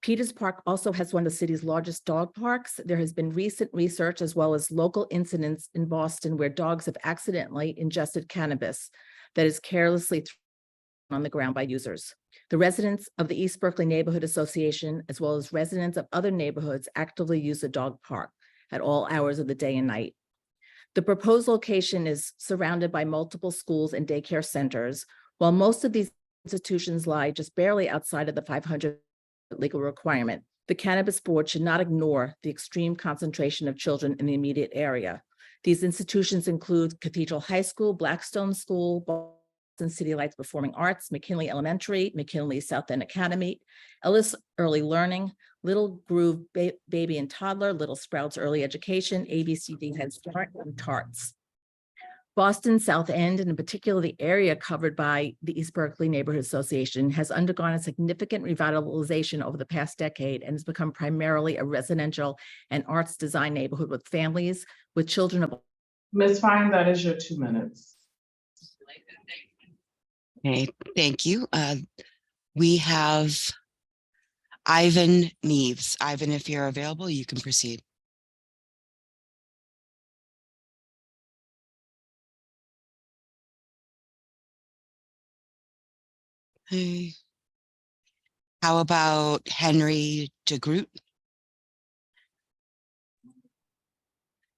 Peters Park also has one of the city's largest dog parks. There has been recent research as well as local incidents in Boston where dogs have accidentally ingested cannabis that is carelessly thrown on the ground by users. The residents of the East Berkeley Neighborhood Association, as well as residents of other neighborhoods, actively use the dog park at all hours of the day and night. The proposed location is surrounded by multiple schools and daycare centers, while most of these institutions lie just barely outside of the 500 legal requirement. The Cannabis Board should not ignore the extreme concentration of children in the immediate area. These institutions include Cathedral High School, Blackstone School, Boston City Lights Performing Arts, McKinley Elementary, McKinley South End Academy, Ellis Early Learning, Little Groove Baby and Toddler, Little Sprouts Early Education, ABCD Head Start, and TARTS. Boston South End, and in particular the area covered by the East Berkeley Neighborhood Association, has undergone a significant revitalization over the past decade and has become primarily a residential and arts design neighborhood with families with children of. Ms. Fine, that is your 2 minutes. Okay, thank you. We have Ivan Neves. Ivan, if you're available, you can proceed. Hey. How about Henry DeGroot?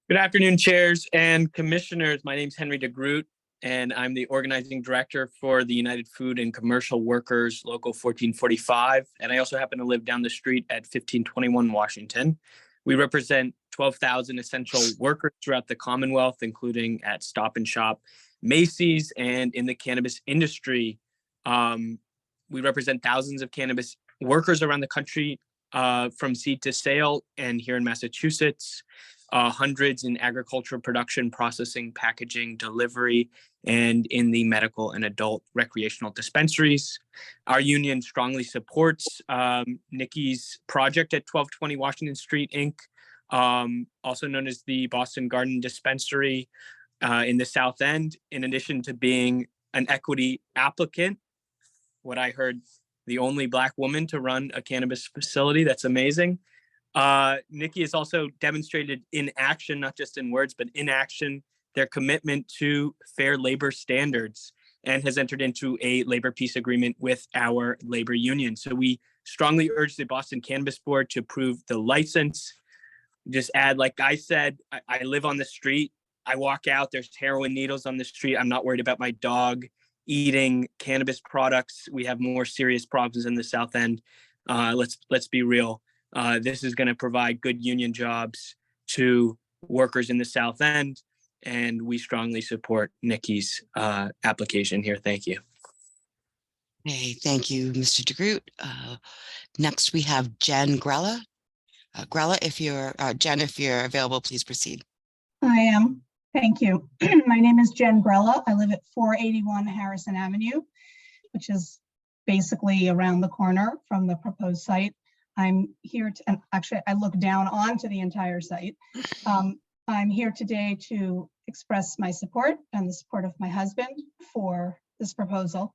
Good afternoon, chairs and commissioners. My name is Henry DeGroot, and I'm the organizing director for the United Food and Commercial Workers Local 1445. And I also happen to live down the street at 1521 Washington. We represent 12,000 essential workers throughout the Commonwealth, including at Stop and Shop, Macy's, and in the cannabis industry. We represent thousands of cannabis workers around the country from seed to sale, and here in Massachusetts, hundreds in agriculture, production, processing, packaging, delivery, and in the medical and adult recreational dispensaries. Our union strongly supports Nikki's project at 1220 Washington Street, Inc., also known as the Boston Garden Dispensary in the South End. In addition to being an equity applicant, what I heard, the only Black woman to run a cannabis facility. That's amazing. Nikki has also demonstrated in action, not just in words, but in action, their commitment to fair labor standards and has entered into a labor peace agreement with our labor union. So we strongly urge the Boston Cannabis Board to approve the license. Just add, like I said, I live on the street. I walk out, there's heroin needles on the street. I'm not worried about my dog eating cannabis products. We have more serious problems in the South End. Let's be real. This is going to provide good union jobs to workers in the South End, and we strongly support Nikki's application here. Thank you. Hey, thank you, Mr. DeGroot. Next, we have Jen Grella. Grella, if you're Jen, if you're available, please proceed. I am. Thank you. My name is Jen Grella. I live at 481 Harrison Avenue, which is basically around the corner from the proposed site. I'm here to, and actually I look down onto the entire site. I'm here today to express my support and the support of my husband for this proposal.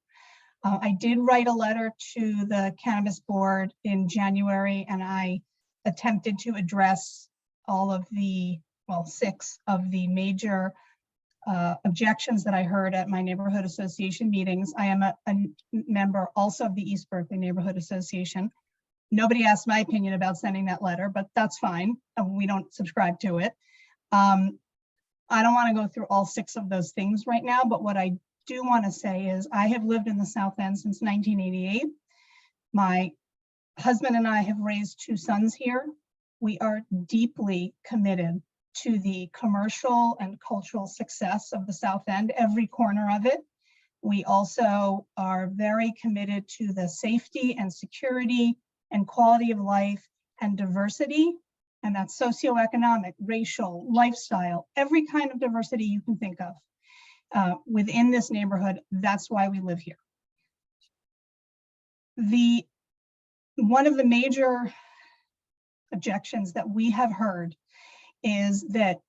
I did write a letter to the Cannabis Board in January, and I attempted to address all of the, well, 6 of the major objections that I heard at my neighborhood association meetings. I am a member also of the East Berkeley Neighborhood Association. Nobody asked my opinion about sending that letter, but that's fine. We don't subscribe to it. I don't want to go through all 6 of those things right now, but what I do want to say is I have lived in the South End since 1988. My husband and I have raised 2 sons here. We are deeply committed to the commercial and cultural success of the South End, every corner of it. We also are very committed to the safety and security and quality of life and diversity, and that's socioeconomic, racial, lifestyle, every kind of diversity you can think of within this neighborhood. That's why we live here. One of the major objections that we have heard is that,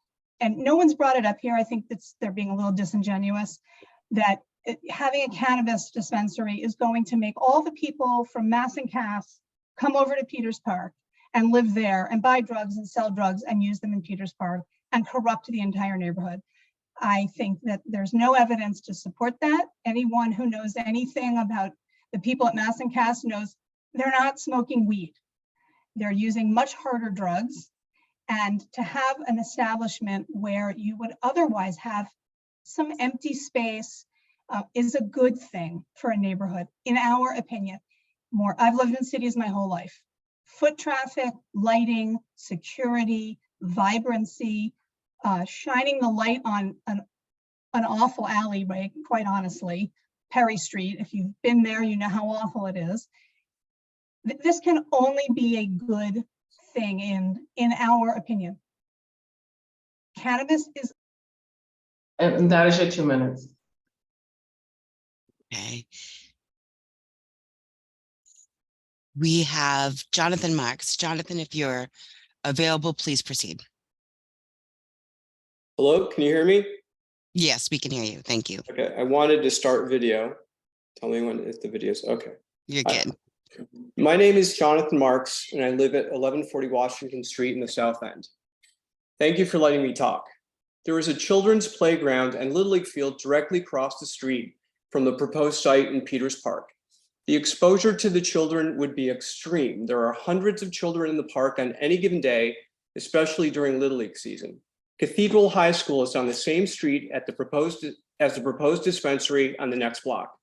and no one's brought it up here, I think they're being a little disingenuous, that having a cannabis dispensary is going to make all the people from Mass and Cass come over to Peters Park and live there and buy drugs and sell drugs and use them in Peters Park and corrupt the entire neighborhood. I think that there's no evidence to support that. Anyone who knows anything about the people at Mass and Cass knows they're not smoking weed. They're using much harder drugs. And to have an establishment where you would otherwise have some empty space is a good thing for a neighborhood, in our opinion. I've lived in cities my whole life. Foot traffic, lighting, security, vibrancy, shining the light on an awful alleyway, quite honestly, Perry Street. If you've been there, you know how awful it is. This can only be a good thing in our opinion. Cannabis is. And that is your 2 minutes. Okay. We have Jonathan Marks. Jonathan, if you're available, please proceed. Hello, can you hear me? Yes, we can hear you. Thank you. Okay, I wanted to start video. Tell me when if the video's okay. You're good. My name is Jonathan Marks, and I live at 1140 Washington Street in the South End. Thank you for letting me talk. There is a children's playground and Little League field directly across the street from the proposed site in Peters Park. The exposure to the children would be extreme. There are hundreds of children in the park on any given day, especially during Little League season. Cathedral High School is on the same street as the proposed dispensary on the next block.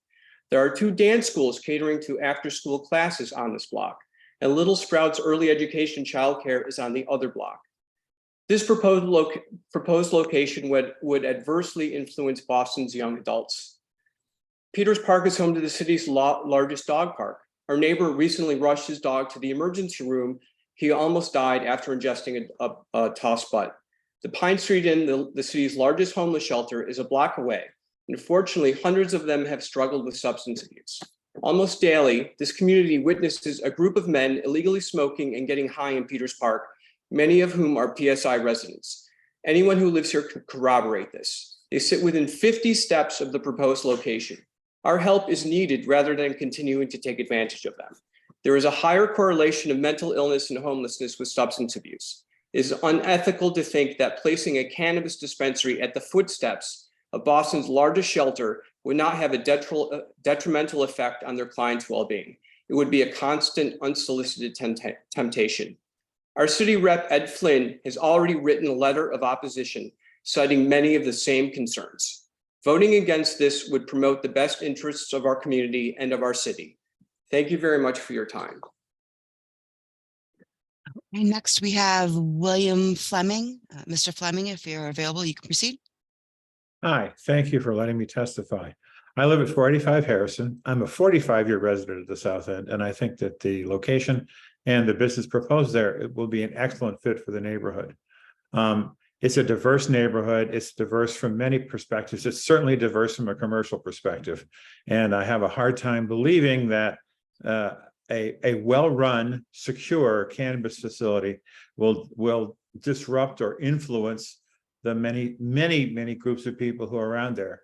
There are 2 dance schools catering to after-school classes on this block, and Little Sprouts Early Education Childcare is on the other block. This proposed location would adversely influence Boston's young adults. Peters Park is home to the city's largest dog park. Our neighbor recently rushed his dog to the emergency room. He almost died after ingesting a tossed butt. The Pine Street Inn, the city's largest homeless shelter, is a block away. Unfortunately, hundreds of them have struggled with substance abuse. Almost daily, this community witnesses a group of men illegally smoking and getting high in Peters Park, many of whom are PSI residents. Anyone who lives here can corroborate this. They sit within 50 steps of the proposed location. Our help is needed rather than continuing to take advantage of them. There is a higher correlation of mental illness and homelessness with substance abuse. It is unethical to think that placing a cannabis dispensary at the footsteps of Boston's largest shelter would not have a detrimental effect on their clients' well-being. It would be a constant, unsolicited temptation. Our city rep, Ed Flynn, has already written a letter of opposition, citing many of the same concerns. Voting against this would promote the best interests of our community and of our city. Thank you very much for your time. And next we have William Fleming. Mr. Fleming, if you're available, you can proceed. Hi, thank you for letting me testify. I live at 485 Harrison. I'm a 45-year resident of the South End, and I think that the location and the business proposed there, it will be an excellent fit for the neighborhood. It's a diverse neighborhood. It's diverse from many perspectives. It's certainly diverse from a commercial perspective. And I have a hard time believing that a well-run, secure cannabis facility will disrupt or influence the many groups of people who are around there.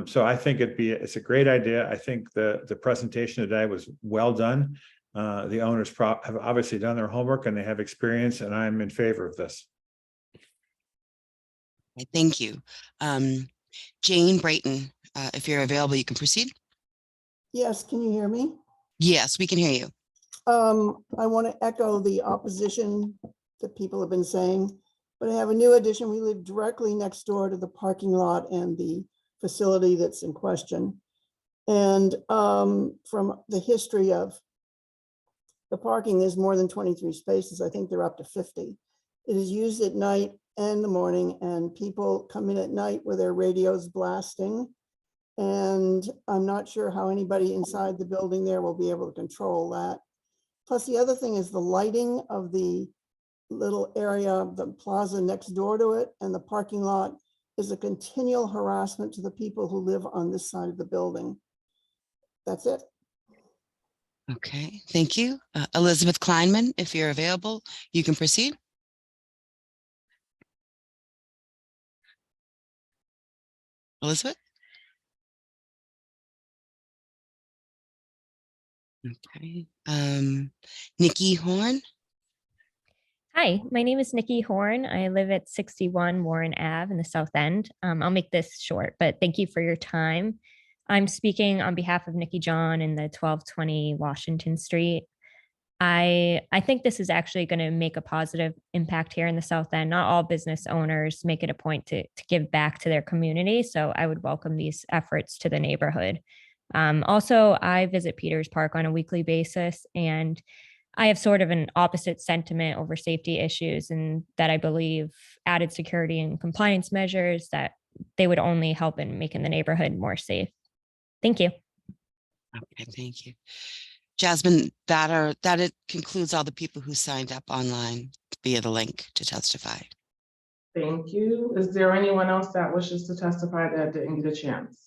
So I think it's a great idea. I think the presentation today was well done. The owners have obviously done their homework and they have experience, and I'm in favor of this. Thank you. Jane Brayton, if you're available, you can proceed. Yes, can you hear me? Yes, we can hear you. I want to echo the opposition that people have been saying, but I have a new addition. We live directly next door to the parking lot and the facility that's in question. And from the history of the parking, there's more than 23 spaces. I think they're up to 50. It is used at night and the morning, and people come in at night with their radios blasting. And I'm not sure how anybody inside the building there will be able to control that. Plus, the other thing is the lighting of the little area, the plaza next door to it and the parking lot is a continual harassment to the people who live on this side of the building. That's it. Okay, thank you. Elizabeth Kleinman, if you're available, you can proceed. Elizabeth? Okay. Nikki Horn? Hi, my name is Nikki Horn. I live at 61 Warren Ave in the South End. I'll make this short, but thank you for your time. I'm speaking on behalf of Nikki John in the 1220 Washington Street. I think this is actually going to make a positive impact here in the South End. Not all business owners make it a point to give back to their community, so I would welcome these efforts to the neighborhood. Also, I visit Peters Park on a weekly basis, and I have sort of an opposite sentiment over safety issues, and that I believe added security and compliance measures that they would only help in making the neighborhood more safe. Thank you. Okay, thank you. Jasmine, that concludes all the people who signed up online via the link to testify. Thank you. Is there anyone else that wishes to testify that didn't get a chance?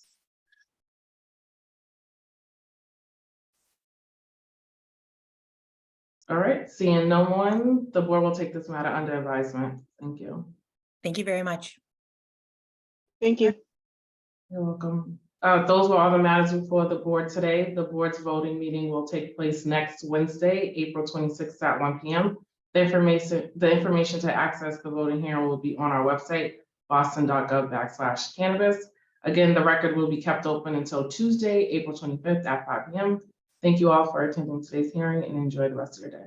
All right, seeing no one, the board will take this matter under advisement. Thank you. Thank you very much. Thank you. You're welcome. Those were all the matters before the board today. The board's voting meeting will take place next Wednesday, April 26th at 1 p.m. The information to access the voting hearing will be on our website, boston.gov/cannabis. Again, the record will be kept open until Tuesday, April 25th at 5 p.m. Thank you all for attending today's hearing and enjoy the rest of your day.